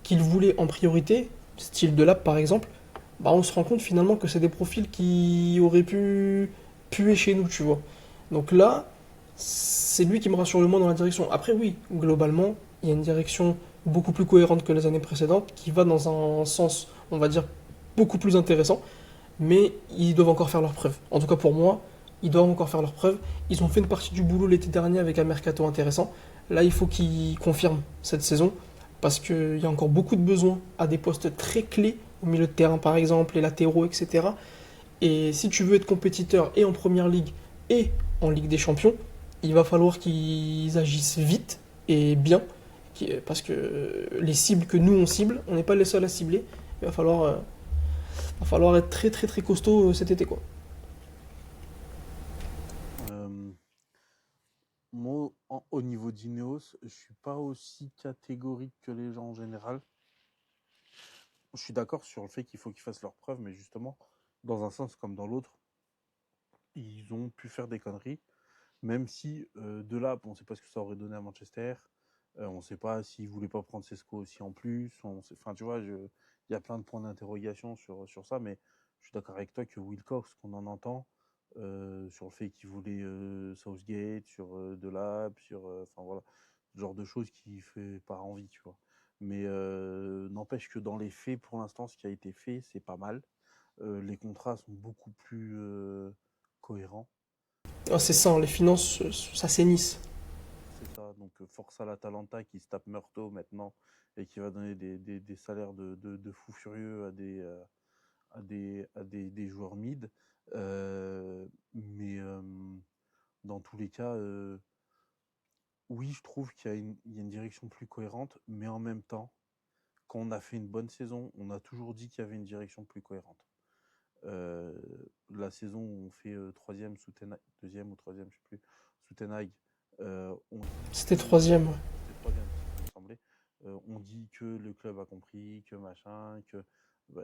qu'il voulait en priorité, style de Lab par exemple, bah on se rend compte finalement que c'est des profils qui auraient pu puer chez nous, tu vois. Donc là, c'est lui qui me rassure le moins dans la direction. Après, oui, globalement, il y a une direction beaucoup plus cohérente que les années précédentes, qui va dans un sens, on va dire, beaucoup plus intéressant, mais ils doivent encore faire leurs preuves. En tout cas pour moi, ils doivent encore faire leurs preuves. Ils ont fait une partie du boulot l'été dernier avec un mercato intéressant. Là, il faut qu'ils confirment cette saison, parce qu'il y a encore beaucoup de besoins à des postes très clés, au milieu de terrain par exemple, les latéraux, etc. Et si tu veux être compétiteur et en première ligue et en Ligue des Champions, il va falloir qu'ils agissent vite et bien, parce que les cibles que nous on cible, on n'est pas les seuls à cibler. Il va falloir être très très très costaud cet été quoi. Euh, Moi, au niveau d'Ineos, je suis pas aussi catégorique que les gens en général. Je suis d'accord sur le fait qu'il faut qu'ils fassent leurs preuves, mais justement, dans un sens comme dans l'autre, ils ont pu faire des conneries, même si de là, on ne sait pas ce que ça aurait donné à Manchester, on ne sait pas s'ils ne voulaient pas prendre Sesco aussi en plus, enfin tu vois, il y a plein de points d'interrogation sur ça, mais je suis d'accord avec toi que Wilcox, qu'on en entend, sur le fait qu'il voulait Southgate, sur Delap, sur, enfin voilà, ce genre de choses qui fait pas envie, tu vois. Mais n'empêche que dans les faits, pour l'instant, ce qui a été fait, c'est pas mal. Les contrats sont beaucoup plus cohérents. Ah, c'est ça, les finances, ça s'énisse. C'est ça. Donc, force à l'Atalanta qui se tape Murto maintenant et qui va donner des salaires de fous furieux à des joueurs mid. Mais dans tous les cas, oui, je trouve qu'il y a une direction plus cohérente, mais en même temps, quand on a fait une bonne saison, on a toujours dit qu'il y avait une direction plus cohérente. Euh, la saison où on fait troisième sous Ten Hag, deuxième ou troisième, je sais plus, sous Ten Hag, on dit C'était que troisième, ouais. c'était troisième, c'est ce qui me semblait. On dit que le club a compris, que machin, que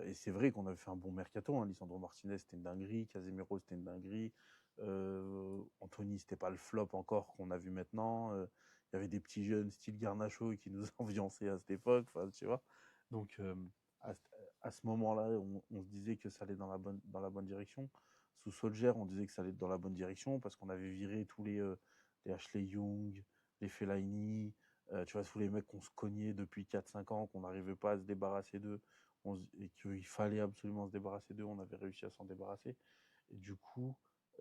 et c'est vrai qu'on avait fait un bon mercato. Hein. Lisandro Martinez c'était une dinguerie, Casemiro c'était une dinguerie, Anthony c'était pas le flop encore qu'on a vu maintenant. Il y avait des petits jeunes style Garnacho qui nous ambiançaient à cette époque, tu vois. Donc à, à ce moment-là, on se disait que ça allait dans la bonne direction. Sous Solskjaer, on disait que ça allait dans la bonne direction parce qu'on avait viré tous les Ashley Young, les Fellaini, Tu vois, tous les mecs qu'on se cognait depuis 4-5 ans, qu'on n'arrivait pas à se débarrasser d'eux, et qu'il fallait absolument se débarrasser d'eux, on avait réussi à s'en débarrasser. Et du coup,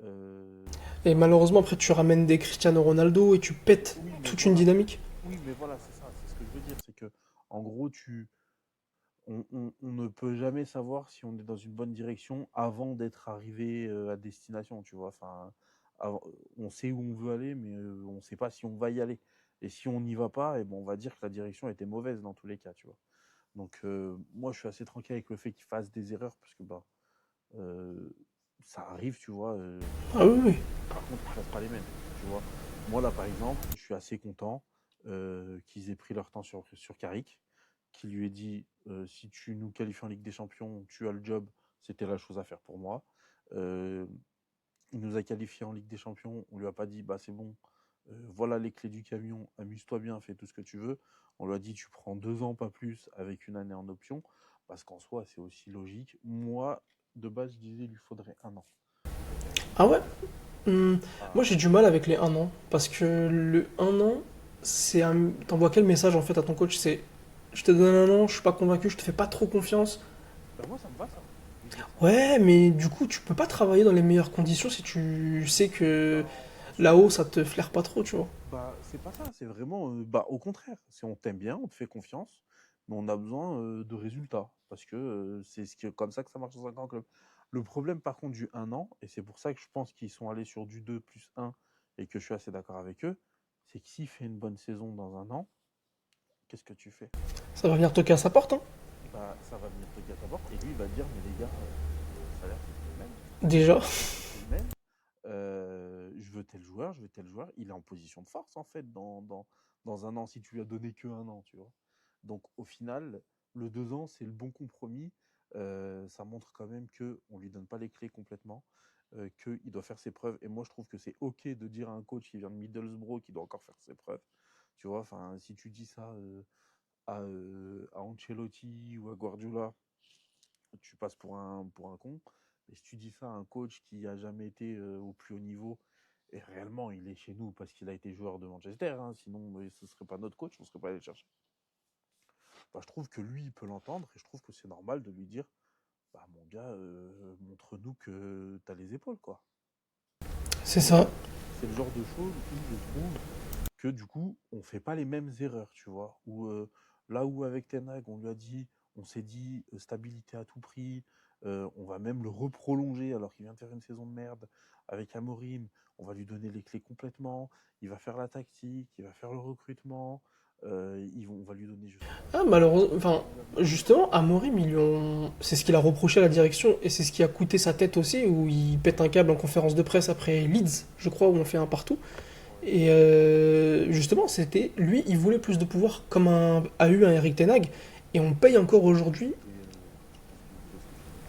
euh, Et malheureusement, après, tu ramènes des Cristiano Ronaldo et tu pètes oui, mais toute une voilà. dynamique. Oui, mais voilà, c'est ça, c'est ce que je veux dire. C'est que, en gros, on ne peut jamais savoir si on est dans une bonne direction avant d'être arrivé à destination, tu vois. Enfin, on sait où on veut aller, mais on ne sait pas si on va y aller. Et si on n'y va pas, et bon, on va dire que la direction était mauvaise dans tous les cas, tu vois. Donc, moi, je suis assez tranquille avec le fait qu'il fasse des erreurs, parce que bah, euh, ça arrive, tu vois. Ah oui, oui. Par contre, ils ne fassent pas les mêmes, tu vois. Moi, là, par exemple, je suis assez content qu'ils aient pris leur temps sur Carrick, qui lui ait dit si tu nous qualifies en Ligue des Champions, tu as le job, c'était la chose à faire pour moi. Euh, il nous a qualifiés en Ligue des Champions, on lui a pas dit bah c'est bon, voilà les clés du camion, amuse-toi bien, fais tout ce que tu veux. On lui a dit tu prends 2 ans, pas plus, avec une année en option, parce qu'en soi c'est aussi logique. Moi, de base, je disais il lui faudrait 1 an. Ah ouais? Moi, Ah, j'ai du mal avec les 1 an. Parce que le 1 an, c'est un. T'envoies quel message en fait à ton coach? C'est je te donne 1 an, je suis pas convaincu, je te fais pas trop confiance. bah moi ça me va ça. Je veux dire, Ouais, mais du coup, tu peux pas travailler dans les meilleures conditions si tu sais que non, bien sûr. là-haut, ça te flaire pas trop, tu vois. Bah, c'est pas ça, c'est vraiment, bah, au contraire, c'est on t'aime bien, on te fait confiance, mais on a besoin de résultats, parce que c'est comme ça que ça marche dans un grand club. Le problème, par contre, du 1 an, et c'est pour ça que je pense qu'ils sont allés sur du 2 + 1, et que je suis assez d'accord avec eux, c'est que s'il fait une bonne saison dans 1 an, qu'est-ce que tu fais? Ça va venir toquer à sa porte, hein. Bah, ça va venir te gâter à ta porte, et lui, il va te dire, mais les gars, le salaire, c'est plus le même. Déjà. C'est plus le même. Je veux tel joueur, je veux tel joueur. Il est en position de force, en fait, dans 1 an, si tu lui as donné que 1 an, tu vois. Donc, au final, le 2 ans, c'est le bon compromis. Ça montre quand même que on lui donne pas les clés complètement, qu'il doit faire ses preuves. Et moi, je trouve que c'est OK de dire à un coach qui vient de Middlesbrough qu'il doit encore faire ses preuves. Tu vois, enfin, si tu dis ça à Ancelotti ou à Guardiola, tu passes pour un con. Et si tu dis ça à un coach qui a jamais été au plus haut niveau, et réellement il est chez nous parce qu'il a été joueur de Manchester, hein, sinon ce serait pas notre coach, on serait pas allé le chercher. Bah, je trouve que lui il peut l'entendre et je trouve que c'est normal de lui dire bah mon gars, montre-nous que t'as les épaules quoi. C'est Tu vois, ça. c'est le genre de choses où je trouve que du coup, on fait pas les mêmes erreurs, tu vois. Là où avec Ten Hag, on s'est dit stabilité à tout prix, on va même le reprolonger alors qu'il vient de faire une saison de merde. Avec Amorim, on va lui donner les clés complètement. Il va faire la tactique, il va faire le recrutement. On va lui donner, je sais pas, Ah, je sais pas malheureusement. combien de Enfin, millions d'euros. justement, Amorim, c'est ce qu'il a reproché à la direction et c'est ce qui a coûté sa tête aussi, où il pète un câble en conférence de presse après Leeds, je crois, où on fait un partout. Ouais. Et justement, c'était lui, il voulait plus de pouvoir, comme a eu un Eric Ten Hag, et on paye encore aujourd'hui. Et je pense qu'il voulait se retirer.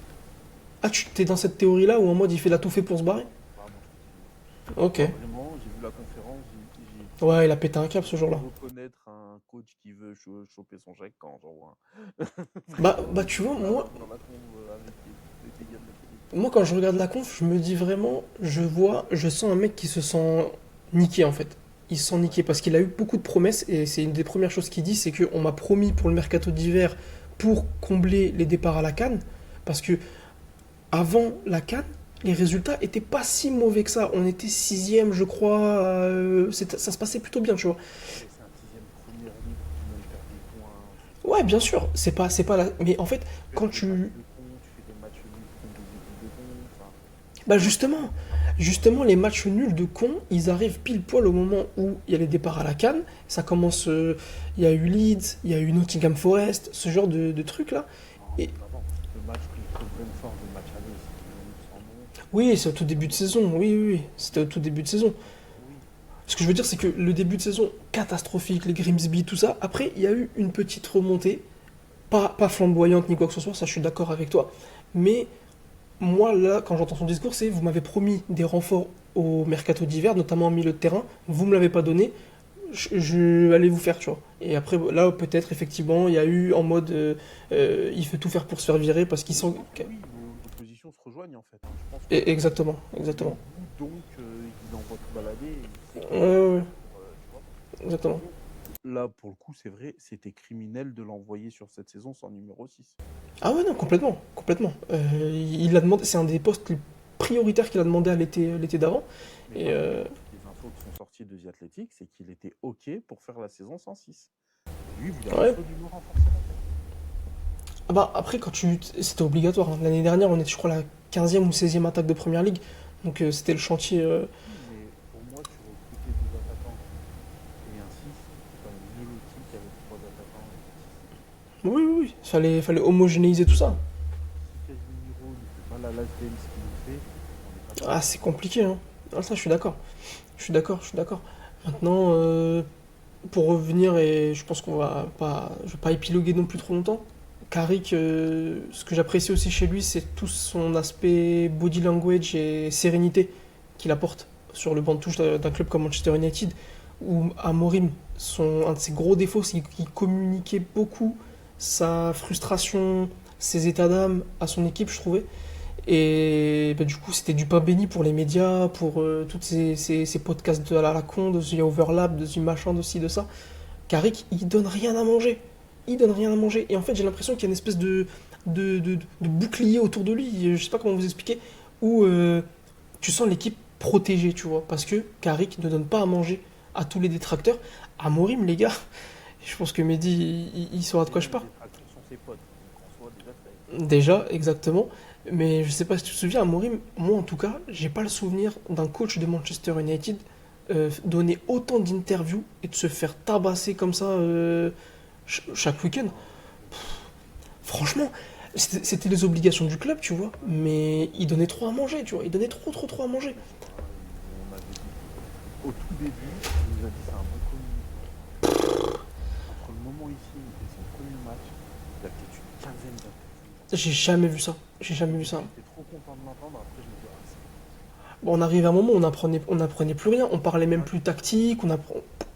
Ah, tu t'es dans cette théorie-là où en mode il fait la tout fait pour se barrer? Bah, moi, je pense qu'il voulait. Ok. Moi, vraiment, j'ai vu la conférence, Ouais, il a pété un câble je ce peux jour-là. reconnaître un coach qui veut choper son chèque quand j'en vois un. Bah, Vraiment, tu vois, moi, dans la con avec les gars de la télé. moi, quand je regarde la conf, je me dis vraiment, je sens un mec qui se sent niqué en fait. Il se sent Ouais. niqué parce qu'il a eu beaucoup de promesses et c'est une des premières choses qu'il dit, c'est qu'on m'a promis pour le mercato d'hiver pour combler les départs à la CAN. Parce que avant la CAN, les résultats étaient pas si mauvais que ça. On était sixième, je crois. Ça se passait plutôt bien, tu vois. Ouais, mais c'est un sixième première ligue où tout le monde perd des points. Ouais, bien sûr. C'est pas la. Mais en fait, Tu quand perds des matchs tu. de con, tu fais des matchs nuls contre des équipes de con. Enfin, Bah moi, ça justement, n'importe quoi. justement, les matchs nuls de cons, ils arrivent pile poil au moment où il y a les départs à la CAN. Ça commence. Il y a eu Leeds, il y a eu Nottingham Forest, ce genre de trucs là. Non, Et même avant. Le match contre Brentford, le match aller, c'était une honte sans nom. oui, c'est au tout début de saison. Oui, oui, oui. C'était au tout début de saison. Oui. Ce que je veux dire, c'est que le début de saison catastrophique, les Grimsby, tout ça. Après, il y a eu une petite remontée, pas flamboyante ni quoi que ce soit. Ça, je suis d'accord avec toi. Mais moi, là, quand j'entends son discours, c'est vous m'avez promis des renforts au mercato d'hiver, notamment en milieu de terrain. Vous me l'avez pas donné. Je vais aller vous faire, tu vois. Et après, là, peut-être, effectivement, il y a eu en mode il fait tout faire pour se faire virer parce qu'ils Mais je sont. pense que oui, vos positions se rejoignent en fait, hein. Je pense que Exactement, il est au exactement. bout, donc il envoie tout balader et il sait Ouais, qu'il va ouais, tout ouais, faire pour, tu vois. exactement. Donc, là, pour le coup, c'est vrai, c'était criminel de l'envoyer sur cette saison sans numéro 6. Ah ouais, non, complètement, complètement. Il a demandé, c'est un des postes les prioritaires qu'il a demandé à l'été d'avant. Mais Et par contre, les infos qui sont sorties de The Athletic, c'est qu'il était OK pour faire la saison sans 6. Lui, il voulait ouais. absolument renforcer l'attaque. Ah bah après, c'était obligatoire, hein. L'année dernière, on était, je crois, la 15e ou 16e attaque de Première Ligue. Donc c'était le chantier. Oui, mais pour moi, tu recrutais deux attaquants et un 6, c'était quand même mieux loti qu'avec trois attaquants et un 6. Oui, oui, oui. Fallait homogénéiser tout ça. Si Casemiro ne fait pas la last dance qu'il nous fait, on n'est pas Ah, qualifié. c'est compliqué, hein. Ah, ça, je suis d'accord. Je suis d'accord, je suis d'accord. Maintenant, pour revenir, et je pense qu'on va pas, je vais pas épiloguer non plus trop longtemps. Carrick, ce que j'apprécie aussi chez lui, c'est tout son aspect body language et sérénité qu'il apporte sur le banc de touche d'un club comme Manchester United, où Amorim, un de ses gros défauts, c'est qu'il communiquait beaucoup sa frustration, ses états d'âme à son équipe, je trouvais. Et bah, du coup, c'était du pain béni pour les médias, pour toutes ces podcasts de la con, de The Overlap, de The machin, de ci, de ça. Carrick, il donne rien à manger. Il donne rien à manger. Et en fait, j'ai l'impression qu'il y a une espèce de bouclier autour de lui, je sais pas comment vous expliquer, où tu sens l'équipe protégée, tu vois. Parce que Carrick ne donne pas à manger à tous les détracteurs. À Morim, les gars, je pense que Mehdi, il saura de quoi Déjà, je les parle. détracteurs sont ses potes, donc en soi, déjà, ça aide. Déjà, exactement. Mais je sais pas si tu te souviens, Amorim, moi en tout cas, j'ai pas le souvenir d'un coach de Manchester United donner autant d'interviews et de se faire tabasser comme ça chaque week-end. Non, Franchement, c'était les obligations du club, tu vois. Mais il donnait trop à manger, tu vois. Il donnait trop, trop, trop à manger. voilà, on avait dit au tout début, il nous a dit c'est un bon communicant. Entre le moment où il signe et son premier match, il a peut-être une quinzaine d'interviews. J'ai jamais vu ça. J'ai jamais vu ça. J'étais trop content de l'entendre. Après, je me dis, ah, c'est bon. Bon, on arrivait à un moment où on apprenait plus rien. On parlait même plus tactique.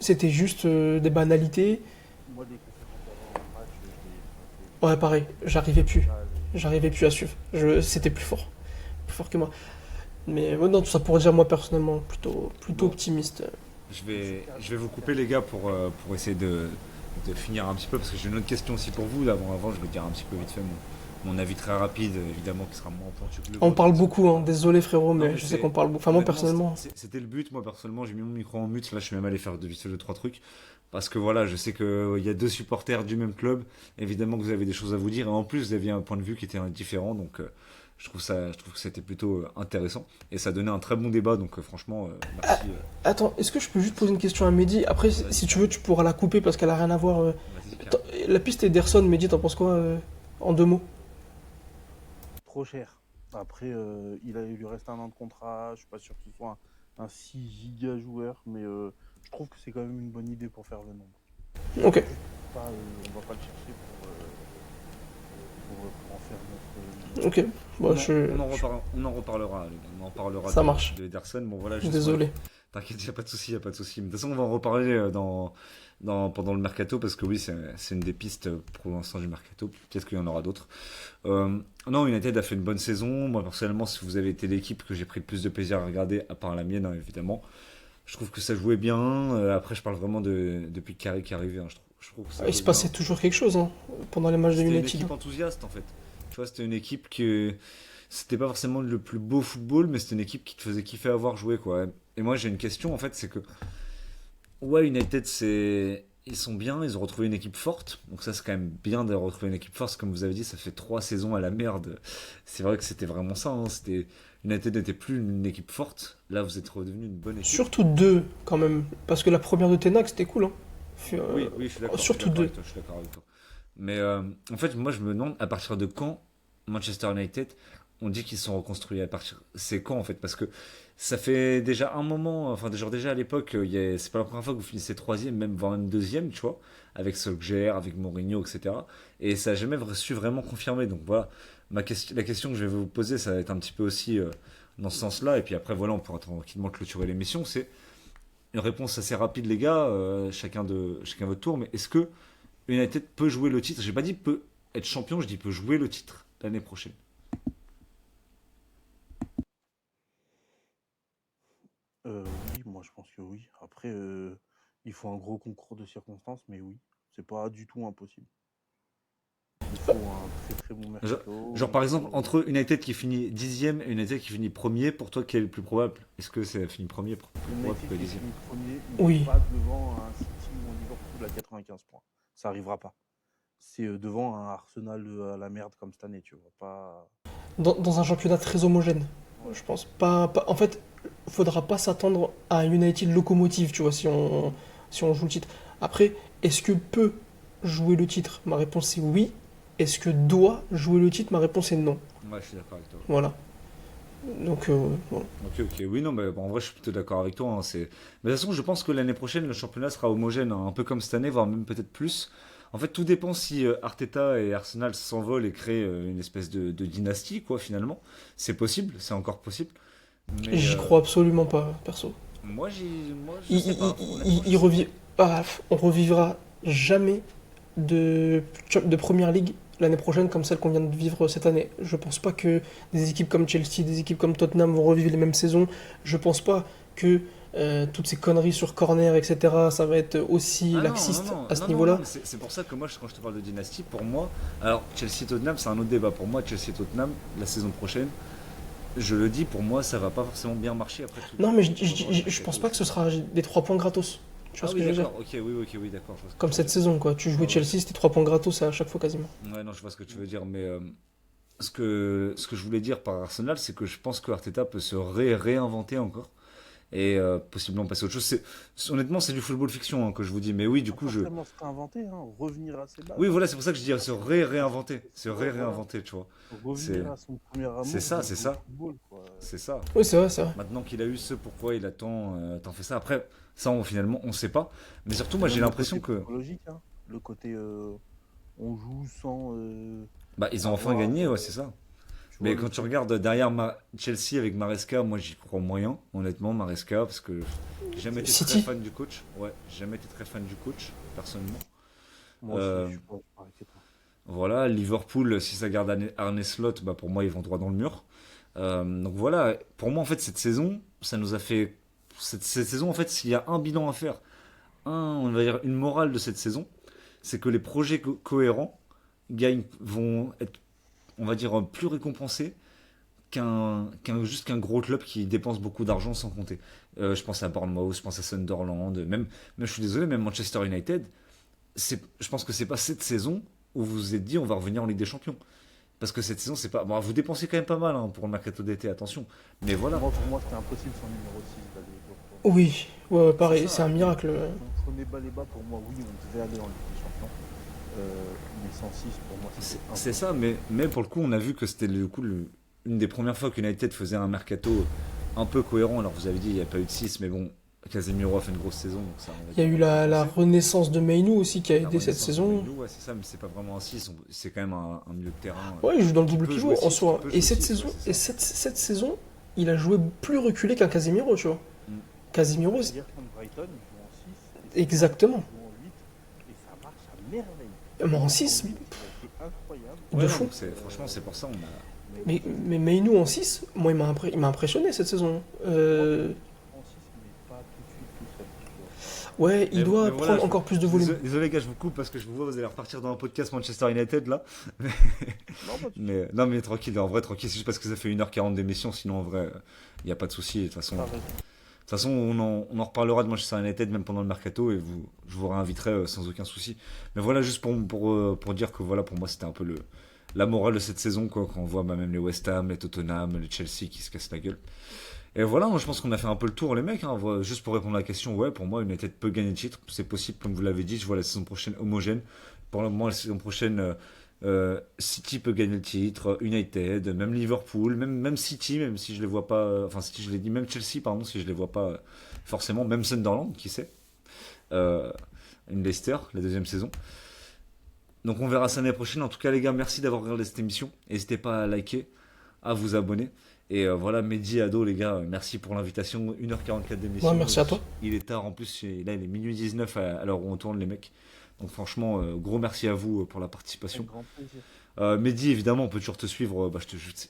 C'était juste des banalités. Moi, les conférences d'avant un match, je les. Enfin, Ouais, pareil. J'arrivais plus. là, J'arrivais plus à suivre. C'était plus fort. Plus fort que moi. Mais ouais, non, tout ça pour dire, moi personnellement, plutôt Bon, optimiste. je vais vous couper les gars pour essayer de finir un petit peu parce que j'ai une autre question aussi pour vous. Avant, je vais dire un petit peu vite fait mon avis très rapide, évidemment, qui sera moins pointu que le On vôtre. parle Parce que beaucoup, hein. Désolé frérot, non, mais mais je sais qu'on parle beaucoup. Enfin, moi honnêtement, personnellement. c'était le but. Moi, personnellement, j'ai mis mon micro en mute. Là, je suis même allé faire de vite fait deux, trois trucs. Parce que voilà, je sais qu'il y a deux supporters du même club. Évidemment que vous avez des choses à vous dire. Et en plus, vous aviez un point de vue qui était différent. Donc, je trouve que c'était plutôt intéressant. Et ça donnait un très bon débat. Donc, franchement, merci. Attends, est-ce que je peux juste poser une question à Mehdi? Après, si Vas-y, tu veux, tu pourras la couper parce qu'elle a rien à voir. vas-y, Pierre. Attends, la piste Ederson, Mehdi, t'en penses quoi en deux mots? trop cher. Après, il lui reste un an de contrat. Je suis pas sûr qu'il soit un 6 giga joueur, mais je trouve que c'est quand même une bonne idée pour faire le nombre. Ok, Pas, on va pas le chercher pour en faire notre. ok. Bon, On en reparlera, les gars. On en parlera ça marche. de Ederson. Bon, voilà, juste voilà. Désolé. T'inquiète, y a pas de souci, y a pas de souci. Mais de toute façon, on va en reparler pendant le mercato parce que oui, c'est une des pistes pour l'instant du mercato. Peut-être qu'il y en aura d'autres. Non, United a fait une bonne saison. Moi, personnellement, si vous avez été l'équipe que j'ai pris le plus de plaisir à regarder, à part la mienne, hein, évidemment, je trouve que ça jouait bien. Après, je parle vraiment depuis que Carrick est arrivé, hein. Je trouve que ça Il jouait se bien. passait toujours quelque chose hein, pendant les matchs de C'était une United. équipe enthousiaste en fait. Tu vois, c'était une équipe que c'était pas forcément le plus beau football, mais c'était une équipe qui te faisait kiffer à voir jouer quoi. Et moi j'ai une question en fait, c'est que ouais, United c'est ils sont bien, ils ont retrouvé une équipe forte. Donc ça c'est quand même bien de retrouver une équipe forte, comme vous avez dit, ça fait 3 saisons à la merde. C'est vrai que c'était vraiment ça, hein. C'était United n'était plus une équipe forte. Là vous êtes redevenu une bonne équipe. Surtout deux, quand même. Parce que la première de Tenac, c'était cool. Hein. Oui, oui, je suis Surtout d'accord deux. avec toi, je suis d'accord avec toi. Mais en fait, moi, je me demande à partir de quand Manchester United, on dit qu'ils sont reconstruits. À partir, c'est quand en fait? Parce que ça fait déjà un moment, enfin, genre déjà à l'époque, c'est pas la première fois que vous finissez troisième, même voire même deuxième, tu vois, avec Solskjaer, avec Mourinho, etc. Et ça n'a jamais su vraiment confirmer. Donc voilà, la question que je vais vous poser, ça va être un petit peu aussi dans ce sens-là. Et puis après, voilà, on pourra tranquillement clôturer l'émission. C'est une réponse assez rapide, les gars, chacun votre tour. Mais est-ce que United peut jouer le titre? J'ai pas dit peut être champion, je dis peut jouer le titre l'année prochaine. Oui, moi je pense que oui. Après, Il faut un gros concours de circonstances, mais oui, c'est pas du tout impossible. Il faut un très très bon Genre, mercato. genre, Il par exemple, faut entre United qui finit dixième et United qui finit premier, pour toi, quel est le plus probable? Est-ce que c'est fini premier, plus probable United que qui dixième? finit premier, mais Oui. pas devant un City ou un Liverpool à 95 points. Ça arrivera pas. C'est devant un Arsenal à la merde comme cette année, tu vois. Pas. Dans un championnat très homogène, Ouais. je pense. En fait, faudra pas s'attendre à un United locomotive, tu vois, si on joue le titre. Après, est-ce que peut jouer le titre? Ma réponse est oui. Est-ce que doit jouer le titre? Ma réponse est non. Ouais, je suis d'accord avec toi. Voilà. Donc, voilà. Ok, ok. Oui, non, mais bon, en vrai, je suis plutôt d'accord avec toi, hein, mais de toute façon, je pense que l'année prochaine, le championnat sera homogène, hein, un peu comme cette année, voire même peut-être plus. En fait, tout dépend si Arteta et Arsenal s'envolent et créent une espèce de dynastie, quoi, finalement. C'est possible, c'est encore possible. Mais J'y crois absolument pas, perso. moi, je Il, sais il- pas. Honnêtement, je il sais pas. on revivra jamais de Première Ligue l'année prochaine comme celle qu'on vient de vivre cette année. Je pense pas que des équipes comme Chelsea, des équipes comme Tottenham vont revivre les mêmes saisons. Je pense pas que toutes ces conneries sur corner, etc., ça va être aussi Ah non, non, laxiste non, à ce non, non, non, niveau-là. mais c'est pour ça que moi, quand je te parle de dynastie, pour moi, alors Chelsea-Tottenham, c'est un autre débat. Pour moi, Chelsea-Tottenham, la saison prochaine, je le dis, pour moi, ça va pas forcément bien marcher après tout, Non, mais tout le changement de je pense mercato, pas que ce etc. sera des 3 points gratos. Tu vois Ah ce oui, que je veux dire? d'accord, ok, oui, d'accord, je vois ce que Comme tu veux cette dire. saison, quoi. Tu jouais Ouais, ouais. Chelsea, c'était 3 points gratos à chaque fois quasiment. Ouais, non, je vois ce que tu veux dire, mais ce que je voulais dire par Arsenal, c'est que je pense que Arteta peut se réinventer encore et possiblement passer à autre chose. Honnêtement, c'est du football fiction, hein, que je vous dis, mais oui, du Pas coup, forcément se réinventer, hein, revenir à ses bases. oui, Hein. voilà, c'est pour ça que je dis se réinventer, se Ouais, voilà. réinventer, tu vois. C'est, Revenir à son premier c'est amour ça, de c'est jouer au ça, football, quoi. c'est ça. Oui, c'est vrai, c'est vrai. Maintenant qu'il a eu ce pourquoi il attend, t'en fais ça. Après, ça, finalement, on sait pas. Mais surtout, Et moi, j'ai même le l'impression côté que, psychologique, hein. Le côté on joue sans bah, ils ont enfin avoir, gagné, ouais, c'est ça. tu vois, Mais le quand tu truc. regardes derrière Chelsea avec Maresca, moi j'y crois moyen, honnêtement, Maresca, parce que j'ai jamais été très City. fan du coach. Ouais, j'ai jamais été très fan du coach, personnellement. Moi aussi, Euh, je suis pas pareil que toi. voilà, Liverpool, si ça garde Arne Slot, bah pour moi ils vont droit dans le mur. Donc voilà, pour moi en fait cette saison, ça nous a fait. Cette saison en fait, s'il y a un bilan à faire, on va dire une morale de cette saison, c'est que les projets cohérents vont être, on va dire, plus récompensés juste qu'un gros club qui dépense beaucoup d'argent sans compter. Je pense à Bournemouth, je pense à Sunderland, même je suis désolé, même Manchester United. Je pense que c'est pas cette saison où vous vous êtes dit on va revenir en Ligue des Champions. Parce que cette saison, c'est pas. Bon, vous dépensez quand même pas mal, hein, pour le mercato d'été, attention. Mais voilà, Moi, pour moi, c'était impossible sans numéro 6 d'aller au tour. Oui, ouais, ouais, c'est pareil, c'est un ça. miracle. Donc, prenez bas les bas, pour moi, oui, on devait aller en Ligue des Champions. Mais sans 6 pour moi, C'est c'était c'est impossible. ça, mais pour le coup, on a vu que c'était une des premières fois qu'United faisait un mercato un peu cohérent. Alors, vous avez dit, il n'y a pas eu de 6 mais bon, Casemiro a fait une grosse saison, donc ça, on va Il y a dire, eu on va la compenser. renaissance de Mainu aussi qui a La aidé cette renaissance de saison. Maïlou, ouais, c'est ça, mais c'est pas vraiment un 6 c'est quand même un milieu de terrain Ouais, il joue dans le qui double peut jouer pivot en 6 qui soi. peut Et jouer cette 6 ouais, saison, c'est ça. cette saison, il a joué plus reculé qu'un Casemiro, tu vois. Mm. Casemiro, Hier, contre Brighton, il joue en 6 et ce soir, exactement. il joue en 8 et ça marche à merveille. Mais en En 6, 8, il a été incroyable. de Ouais, non, fou. donc franchement, c'est pour ça, on a. Mais Mais Mainu en 6, moi, il m'a impressionné cette saison. moi, en 6, mais pas tout de suite tout seul. Tu vois. Ouais, il Mais doit voilà, prendre encore plus de volume. désolé, les gars, je vous coupe parce que je vous vois, vous allez repartir dans un podcast Manchester United là. Non, pas tout de suite. Mais non, mais tranquille, en vrai, tranquille, c'est juste parce que ça fait 1h40 d'émission, sinon en vrai, il n'y a pas de souci. De toute façon, T'as raison. on en reparlera de Manchester United même pendant le mercato et je vous réinviterai sans aucun souci. Mais voilà, juste pour dire que voilà, pour moi, c'était un peu la morale de cette saison, quoi, quand on voit bah, même les West Ham, les Tottenham, les Chelsea qui se cassent la gueule. Et voilà, moi je pense qu'on a fait un peu le tour, les mecs. Hein. Juste pour répondre à la question, ouais, pour moi, United peut gagner le titre. C'est possible, comme vous l'avez dit. Je vois la saison prochaine homogène. Pour le moment, la saison prochaine, City peut gagner le titre, United, même Liverpool, même City, même si je les vois pas. Enfin, City, je l'ai dit, même Chelsea, pardon, si je les vois pas forcément. Même Sunderland, qui sait. Euh, une Leicester, la deuxième saison. Donc on verra ça l'année prochaine. En tout cas, les gars, merci d'avoir regardé cette émission. N'hésitez pas à liker, à vous abonner. Et voilà, Mehdi, Ado, les gars, merci pour l'invitation. 1h44 d'émission. Ouais, merci à toi. Il est tard en plus, là il est minuit 19 à l'heure où on tourne, les mecs. Donc franchement, gros merci à vous pour la participation. Avec grand plaisir. Mehdi, évidemment, on peut toujours te suivre. Bah,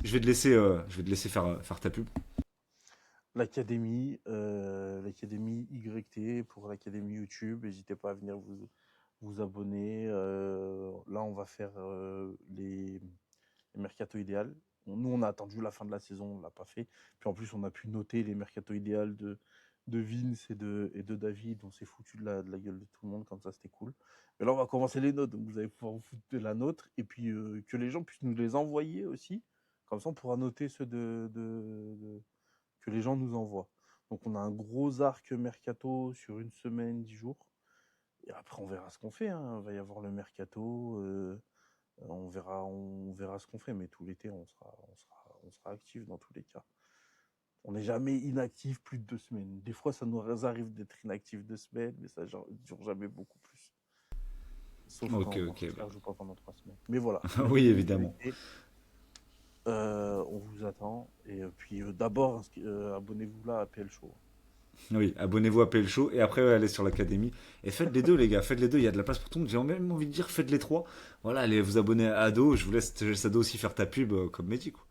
je vais te laisser faire ta pub. L'académie YT pour l'académie YouTube. N'hésitez pas à venir vous abonner. Là, on va faire les mercato idéal. Nous, on a attendu la fin de la saison, on l'a pas fait. Puis en plus, on a pu noter les mercato idéal de Vince et de David. On s'est foutu de la gueule de tout le monde, comme ça, c'était cool. Mais là, on va commencer les notes. Donc, vous allez pouvoir vous foutre de la nôtre. Et puis, que les gens puissent nous les envoyer aussi. Comme ça, on pourra noter ceux que les gens nous envoient. Donc, on a un gros arc mercato sur une semaine, 10 jours. Et après, on verra ce qu'on fait. Hein. Il va y avoir le mercato. On verra ce qu'on fait. Mais tout l'été, on sera actif dans tous les cas. On n'est jamais inactif plus de 2 semaines. Des fois, ça nous arrive d'être inactif 2 semaines, mais ça dure jamais beaucoup plus. Sauf Ok, quand ok. on joue pas pendant 3 semaines. Mais voilà. Oui, évidemment. On vous attend. Et puis d'abord, abonnez-vous là à PL Show. Oui, abonnez-vous à PL Show et après allez sur l'académie. Et faites les deux, les gars, faites les deux, il y a de la place pour tout le monde. J'ai même envie de dire, faites les trois. Voilà, allez vous abonner à Ado. Je laisse Ado aussi faire ta pub comme Mehdi, quoi.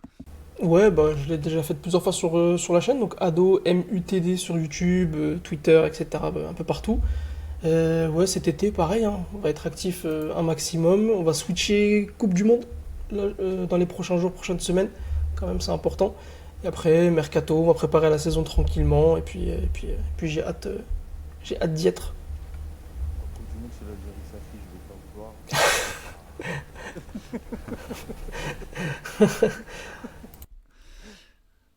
Ouais, bah, je l'ai déjà fait plusieurs fois sur la chaîne, donc Ado, MUTD sur YouTube, Twitter, etc., bah, un peu partout. Ouais, cet été, pareil, hein, on va être actif un maximum. On va switcher Coupe du Monde là, dans les prochains jours, prochaines semaines. Quand même, c'est important. Et après, Mercato, on va préparer la saison tranquillement. Et puis j'ai hâte d'y être. La Coupe du Monde, c'est l'Algérie s'affiche, je vais pas vouloir.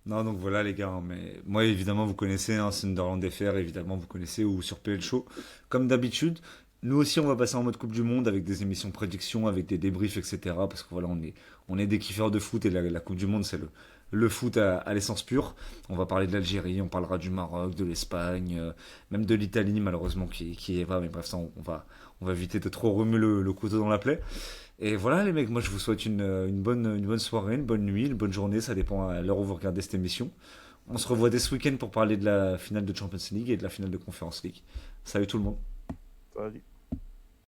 Non, donc voilà les gars, hein, mais moi évidemment vous connaissez, hein, Sunderland FR, évidemment vous connaissez, ou sur PL Show, comme d'habitude. Nous aussi on va passer en mode Coupe du Monde avec des émissions prédictions, avec des débriefs, etc. Parce que voilà, on est des kiffeurs de foot et la Coupe du Monde c'est le foot à l'essence pure. On va parler de l'Algérie, on parlera du Maroc, de l'Espagne, même de l'Italie malheureusement qui est pas, mais bref, ça on va éviter de trop remuer le couteau dans la plaie. Et voilà les mecs, moi je vous souhaite une bonne soirée, une bonne nuit, une bonne journée, ça dépend à l'heure où vous regardez cette émission. On se revoit dès ce week-end pour parler de la finale de Champions League et de la finale de Conference League. Salut tout le monde. Salut.